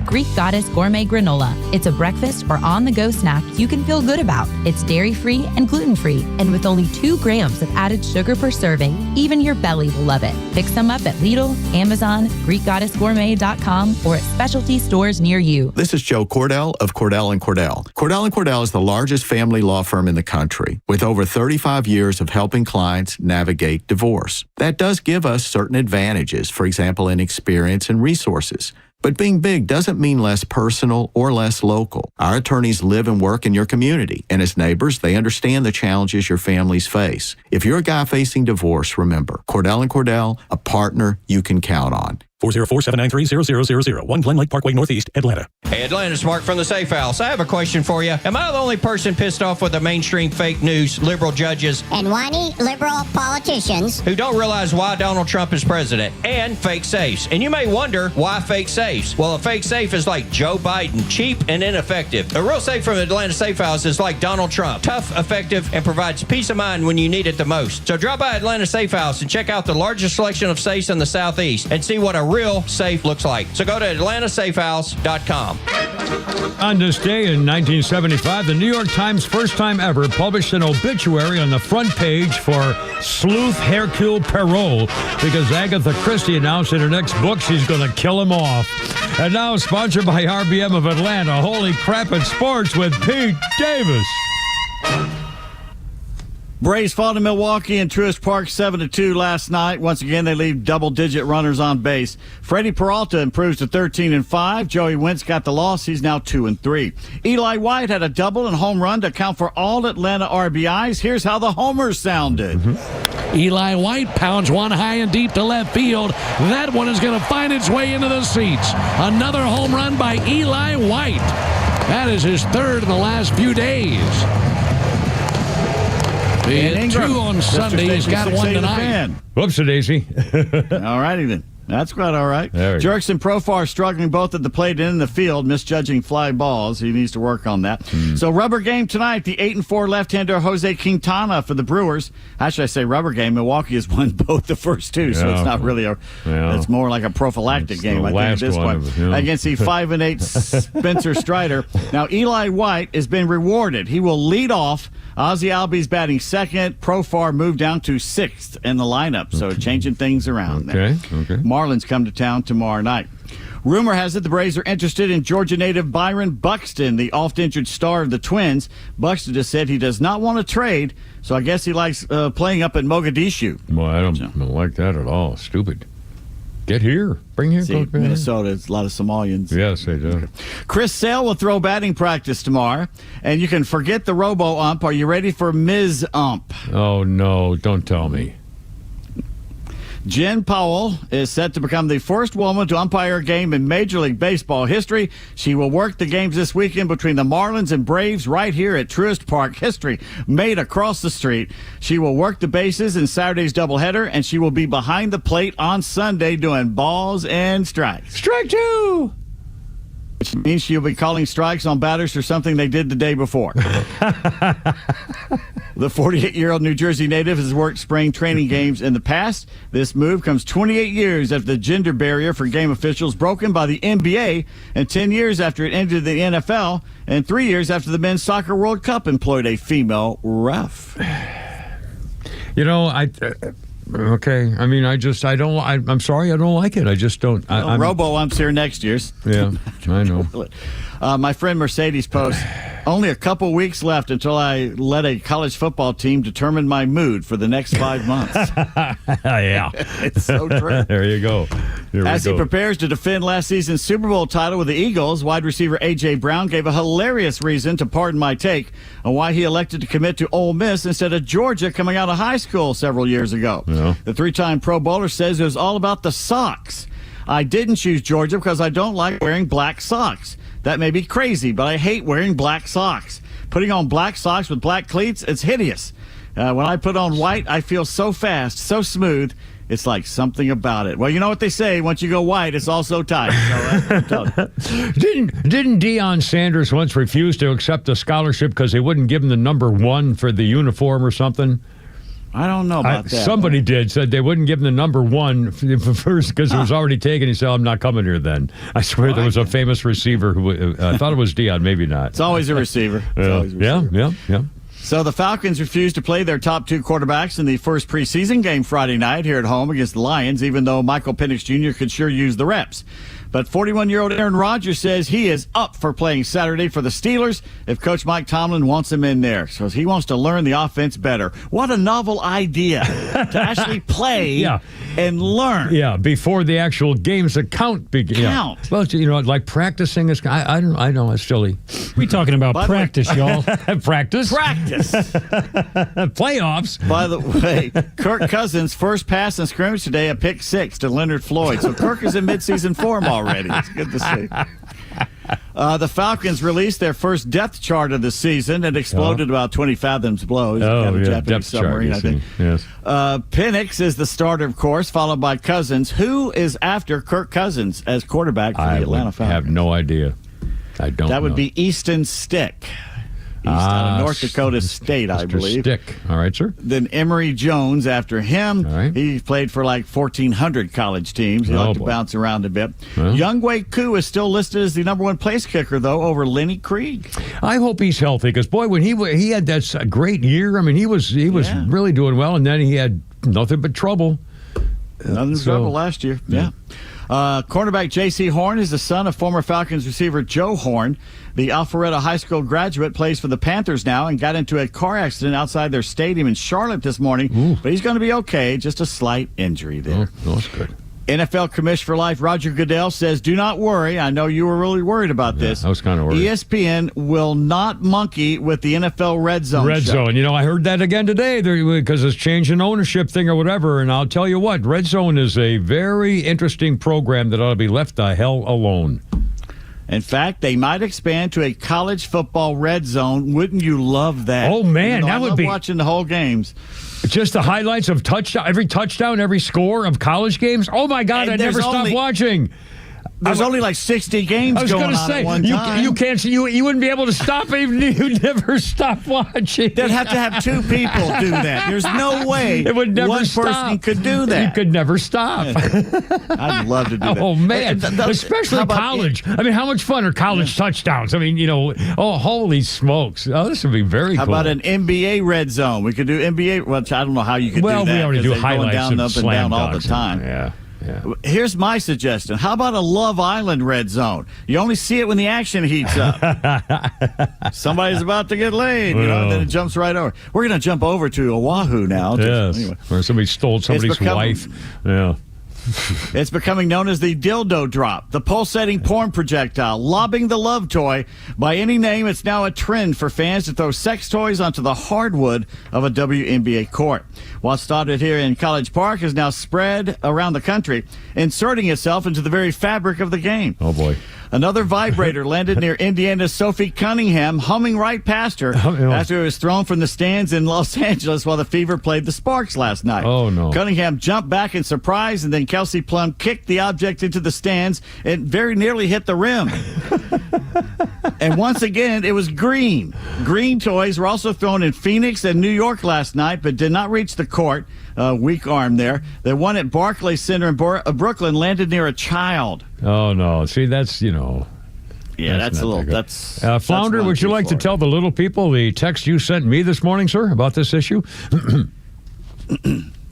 Greek Goddess Gourmet Granola. It's a breakfast or on-the-go snack you can feel good about. It's dairy-free and gluten-free, and with only 2 grams of added sugar per serving, even your belly will love it. Pick some up at Lidl, Amazon, GreekGoddessGourmet.com, or at specialty stores near you. This is Joe Cordell of Cordell & Cordell. Cordell & Cordell is the largest family law firm in the country, with over 35 years of helping clients navigate divorce. That does give us certain advantages, for example, in experience and resources. But being big doesn't mean less personal or less local. Our attorneys live and work in your community, and as neighbors, they understand the challenges your families face. If you're a guy facing divorce, remember, Cordell & Cordell, a partner you can count on. 404-793-0000. 1 Glen Lake Parkway Northeast, Atlanta. Hey, Atlanta's Mark from the Safe House. I have a question for you. Am I the only person pissed off with the mainstream fake news, liberal judges, and whiny liberal politicians who don't realize why Donald Trump is president, and fake safes? And you may wonder, why fake safes? Well, a fake safe is like Joe Biden, cheap and ineffective. A real safe from Atlanta Safe House is like Donald Trump, tough, effective, and provides peace of mind when you need it the most. So drop by Atlanta Safe House and check out the largest selection of safes in the Southeast and see what a real safe looks like. So go to atlantasafehouse.com. On this day in 1975, the New York Times, first time ever, published an obituary on the front page for sleuth Hercule Poirot because Agatha Christie announced in her next book she's going to kill him off. And now sponsored by RBM of Atlanta, Holy Crap at Sports with Pete Davis. Braves fall to Milwaukee in Truist Park 7-2 last night. Once again, they leave double-digit runners on base. Freddie Peralta improves to 13-5. Joey Wentz got the loss. He's now 2-3. Eli White had a double and home run to count for all Atlanta RBIs. Here's how the homers sounded. Eli White pounds one high and deep to left field. That one is going to find its way into the seats. Another home run by Eli White. That is his 3rd in the last few days. And 2 on Sunday. He's got 1 tonight. Whoops-a-daisy. All righty then. That's quite all right. Jerks and Profar struggling both at the plate and in the field, misjudging fly balls. He needs to work on that. So rubber game tonight. The 8-4 left-hander Jose Quintana for the Brewers. Actually, I say rubber game. Milwaukee has won both the first 2, so it's not really it's more like a prophylactic game, I think, at this point. Against the 5-8 Spencer Strider. Now, Eli White has been rewarded. He will lead off. Ozzie Albies batting 2nd. Profar moved down to 6th in the lineup, so changing things around there. Okay. Marlins come to town tomorrow night. Rumor has it the Braves are interested in Georgia native Byron Buxton, the oft-injured star of the Twins. Buxton has said he does not want to trade, so I guess he likes playing up at Mogadishu. Well, I don't like that at all. Stupid. Get here. Bring here. See, Minnesota, it's a lot of Somalians. Yes, they do. Chris Sale will throw batting practice tomorrow, and you can forget the robo-ump. Are you ready for Ms. Ump? Oh, no. Don't tell me. Jen Powell is set to become the first woman to umpire a game in Major League Baseball history. She will work the games this weekend between the Marlins and Braves right here at Truist Park. History made across the street. She will work the bases in Saturday's doubleheader, and she will be behind the plate on Sunday doing balls and strikes. Strike two! Which means she'll be calling strikes on batters for something they did the day before. The 48-year-old New Jersey native has worked spring training games in the past. This move comes 28 years after the gender barrier for game officials broken by the NBA, and 10 years after it entered the NFL, and 3 years after the Men's Soccer World Cup employed a female ref. You know, okay. I mean, I'm sorry, I don't like it. I just don't. Robo-ump's here next year. Yeah, I know. My friend Mercedes posts, only a couple weeks left until I let a college football team determine my mood for the next 5 months. Yeah. It's so true. There you go. As he prepares to defend last season's Super Bowl title with the Eagles, wide receiver A.J. Brown gave a hilarious reason to pardon my take on why he elected to commit to Ole Miss instead of Georgia coming out of high school several years ago. Yeah. The three-time Pro Bowler says it was all about the socks. I didn't choose Georgia because I don't like wearing black socks. That may be crazy, but I hate wearing black socks. Putting on black socks with black cleats, it's hideous. When I put on white, I feel so fast, so smooth. It's like something about it. Well, you know what they say, once you go white, it's all so tight. So, Didn't Deion Sanders once refuse to accept a scholarship because they wouldn't give him the number 1 for the uniform or something? I don't know about that. Somebody said they wouldn't give him the number 1 first because it was already taken. He said, I'm not coming here then. I swear there was a famous receiver who, I thought it was Deion, maybe not. It's always a receiver. Yeah. So the Falcons refused to play their top 2 quarterbacks in the first preseason game Friday night here at home against the Lions, even though Michael Penix Jr. could sure use the reps. But 41-year-old Aaron Rodgers says he is up for playing Saturday for the Steelers if Coach Mike Tomlin wants him in there. So he wants to learn the offense better. What a novel idea to actually play and learn. Yeah, before the actual games that count begin. Yeah. Well, you know, like practicing is, I know it's silly. We talking about practice, y'all. Practice. Playoffs. By the way, Kirk Cousins' first pass in scrimmage today, a pick 6 to Leonard Floyd. So Kirk is in midseason form already. It's good to see. The Falcons released their first depth chart of the season. It exploded about 20 fathoms below. Japanese submarine, I think. Yes. Penix is the starter, of course, followed by Cousins. Who is after Kirk Cousins as quarterback for the Atlanta Falcons? I have no idea. I don't know. That would be Easton Stick. He's out of North Dakota State, I believe. Stick. All right, sir. Then Emory Jones after him. All right. He played for like 1,400 college teams. He liked to bounce around a bit. Well. Younghoe Koo is still listed as the number 1 place kicker, though, over Lenny Krieg. I hope he's healthy because, boy, when he had that great year, I mean, he was really doing well, and then he had nothing but trouble. Nothing but trouble last year. Yeah. Cornerback J.C. Horn is the son of former Falcons receiver Joe Horn. The Alpharetta High School graduate plays for the Panthers now and got into a car accident outside their stadium in Charlotte this morning. Ooh. But he's going to be okay. Just a slight injury there. Oh, that's good. NFL Commissioner for Life Roger Goodell says, do not worry. I know you were really worried about this. I was kind of worried. ESPN will not monkey with the NFL Red Zone Red show. Zone. You know, I heard that again today because it's changing ownership thing or whatever. And I'll tell you what, Red Zone is a very interesting program that ought to be left the hell alone. In fact, they might expand to a college football Red Zone. Wouldn't you love that? Oh, man, that would be watching the whole games. Just the highlights of every touchdown, every score of college games. Oh my God, I never stopped watching. There's only like 60 games going on at one time. You can't see, you wouldn't be able to stop even you'd never stop watching. They'd have to have 2 people do that. There's no way it would never one stop. person could do that. You could never stop. I'd love to do that. Oh man, especially college. I mean, how much fun are college touchdowns? I mean, you know, holy smokes. Oh, this would be very cool. How about an NBA Red Zone? We could do NBA, which I don't know how you could do that. Well, we already do highlights down, of up and down all the time. Yeah. Here's my suggestion. How about a Love Island Red Zone? You only see it when the action heats up. Somebody's about to get laid, and then it jumps right over. We're going to jump over to Oahu now. Yes, anyway. Where somebody stole somebody's wife. Yeah. It's becoming known as the dildo drop, the pulsating porn projectile, lobbing the love toy. By any name, it's now a trend for fans to throw sex toys onto the hardwood of a WNBA court. What started here in College Park is now spread around the country, inserting itself into the very fabric of the game. Oh, boy. Another vibrator landed near Indiana's Sophie Cunningham, humming right past her after it was thrown from the stands in Los Angeles while the Fever played the Sparks last night. Oh, no. Cunningham jumped back in surprise, and then Kelsey Plum kicked the object into the stands and very nearly hit the rim. And once again, it was green. Green toys were also thrown in Phoenix and New York last night, but did not reach the court. Weak arm there. The one at Barclays Center in Brooklyn landed near a child. Oh, no. See, that's, Yeah, that's a little. That's Flounder, would you like to tell the little people the text you sent me this morning, sir, about this issue?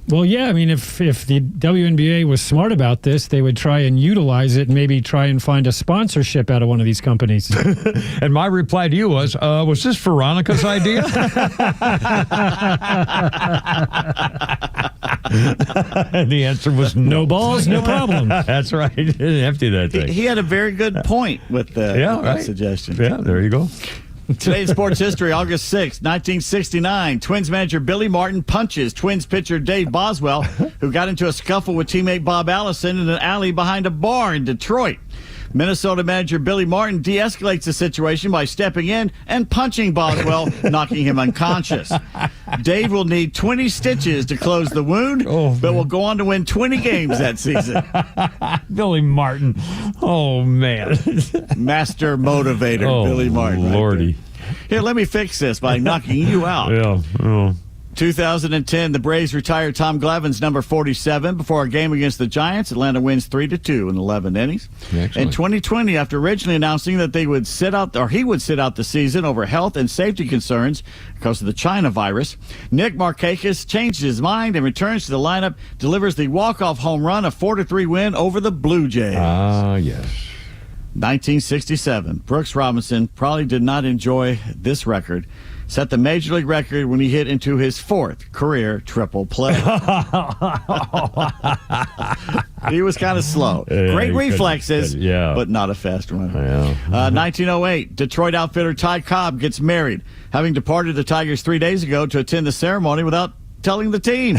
Well, yeah, I mean, if the WNBA was smart about this, they would try and utilize it and maybe try and find a sponsorship out of one of these companies. And my reply to you was this Veronica's idea? And the answer was no balls, no problem. That's right. Empty that thing. He had a very good point with that suggestion. Yeah, there you go. Today in sports history, August 6, 1969, Twins manager Billy Martin punches Twins pitcher Dave Boswell, who got into a scuffle with teammate Bob Allison in an alley behind a bar in Detroit. Minnesota manager Billy Martin de-escalates the situation by stepping in and punching Boswell, knocking him unconscious. Dave will need 20 stitches to close the wound, but will go on to win 20 games that season. Billy Martin. Oh, man. Master motivator, Billy Martin. Lordy. Right here, let me fix this by knocking you out. Yeah. Oh. 2010, the Braves retired Tom Glavine's number 47 before a game against the Giants. Atlanta wins 3-2 in 11 innings. Excellent. In 2020, after originally announcing that he would sit out the season over health and safety concerns because of the China virus, Nick Markakis changed his mind and returns to the lineup, delivers the walk-off home run, a 4-3 win over the Blue Jays. Ah, yes. 1967, Brooks Robinson probably did not enjoy this record. Set the major league record when he hit into his fourth career triple play. He was kind of slow. Great reflexes, but not a fast runner. 1908, Detroit outfielder Ty Cobb gets married, having departed the Tigers 3 days ago to attend the ceremony without telling the team.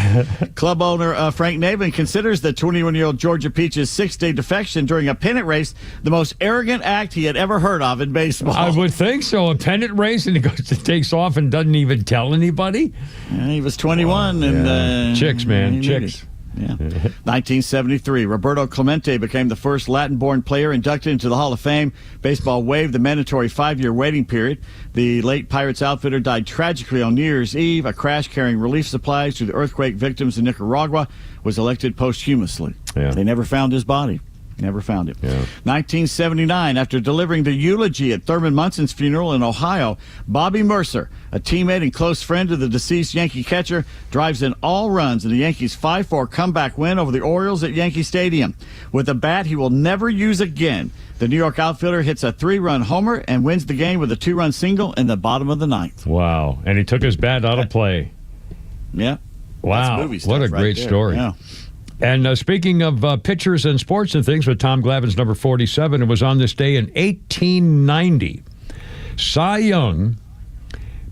Club owner Frank Navin considers the 21-year-old Georgia Peach's 6-day defection during a pennant race the most arrogant act he had ever heard of in baseball. I would think so. A pennant race, and he takes off and doesn't even tell anybody. Yeah, he was 21. And chicks, man. Chicks. Yeah. 1973, Roberto Clemente became the first Latin-born player inducted into the Hall of Fame. Baseball waived the mandatory 5-year waiting period. The late Pirates outfitter died tragically on New Year's Eve. A crash carrying relief supplies to the earthquake victims in Nicaragua was elected posthumously. They never found his body. Never found him. 1979, after delivering the eulogy at Thurman Munson's funeral in Ohio, Bobby Mercer, a teammate and close friend of the deceased Yankee catcher, drives in all runs in the Yankees' 5-4 comeback win over the Orioles at Yankee Stadium. With a bat he will never use again, the New York outfielder hits a 3-run homer and wins the game with a 2-run single in the bottom of the ninth. Wow. And he took his bat out of play. Yeah. Wow. That's movie stuff what a right great there. story. Yeah. And speaking of pitchers and sports and things with Tom Glavine's number 47, it was on this day in 1890. Cy Young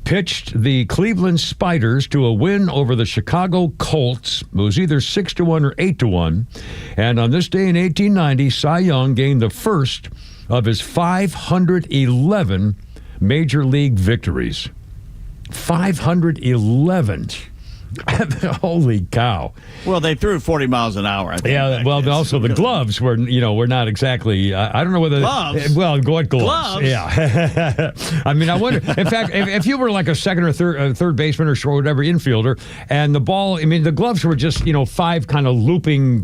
pitched the Cleveland Spiders to a win over the Chicago Colts. It was either 6-1 or 8-1. And on this day in 1890, Cy Young gained the first of his 511 major league victories. 511. Holy cow. Well, they threw 40 miles an hour, I think. Yeah, well, also the gloves were not exactly, I don't know whether... Gloves? Well, what gloves? Gloves? Yeah. I mean, I wonder, in fact, if you were like a second or third baseman or whatever infielder, and the ball, I mean, the gloves were just, 5 kind of looping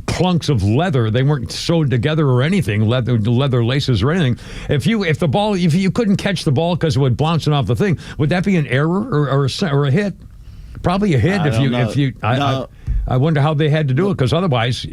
clunks of leather. They weren't sewed together or anything, leather laces or anything. If you couldn't catch the ball because it would bounce off the thing, would that be an error or a hit? Probably a hit I wonder how they had to do it, because otherwise,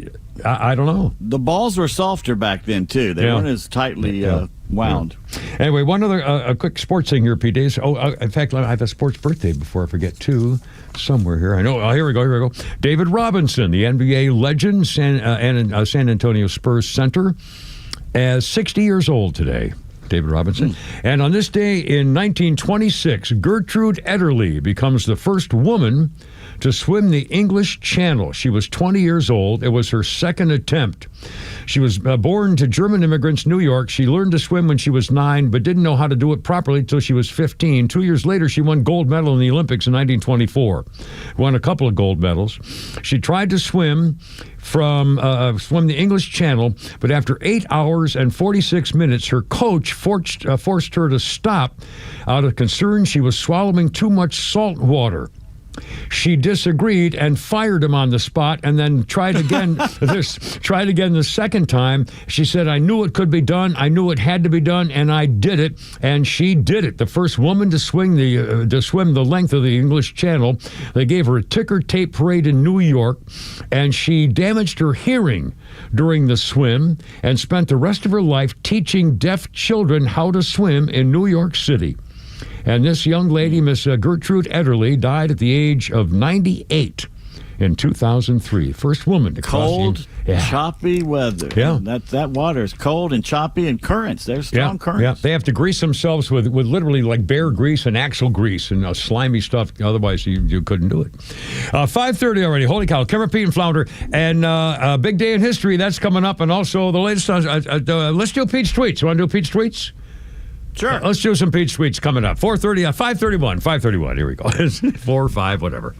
I don't know. The balls were softer back then too. They weren't as tightly wound. Yeah. Anyway, one other a quick sports thing here, Pete Davis. In fact, I have a sports birthday before I forget, too, somewhere here. I know. Here we go. David Robinson, the NBA legend, San Antonio Spurs center, is 60 years old today. David Robinson. And on this day in 1926, Gertrude Ederle becomes the first woman to swim the English Channel. She was 20 years old. It was her second attempt. She was born to German immigrants, New York. She learned to swim when she was 9, but didn't know how to do it properly until she was 15. 2 years later, she won gold medal in the Olympics in 1924. Won a couple of gold medals. She tried to swim the English Channel, but after 8 hours and 46 minutes, her coach forced her to stop out of concern she was swallowing too much salt water. She disagreed and fired him on the spot, and then tried again. Tried again the second time. She said, "I knew it could be done. I knew it had to be done, and I did it." And she did it. The first woman to swim the length of the English Channel. They gave her a ticker tape parade in New York, and she damaged her hearing during the swim and spent the rest of her life teaching deaf children how to swim in New York City. And this young lady, Miss Gertrude Ederle, died at the age of 98 in 2003. First woman to cold, choppy weather. Yeah, that water is cold and choppy, and currents. There's strong currents. Yeah, they have to grease themselves with literally like bear grease and axle grease and slimy stuff. Otherwise, you couldn't do it. 5:30 already. Holy cow! Kimmer, Pete, and Flounder, and a big day in history that's coming up, and also the latest. Let's do Pete's tweets. You want to do Pete's tweets? Sure. Let's do some Pete's tweets coming up. 4:30, 5:31. 5:31. Here we go. 4 or 5, whatever.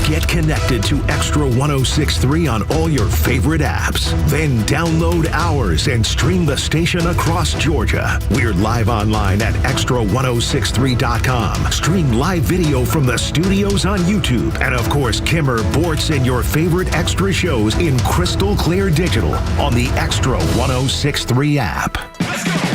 Get connected to Extra 106.3 on all your favorite apps. Then download ours and stream the station across Georgia. We're live online at extra1063.com. Stream live video from the studios on YouTube. And of course, Kimmer, Bortz, and your favorite Extra shows in crystal clear digital on the Extra 106.3 app.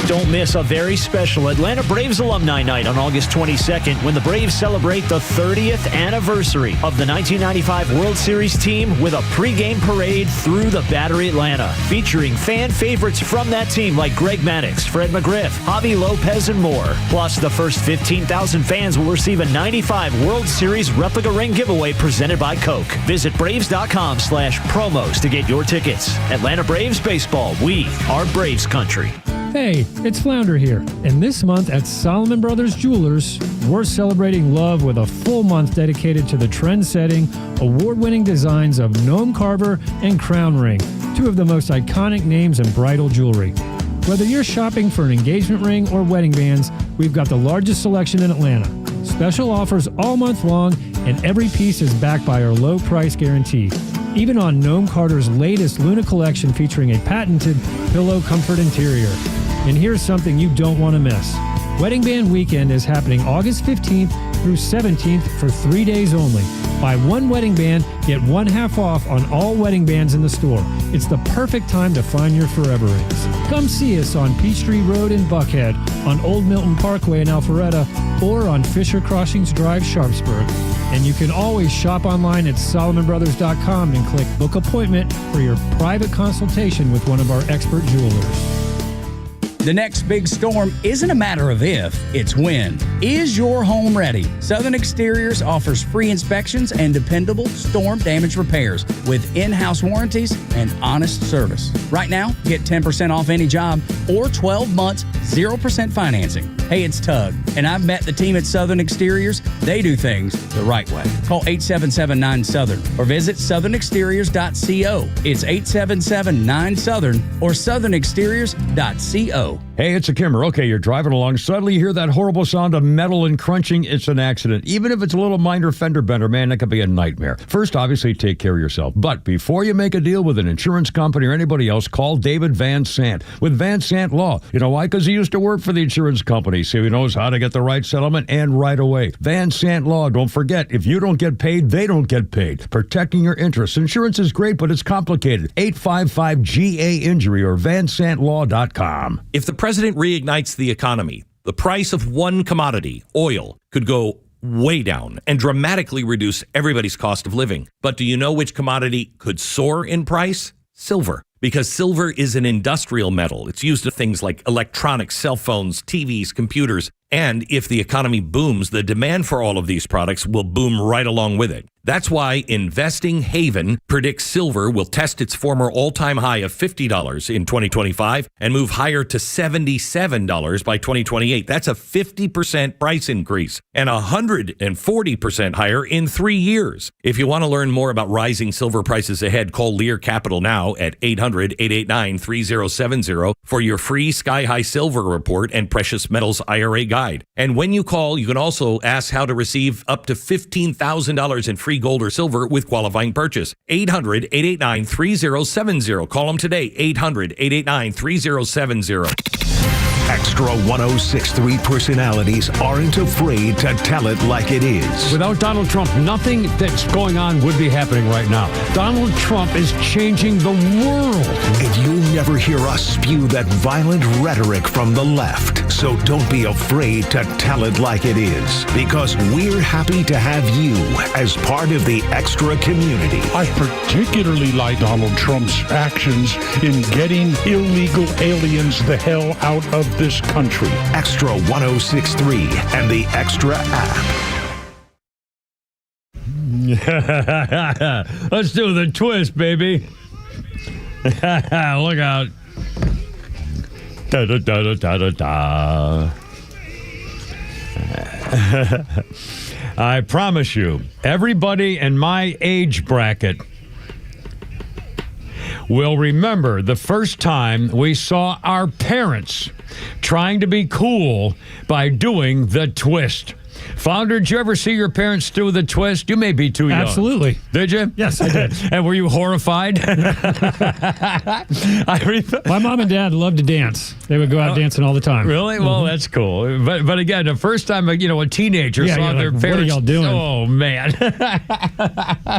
Don't miss a very special Atlanta Braves Alumni Night on August 22nd when the Braves celebrate the 30th anniversary of the 1995 World Series team with a pregame parade through the Battery Atlanta, featuring fan favorites from that team like Greg Maddux, Fred McGriff, Javi Lopez, and more. Plus, the first 15,000 fans will receive a 95 World Series replica ring giveaway presented by Coke. Visit Braves.com/promos to get your tickets. Atlanta Braves Baseball, we are Braves country. Hey, it's Flounder here, and this month at Solomon Brothers Jewelers, we're celebrating love with a full month dedicated to the trend-setting, award-winning designs of Gnome Carver and Crown Ring, two of the most iconic names in bridal jewelry. Whether you're shopping for an engagement ring or wedding bands, we've got the largest selection in Atlanta. Special offers all month long, and every piece is backed by our low price guarantee. Even on Gnome Carter's latest Luna collection featuring a patented pillow comfort interior. And here's something you don't want to miss. Wedding Band Weekend is happening August 15th through 17th for 3 days only. Buy one wedding band, get one half off on all wedding bands in the store. It's the perfect time to find your forever rings. Come see us on Peachtree Road in Buckhead, on Old Milton Parkway in Alpharetta, or on Fisher Crossings Drive, Sharpsburg. And you can always shop online at SolomonBrothers.com and click Book Appointment for your private consultation with one of our expert jewelers. The next big storm isn't a matter of if, it's when. Is your home ready? Southern Exteriors offers free inspections and dependable storm damage repairs with in-house warranties and honest service. Right now, get 10% off any job or 12 months, 0% financing. Hey, it's Tug, and I've met the team at Southern Exteriors. They do things the right way. Call 877-9-SOUTHERN or visit southernexteriors.co. It's 877-9-SOUTHERN or southernexteriors.co. Hey, it's a Kimmer. Okay, you're driving along. Suddenly you hear that horrible sound of metal and crunching. It's an accident. Even if it's a little minor fender bender, man, that could be a nightmare. First, obviously, take care of yourself. But before you make a deal with an insurance company or anybody else, call David Van Sant with Van Sant Law. You know why? Because he used to work for the insurance company, so he knows how to get the right settlement and right away. Van Sant Law. Don't forget, if you don't get paid, they don't get paid. Protecting your interests. Insurance is great, but it's complicated. 855-GA-INJURY or vansantlaw.com. If the president reignites the economy, the price of one commodity, oil, could go way down and dramatically reduce everybody's cost of living. But do you know which commodity could soar in price? Silver. Because silver is an industrial metal. It's used in things like electronics, cell phones, TVs, computers. And if the economy booms, the demand for all of these products will boom right along with it. That's why Investing Haven predicts silver will test its former all-time high of $50 in 2025 and move higher to $77 by 2028. That's a 50% price increase and 140% higher in 3 years. If you want to learn more about rising silver prices ahead, call Lear Capital now at 800-889-3070 for your free Sky High Silver Report and Precious Metals IRA Guide. And when you call, you can also ask how to receive up to $15,000 in free gold or silver with qualifying purchase. 800-889-3070. Call them today. 800-889-3070. Extra 106.3 personalities aren't afraid to tell it like it is. Without Donald Trump, nothing that's going on would be happening right now. Donald Trump is changing the world. And you'll never hear us spew that violent rhetoric from the left. So don't be afraid to tell it like it is. Because we're happy to have you as part of the Extra community. I particularly like Donald Trump's actions in getting illegal aliens the hell out of this country. Extra 106.3 and the Extra app. Let's do the twist, baby. Look out. Da, da, da, da, da, da. I promise you, everybody in my age bracket will remember the first time we saw our parents trying to be cool by doing the twist. Flounder, did you ever see your parents do the twist? You may be too young. Absolutely. Did you? Yes, I did. And were you horrified? My mom and dad loved to dance. They would go out dancing all the time. Really? Well, that's cool. But again, the first time a teenager saw their parents. What are y'all doing? Oh, man.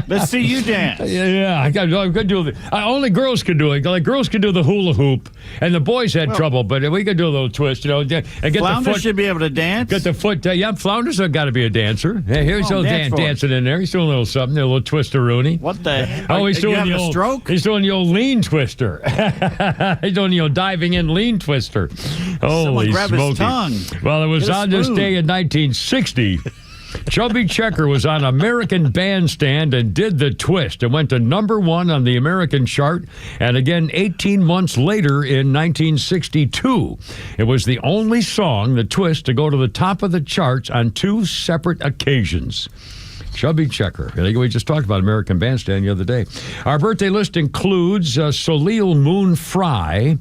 Let's see you dance. Yeah, I could do it. Only girls could do it. Like girls could do the hula hoop, and the boys had trouble. But we could do a little twist, and get Flounder the foot. should be able to dance. Get the foot. Yeah, Flounder's got to be a dancer. Hey, here's dancing in there. He's doing a little something, a little twister-rooney. What the heck? Oh, he's doing a stroke? He's doing the old lean twister. He's doing the old diving in lean twister. Holy grab smoky. his tongue. Well, it was on this day in 1960. Chubby Checker was on American Bandstand and did the twist. It went to #1 on the American chart, and again 18 months later in 1962. It was the only song, the twist, to go to the top of the charts on 2 separate occasions. Chubby Checker. We just talked about American Bandstand the other day. Our birthday list includes Soleil Moon Frye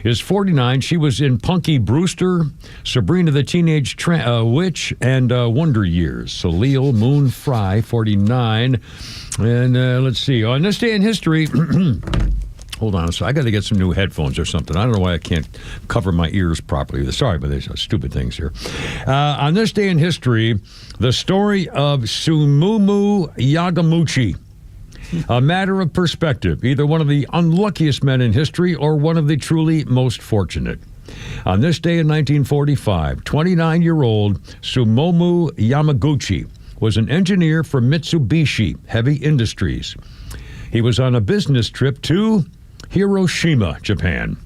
is 49. She was in Punky Brewster, Sabrina the Teenage Witch, and Wonder Years. Soleil Moon Frye, 49. And let's see. On this day in history... Hold on, so I got to get some new headphones or something. I don't know why I can't cover my ears properly. Sorry, but there's stupid things here. On this day in history, the story of Sumumu Yagamuchi. A matter of perspective, either one of the unluckiest men in history or one of the truly most fortunate. On this day in 1945, 29-year-old Sumomu Yamaguchi was an engineer for Mitsubishi Heavy Industries. He was on a business trip to Hiroshima, Japan.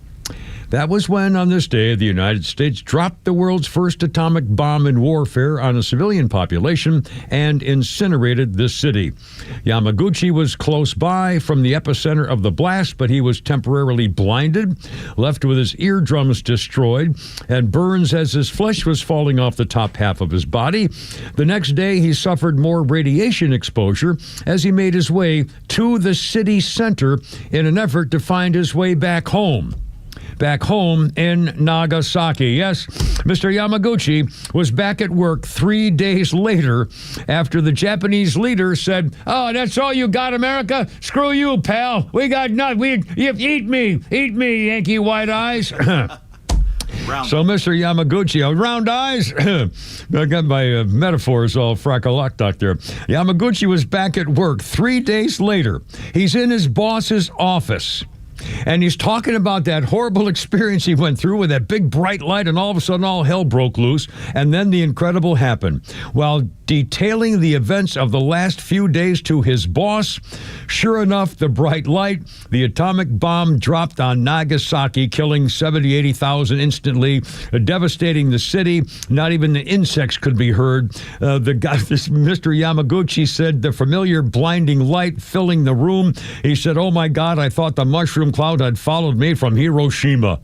That was when, on this day, the United States dropped the world's first atomic bomb in warfare on a civilian population and incinerated the city. Yamaguchi was close by from the epicenter of the blast, but he was temporarily blinded, left with his eardrums destroyed, and burns as his flesh was falling off the top half of his body. The next day, he suffered more radiation exposure as he made his way to the city center in an effort to find his way back home. Back home in Nagasaki. Yes, Mr. Yamaguchi was back at work 3 days later after the Japanese leader said, "Oh, that's all you got, America? Screw you, pal. We got nothing. Eat me, Yankee White Eyes." So Mr. Yamaguchi, round eyes. I got my metaphors all frack-a-locked out there. Yamaguchi was back at work 3 days later. He's in his boss's office. And he's talking about that horrible experience he went through with that big bright light, and all of a sudden all hell broke loose. And then the incredible happened. While detailing the events of the last few days to his boss, sure enough, the bright light, the atomic bomb dropped on Nagasaki, killing 80,000 instantly, devastating the city. Not even the insects could be heard. The guy, this Mr. Yamaguchi, said the familiar blinding light filling the room. He said, "Oh my God, I thought the mushroom cloud had followed me from Hiroshima."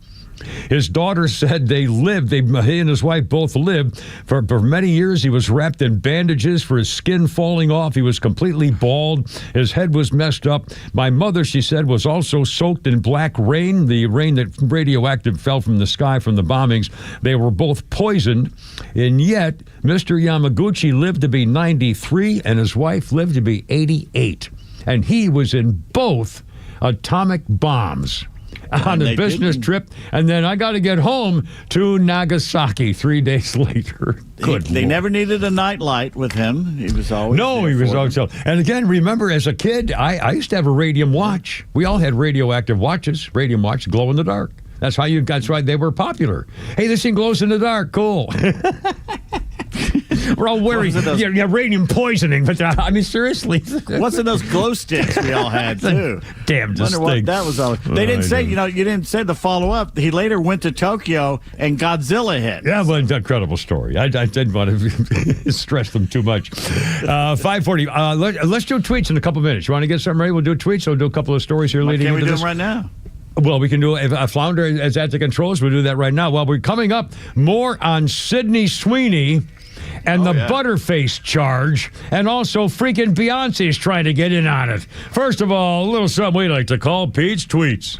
His daughter said he and his wife both lived. For many years, he was wrapped in bandages for his skin falling off. He was completely bald. His head was messed up. My mother, she said, was also soaked in black rain, the rain that radioactive fell from the sky from the bombings. They were both poisoned, and yet Mr. Yamaguchi lived to be 93, and his wife lived to be 88. And he was in both atomic bombs on a business trip, and then I got to get home to Nagasaki 3 days later. They never needed a night light with him. He was always always. And again, remember, as a kid, I used to have a radium watch. We all had radioactive watches, radium watch, glow in the dark. That's why they were popular. Hey, this thing glows in the dark. Cool. We're all worried. Yeah, radium poisoning, but I mean, seriously. What's in those glow sticks we all had, too? Damnedest thing. What that was all. They didn't say, you didn't say the follow-up. He later went to Tokyo and Godzilla hit. Yeah, well, incredible story. I didn't want to stress them too much. 5:40. Let's do tweets in a couple minutes. You want to get something ready? We'll do tweets. We'll do a couple of stories here leading into this. Can we do them right now? Well, we can do it. If Flounder is at the controls, we'll do that right now. Well, we're coming up more on Sydney Sweeney and the Butterface charge, and also freaking Beyonce's trying to get in on it. First of all, a little something we like to call Pete's Tweets.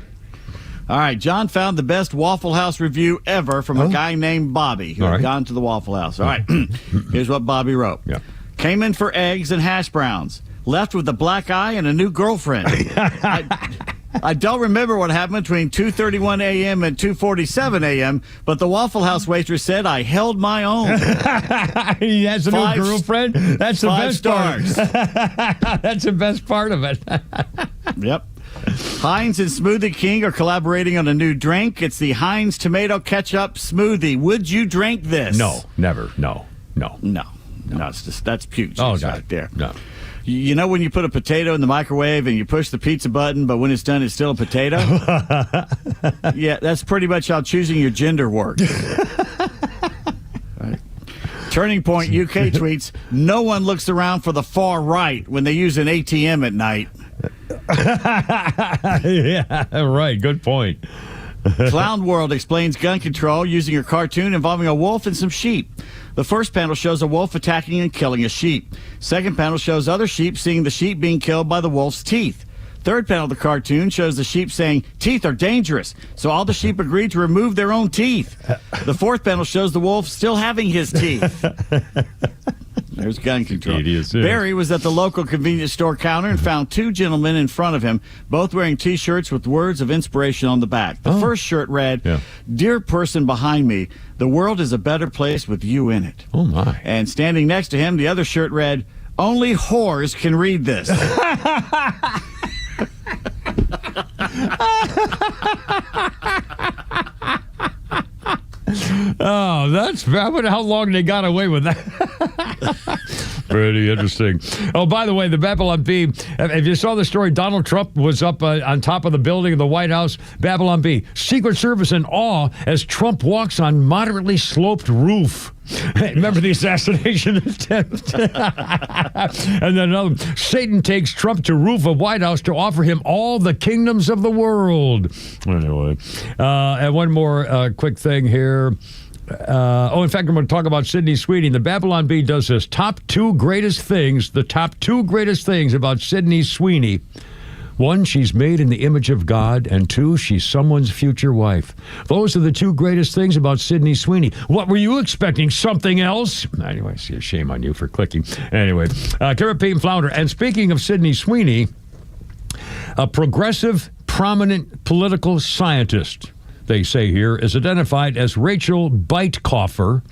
All right, John found the best Waffle House review ever from a guy named Bobby who had gone to the Waffle House. All right, here's what Bobby wrote. Yeah. Came in for eggs and hash browns. Left with a black eye and a new girlfriend. I don't remember what happened between 2:31 a.m. and 2:47 a.m., but the Waffle House waitress said I held my own. He has a new girlfriend? That's the best part. 5 stars. That's the best part of it. Yep. Heinz and Smoothie King are collaborating on a new drink. It's the Heinz Tomato Ketchup Smoothie. Would you drink this? No, never. No. It's just, that's puke juice right there. No. You know when you put a potato in the microwave and you push the pizza button, but when it's done, it's still a potato? Yeah, that's pretty much how choosing your gender works. Right. Turning Point UK tweets, no one looks around for the far right when they use an ATM at night. Yeah, right. Good point. Clown World explains gun control using a cartoon involving a wolf and some sheep. The first panel shows a wolf attacking and killing a sheep. Second panel shows other sheep seeing the sheep being killed by the wolf's teeth. Third panel of the cartoon shows the sheep saying, teeth are dangerous. So all the sheep agree to remove their own teeth. The fourth panel shows the wolf still having his teeth. There's gun control. Barry was at the local convenience store counter and found two gentlemen in front of him, both wearing T-shirts with words of inspiration on the back. The first shirt read, Dear person behind me, the world is a better place with you in it. Oh, my. And standing next to him, the other shirt read, only whores can read this. Oh, I wonder how long they got away with that. Pretty interesting. Oh, by the way, the Babylon Bee, if you saw the story, Donald Trump was up on top of the building of the White House. Babylon Bee, Secret Service in awe as Trump walks on moderately sloped roof. Remember the assassination attempt? And then another, Satan takes Trump to roof of White House to offer him all the kingdoms of the world. Anyway, and one more quick thing here. In fact, I'm going to talk about Sydney Sweeney. The Babylon Bee does this. The top two greatest things about Sydney Sweeney. One, she's made in the image of God, and two, she's someone's future wife. Those are the two greatest things about Sydney Sweeney. What were you expecting? Something else? Anyway, see, a shame on you for clicking. Anyway, Kara Payne Flounder. And speaking of Sydney Sweeney, a progressive, prominent political scientist, they say here, is identified as Rachel Beitkoffer.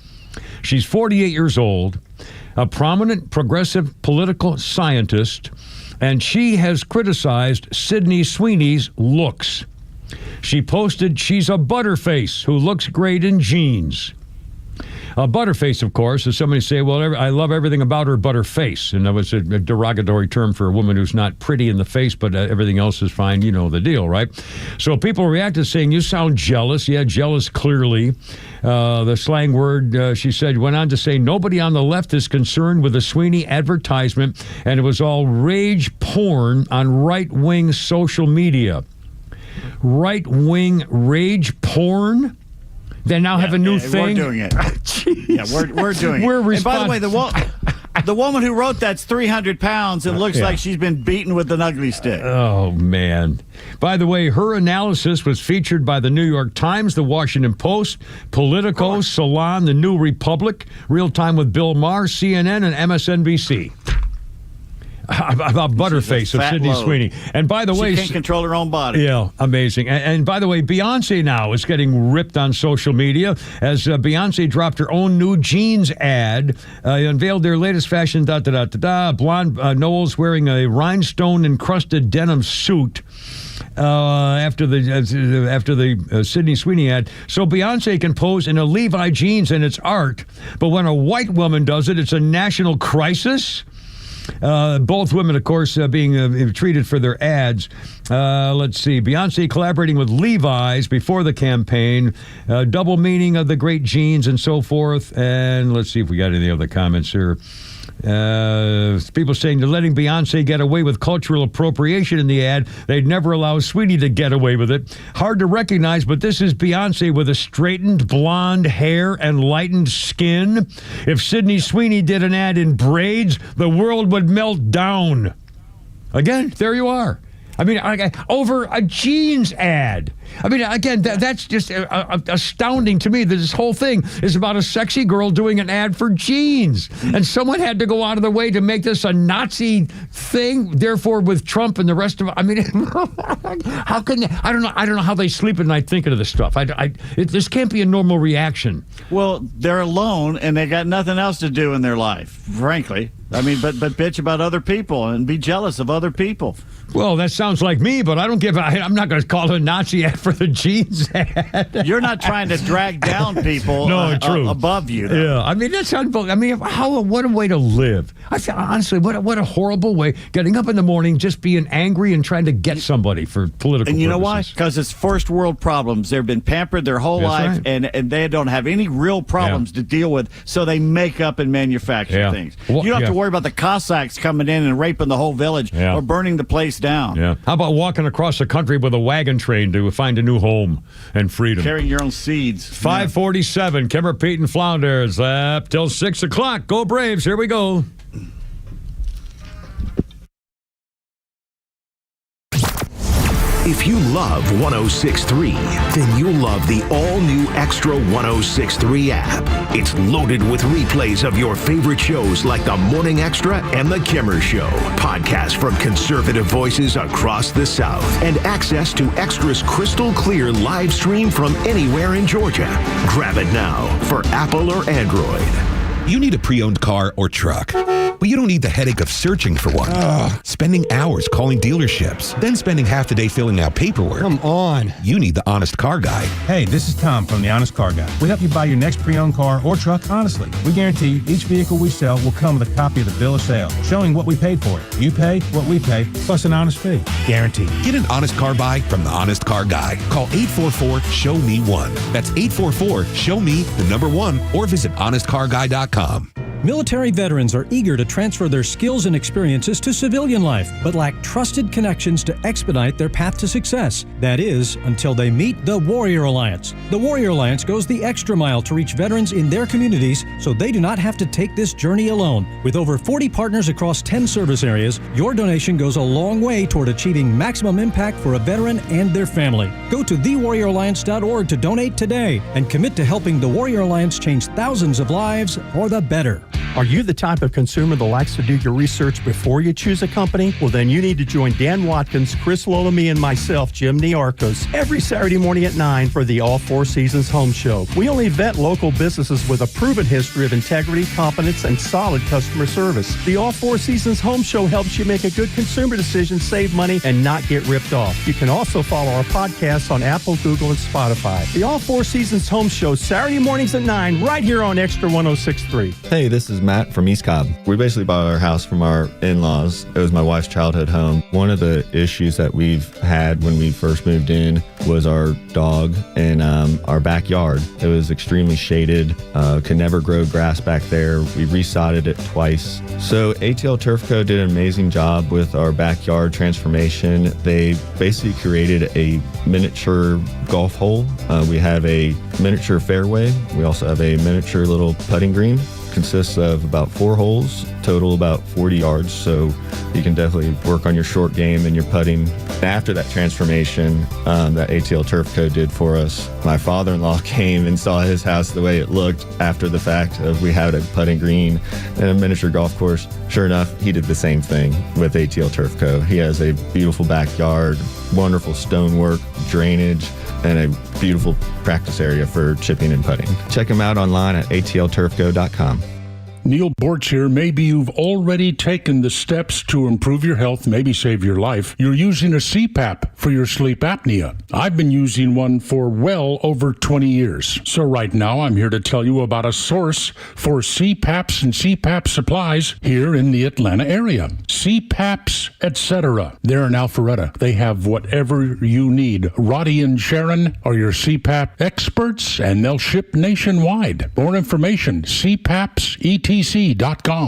She's 48 years old, a prominent progressive political scientist. and she has criticized Sydney Sweeney's looks. She posted, "She's a butterface who looks great in jeans." A butterface, of course, is somebody say, "Well, I love everything about her but her face." And that was a derogatory term for a woman who's not pretty in the face, but everything else is fine. You know the deal, right? So people reacted saying, "You sound jealous." Yeah, jealous, clearly. The slang word, she said, went on to say, "Nobody on the left is concerned with the Sweeney advertisement, and it was all rage porn on right-wing social media." Right-wing rage porn? They now have a new thing. We're doing it. Yeah, we're doing it. And by the way, the woman who wrote that's 300 pounds and looks like she's been beaten with an ugly stick. Oh, man. By the way, her analysis was featured by the New York Times, the Washington Post, Politico, Salon, the New Republic, Real Time with Bill Maher, CNN, and MSNBC. About Butterface of Sydney Sweeney. And by the way, she can't control her own body. Yeah, amazing. And by the way, Beyonce now is getting ripped on social media as Beyonce dropped her own new jeans ad, unveiled their latest fashion, blonde Knowles wearing a rhinestone-encrusted denim suit. After the Sydney Sweeney ad. So Beyonce can pose in a Levi jeans and it's art, but when a white woman does it, it's a national crisis. Both women, of course, being treated for their ads. Let's see. Beyonce collaborating with Levi's before the campaign. Double meaning of the great jeans and so forth. And let's see if we got any other comments here. People saying they're letting Beyonce get away with cultural appropriation in the ad. They'd never allow Sweeney to get away with it. Hard to recognize, but this is Beyonce with a straightened blonde hair and lightened skin. If Sydney Sweeney did an ad in braids, the world would melt down. Again, there you are. I mean, over a jeans ad. I mean, again, that's just astounding to me that this whole thing is about a sexy girl doing an ad for jeans. And someone had to go out of their way to make this a Nazi thing. Therefore, with Trump and the rest of, I mean, how can they, I don't know how they sleep at night thinking of this stuff. This can't be a normal reaction. Well, they're alone and they got nothing else to do in their life, frankly. I mean, but bitch about other people and be jealous of other people. Well, that sounds like me, but I'm not going to call it a Nazi ad for the jeans ad. You're not trying to drag down people above you, though. Yeah, I mean, that's unbelievable. I mean, what a way to live. I feel, honestly, what a horrible way. Getting up in the morning, just being angry and trying to get somebody for political And you know why? purposes. Because it's first world problems. They've been pampered their whole life, right. and they don't have any real problems to deal with, so they make up and manufacture things. Well, you don't have to worry about the Cossacks coming in and raping the whole village or burning the place down. Yeah. How about walking across the country with a wagon train to find a new home and freedom? Carrying your own seeds. 547, Kimmer, Pete, and Flounders. Up till 6 o'clock. Go Braves. Here we go. If you love 106.3, then you'll love the all-new Extra 106.3 app. It's loaded with replays of your favorite shows like The Morning Extra and The Kimmer Show, podcasts from conservative voices across the South, and access to Extra's crystal clear live stream from anywhere in Georgia. Grab it now for Apple or Android. You need a pre-owned car or truck, but you don't need the headache of searching for one. Spending hours calling dealerships, then spending half the day filling out paperwork. Come on. You need the Honest Car Guy. Hey, this is Tom from the Honest Car Guy. We help you buy your next pre-owned car or truck honestly. We guarantee each vehicle we sell will come with a copy of the bill of sale, showing what we paid for it. You pay what we pay, plus an honest fee. Guaranteed. Get an honest car buy from the Honest Car Guy. Call 844-SHOW-ME-1. That's 844-SHOW-ME-1, or visit honestcarguy.com. Military veterans are eager to transfer their skills and experiences to civilian life, but lack trusted connections to expedite their path to success. That is, until they meet the Warrior Alliance. The Warrior Alliance goes the extra mile to reach veterans in their communities so they do not have to take this journey alone. With over 40 partners across 10 service areas, your donation goes a long way toward achieving maximum impact for a veteran and their family. Go to thewarrioralliance.org to donate today and commit to helping the Warrior Alliance change thousands of lives for the better. Are you the type of consumer that likes to do your research before you choose a company? Well, then you need to join Dan Watkins, Chris Lolamy, and myself, Jim Niarchos, every Saturday morning at 9 for the All Four Seasons Home Show. We only vet local businesses with a proven history of integrity, competence, and solid customer service. The All Four Seasons Home Show helps you make a good consumer decision, save money, and not get ripped off. You can also follow our podcasts on Apple, Google, and Spotify. The All Four Seasons Home Show, Saturday mornings at 9, right here on XTRA 106.3. Hey, this is Matt from East Cobb. We basically bought our house from our in-laws. It was my wife's childhood home. One of the issues that we've had when we first moved in was our dog in our backyard. It was extremely shaded, could never grow grass back there. We resodded it twice. So ATL Turf Co. did an amazing job with our backyard transformation. They basically created a miniature golf hole. We have a miniature fairway. We also have a miniature little putting green. Consists of about 4 holes, total about 40 yards, so you can definitely work on your short game and your putting. After that transformation that ATL Turf Co. did for us, my father-in-law came and saw his house the way it looked after the fact of we had a putting green and a miniature golf course. Sure enough, he did the same thing with ATL Turf Co. He has a beautiful backyard, wonderful stonework, drainage, and a beautiful practice area for chipping and putting. Check him out online at atlturfco.com. Neil Borch here. Maybe you've already taken the steps to improve your health, maybe save your life. You're using a CPAP for your sleep apnea. I've been using one for well over 20 years. So right now I'm here to tell you about a source for CPAPs and CPAP supplies here in the Atlanta area. CPAPs, etc. They're in Alpharetta. They have whatever you need. Roddy and Sharon are your CPAP experts, and they'll ship nationwide. More information, CPAPs.com.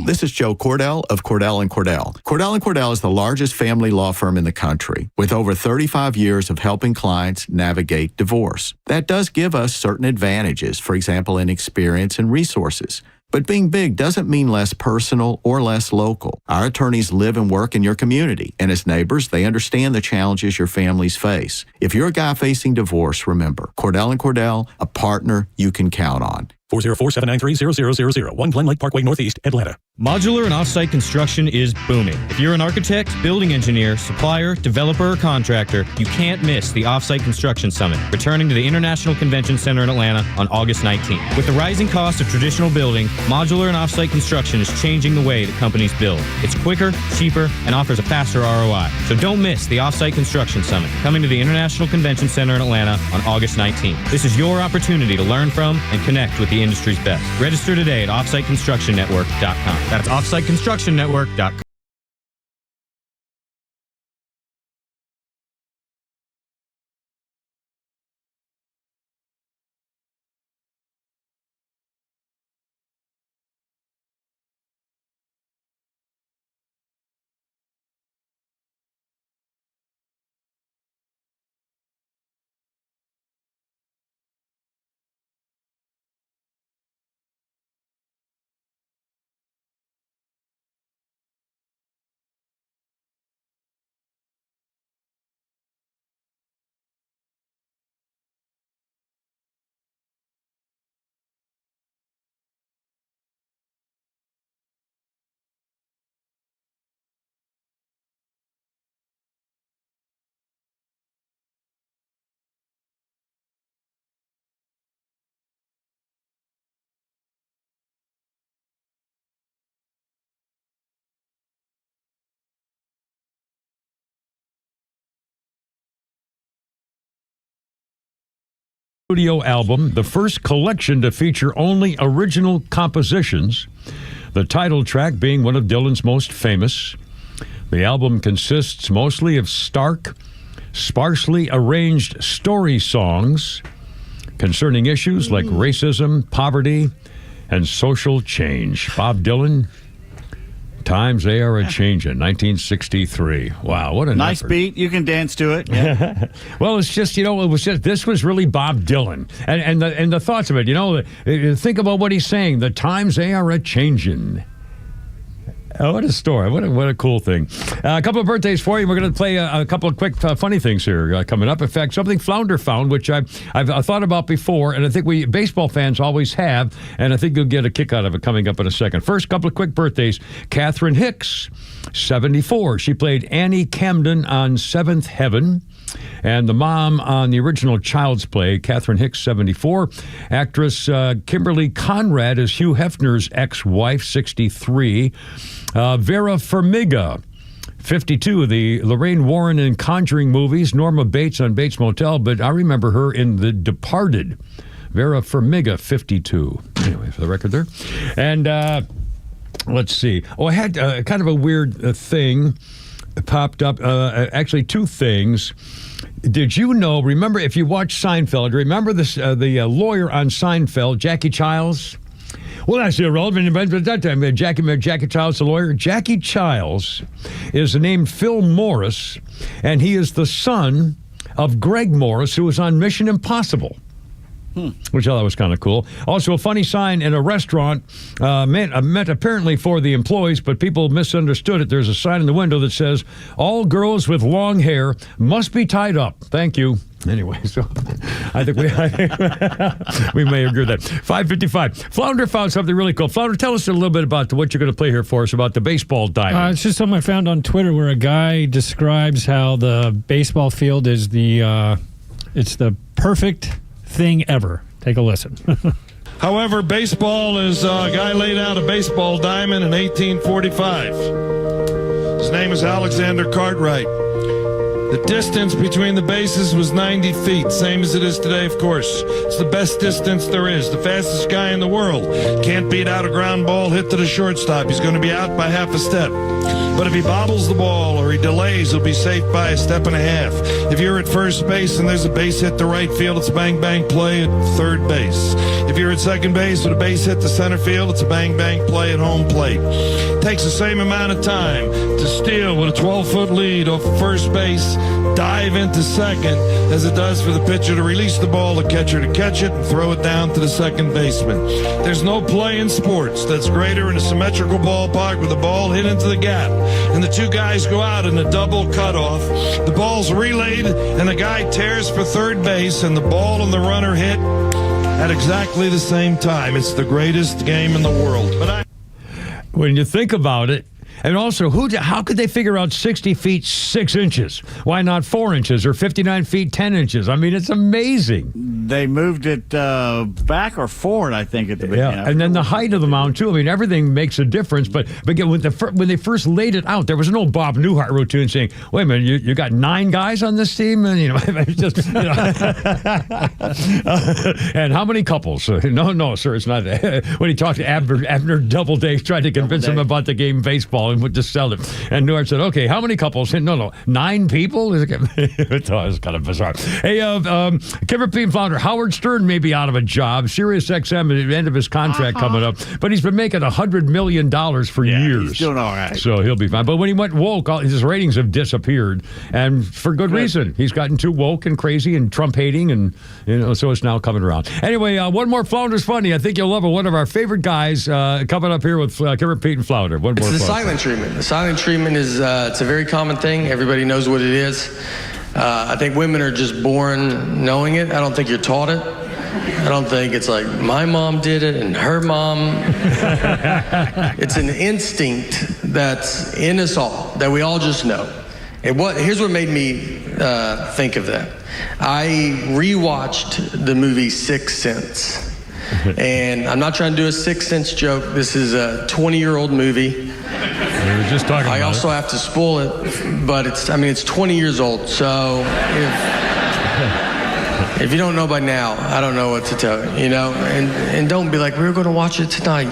This is Joe Cordell of Cordell & Cordell. Cordell & Cordell is the largest family law firm in the country with over 35 years of helping clients navigate divorce. That does give us certain advantages, for example, in experience and resources. But being big doesn't mean less personal or less local. Our attorneys live and work in your community, and as neighbors, they understand the challenges your families face. If you're a guy facing divorce, remember, Cordell & Cordell, a partner you can count on. 404-793-0000, 1 Glen Lake Parkway Northeast, Atlanta. Modular and offsite construction is booming. If you're an architect, building engineer, supplier, developer, or contractor, you can't miss the Offsite Construction Summit, returning to the International Convention Center in Atlanta on August 19th. With the rising cost of traditional building, modular and offsite construction is changing the way that companies build. It's quicker, cheaper, and offers a faster ROI. So don't miss the Offsite Construction Summit, coming to the International Convention Center in Atlanta on August 19th. This is your opportunity to learn from and connect with the industry's best. Register today at offsiteconstructionnetwork.com. That's offsiteconstructionnetwork.com. Studio album, the first collection to feature only original compositions, the title track being one of Dylan's most famous. The album consists mostly of stark, sparsely arranged story songs concerning issues like racism, poverty, and social change. Bob Dylan, Times They Are A-Changin', 1963. Wow, what a nice beat. You can dance to it. Yeah. Well, it's just, this was really Bob Dylan. And the thoughts of it, think about what he's saying. The times they are a-changin'. Oh, what a story. What a cool thing. A couple of birthdays for you. We're going to play a couple of quick funny things here coming up. In fact, something Flounder found, which I've thought about before, and I think we baseball fans always have, and I think you'll get a kick out of it coming up in a second. First, couple of quick birthdays. Catherine Hicks, 74. She played Annie Camden on Seventh Heaven, and the mom on the original Child's Play. Catherine Hicks, 74. Actress Kimberly Conrad is Hugh Hefner's ex-wife, 63. Vera Farmiga, 52, the Lorraine Warren in Conjuring movies, Norma Bates on Bates Motel, but I remember her in The Departed. Vera Farmiga, 52. Anyway, for the record there. And let's see. Oh, I had kind of a weird thing popped up. Actually, two things. Did you know, remember, if you watch Seinfeld, remember this, the lawyer on Seinfeld, Jackie Childs? Well, that's irrelevant. But at that time, Jackie Childs, the lawyer. Jackie Childs is named Phil Morris, and he is the son of Greg Morris, who was on Mission Impossible. Which I thought was kind of cool. Also, a funny sign in a restaurant meant apparently for the employees, but people misunderstood it. There's a sign in the window that says, "All girls with long hair must be tied up. Thank you." Anyway, so I think we may agree with that. 5:55. Flounder found something really cool. Flounder, tell us a little bit about what you're going to play here for us about the baseball diamond. It's just something I found on Twitter where a guy describes how the baseball field is it's the perfect thing ever. Take a listen. However, baseball is a guy laid out a baseball diamond in 1845. His name is Alexander Cartwright. The distance between the bases was 90 feet, same as it is today, of course. It's the best distance there is. The fastest guy in the world can't beat out a ground ball hit to the shortstop. He's going to be out by half a step. But if he bobbles the ball or he delays, he'll be safe by a step and a half. If you're at first base and there's a base hit to right field, it's a bang-bang play at third base. If you're at second base with a base hit to center field, it's a bang-bang play at home plate. It takes the same amount of time to steal with a 12-foot lead off of first base, dive into second, as it does for the pitcher to release the ball, the catcher to catch it and throw it down to the second baseman. There's no play in sports that's greater in a symmetrical ballpark with the ball hit into the gap, and the two guys go out in a double cutoff. The ball's relayed, and the guy tears for third base, and the ball and the runner hit at exactly the same time. It's the greatest game in the world. But when you think about it, and also, how could they figure out 60 feet, 6 inches? Why not 4 inches or 59 feet, 10 inches? I mean, it's amazing. They moved it back or forward, I think, at the beginning. Yeah, and then the height of the mound, too. I mean, everything makes a difference. But again, when they first laid it out, there was no Bob Newhart routine saying, wait a minute, you got 9 guys on this team? And, it's just, and how many couples? No, sir, it's not. When he talked to Abner Doubleday, tried to convince him about the game baseball, and would just sell it. And Newhart said, okay, how many couples? No, 9 people? It's kind of bizarre. Hey, Kimber P. and Flounder, Howard Stern may be out of a job. Sirius XM at the end of his contract coming up. But he's been making $100 million for years. He's doing all right. So he'll be fine. But when he went woke, his ratings have disappeared. And for good reason. He's gotten too woke and crazy and Trump hating. And, so it's now coming around. Anyway, one more Flounder's Funny. I think you'll love it. One of our favorite guys coming up here with Kimber Pete and Flounder. One more. It's the silent treatment. The silent treatment is it's a very common thing. Everybody knows what it is. I think women are just born knowing it. I don't think you're taught it. I don't think it's like my mom did it and her mom. It's an instinct that's in us all, that we all just know. And here's what made me think of that. I rewatched the movie Sixth Sense. And I'm not trying to do a Sixth Sense joke. This is a 20-year-old movie. We were just talking about I also have to spoil it, but it's 20 years old. So if you don't know by now, I don't know what to tell you, And don't be like, we're going to watch it tonight.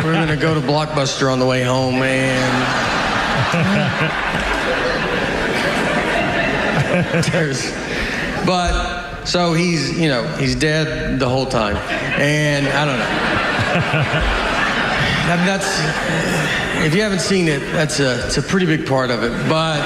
We're going to go to Blockbuster on the way home, and so he's dead the whole time, and I don't know. if you haven't seen it, it's a pretty big part of it. But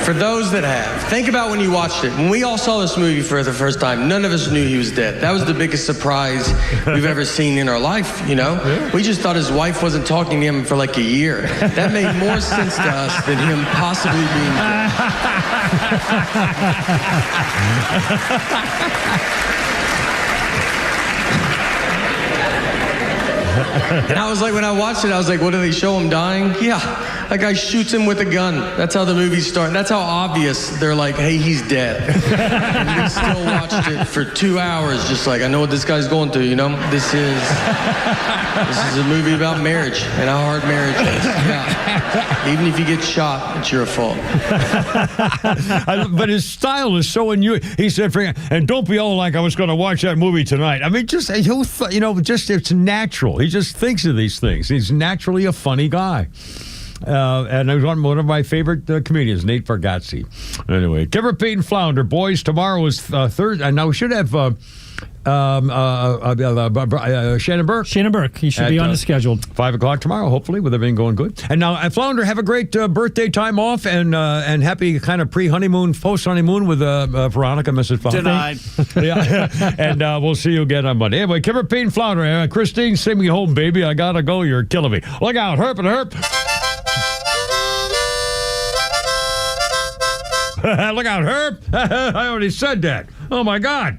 for those that have, think about when you watched it. When we all saw this movie for the first time, none of us knew he was dead. That was the biggest surprise we've ever seen in our life, you know? Yeah. We just thought his wife wasn't talking to him for like a year. That made more sense to us than him possibly being dead. And I was like, when I watched it, I was like, what do they show him dying? Yeah, that guy shoots him with a gun. That's how the movie starts. That's how obvious they're like, hey, he's dead. And we still watched it for 2 hours, just like, I know what this guy's going through, you know? This is a movie about marriage and how hard marriage is. Yeah. Even if you get shot, it's your fault. But his style is so unusual. He said, and don't be all like I was going to watch that movie tonight. I mean, just, it's natural. He just thinks of these things. He's naturally a funny guy. And it was one of my favorite comedians, Nate Bargatze. Anyway, Kimmer, Pete, and Flounder. Boys, tomorrow is Thursday. And now we should have Shannon Burke. Shannon Burke. He should be on the schedule. 5 o'clock tomorrow, hopefully, with everything going good. And now, Flounder, have a great birthday time off and happy kind of pre-honeymoon, post-honeymoon with Veronica, Mrs. Flounder. Denied. Yeah. And we'll see you again on Monday. Anyway, Kimmer, Pete, and Flounder. Christine, sing me home, baby. I gotta go. You're killing me. Look out. Herp and herp. Look out, Herb. I already said that. Oh, my God.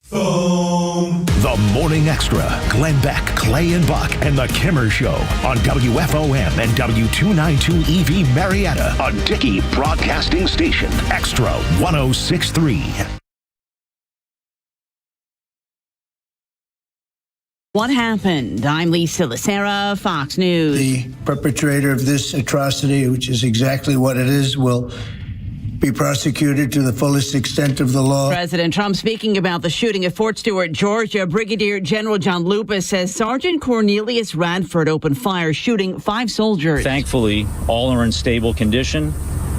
The Morning Extra. Glenn Beck, Clay and Buck, and The Kimmer Show on WFOM and W292 EV Marietta, a Dickey Broadcasting Station. Extra 106.3. What happened? I'm Lisa Lacera, Fox News. The perpetrator of this atrocity, which is exactly what it is, will be prosecuted to the fullest extent of the law. President Trump speaking about the shooting at Fort Stewart, Georgia. Brigadier General John Lupus says Sergeant Cornelius Radford opened fire, shooting 5 soldiers. Thankfully, all are in stable condition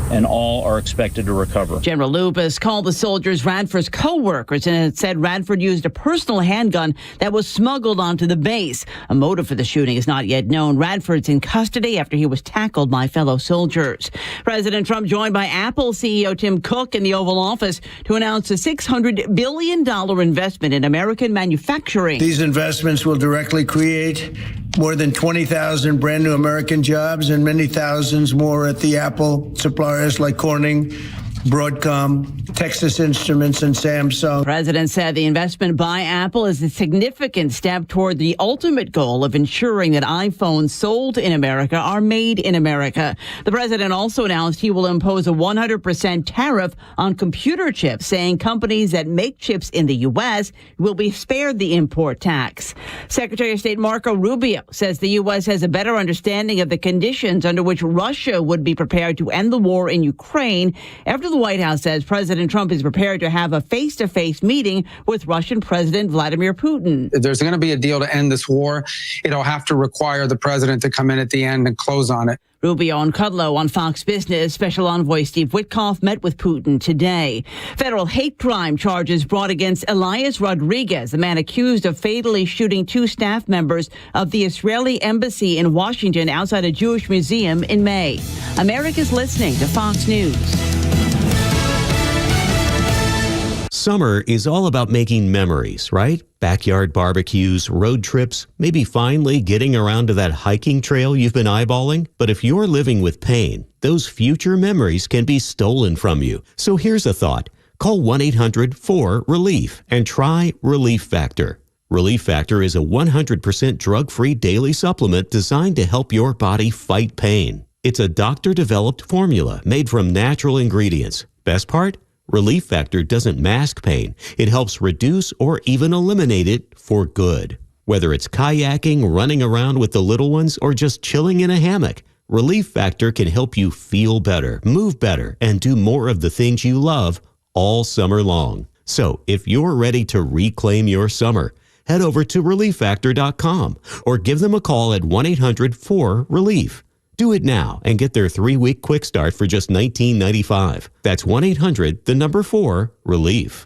and all are expected to recover. General Lupus called the soldiers Radford's co-workers and said Radford used a personal handgun that was smuggled onto the base. A motive for the shooting is not yet known. Radford's in custody after he was tackled by fellow soldiers. President Trump joined by Apple CEO Tim Cook in the Oval Office to announce a $600 billion investment in American manufacturing. These investments will directly create more than 20,000 brand new American jobs and many thousands more at the Apple suppliers like Corning, Broadcom, Texas Instruments, and Samsung. The president said the investment by Apple is a significant step toward the ultimate goal of ensuring that iPhones sold in America are made in America. The president also announced he will impose a 100% tariff on computer chips, saying companies that make chips in the U.S. will be spared the import tax. Secretary of State Marco Rubio says the U.S. has a better understanding of the conditions under which Russia would be prepared to end the war in Ukraine after the White House says President Trump is prepared to have a face-to-face meeting with Russian President Vladimir Putin. If there's going to be a deal to end this war, it'll have to require the president to come in at the end and close on it. Rubio and Kudlow on Fox Business. Special Envoy Steve Witkoff met with Putin today. Federal hate crime charges brought against Elias Rodriguez, the man accused of fatally shooting 2 staff members of the Israeli embassy in Washington outside a Jewish museum in May. America's listening to Fox News. Summer is all about making memories, right? Backyard barbecues, road trips, maybe finally getting around to that hiking trail you've been eyeballing. But if you're living with pain, those future memories can be stolen from you. So here's a thought. Call 1-800-4RELIEF and try Relief Factor. Relief Factor is a 100% drug-free daily supplement designed to help your body fight pain. It's a doctor-developed formula made from natural ingredients. Best part? Relief Factor doesn't mask pain. It helps reduce or even eliminate it for good. Whether it's kayaking, running around with the little ones, or just chilling in a hammock, Relief Factor can help you feel better, move better, and do more of the things you love all summer long. So if you're ready to reclaim your summer, head over to ReliefFactor.com or give them a call at 1-800-4RELIEF. Do it now and get their 3-week quick start for just $19.95. That's 1-800-4-RELIEF.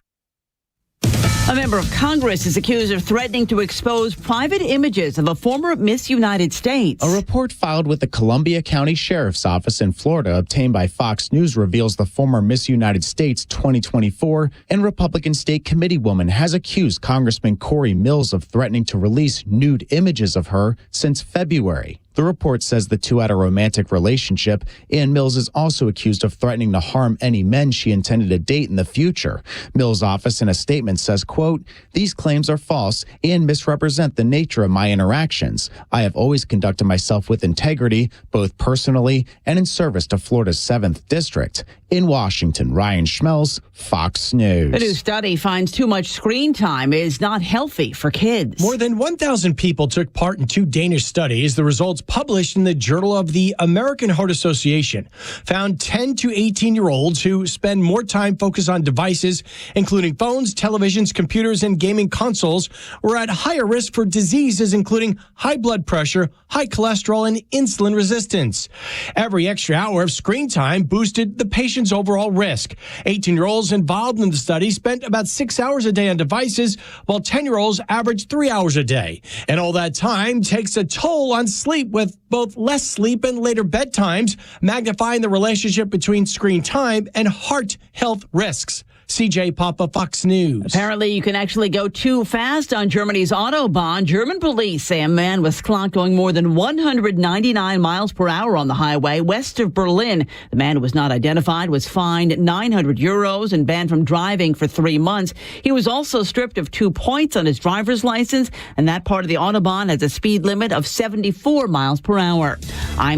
A member of Congress is accused of threatening to expose private images of a former Miss United States. A report filed with the Columbia County Sheriff's Office in Florida obtained by Fox News reveals the former Miss United States 2024 and Republican State Committee woman has accused Congressman Corey Mills of threatening to release nude images of her since February. The report says the two had a romantic relationship, and Mills is also accused of threatening to harm any men she intended to date in the future. Mills' office in a statement says, quote, "These claims are false and misrepresent the nature of my interactions. I have always conducted myself with integrity, both personally and in service to Florida's 7th District." In Washington, Ryan Schmelz, Fox News. A new study finds too much screen time is not healthy for kids. More than 1,000 people took part in 2 Danish studies. The results published in the Journal of the American Heart Association found 10 to 18-year-olds who spend more time focused on devices, including phones, televisions, computers, and gaming consoles, were at higher risk for diseases including high blood pressure, high cholesterol, and insulin resistance. Every extra hour of screen time boosted the patient's overall risk. 18-year-olds involved in the study spent about 6 hours a day on devices, while 10-year-olds averaged 3 hours a day. And all that time takes a toll on sleep, with both less sleep and later bedtimes, magnifying the relationship between screen time and heart health risks. CJ Papa, Fox News. Apparently, you can actually go too fast on Germany's Autobahn. German police say a man was clocked going more than 199 miles per hour on the highway west of Berlin. The man who was not identified was fined €900 and banned from driving for 3 months. He was also stripped of 2 points on his driver's license, and that part of the Autobahn has a speed limit of 74 miles per hour.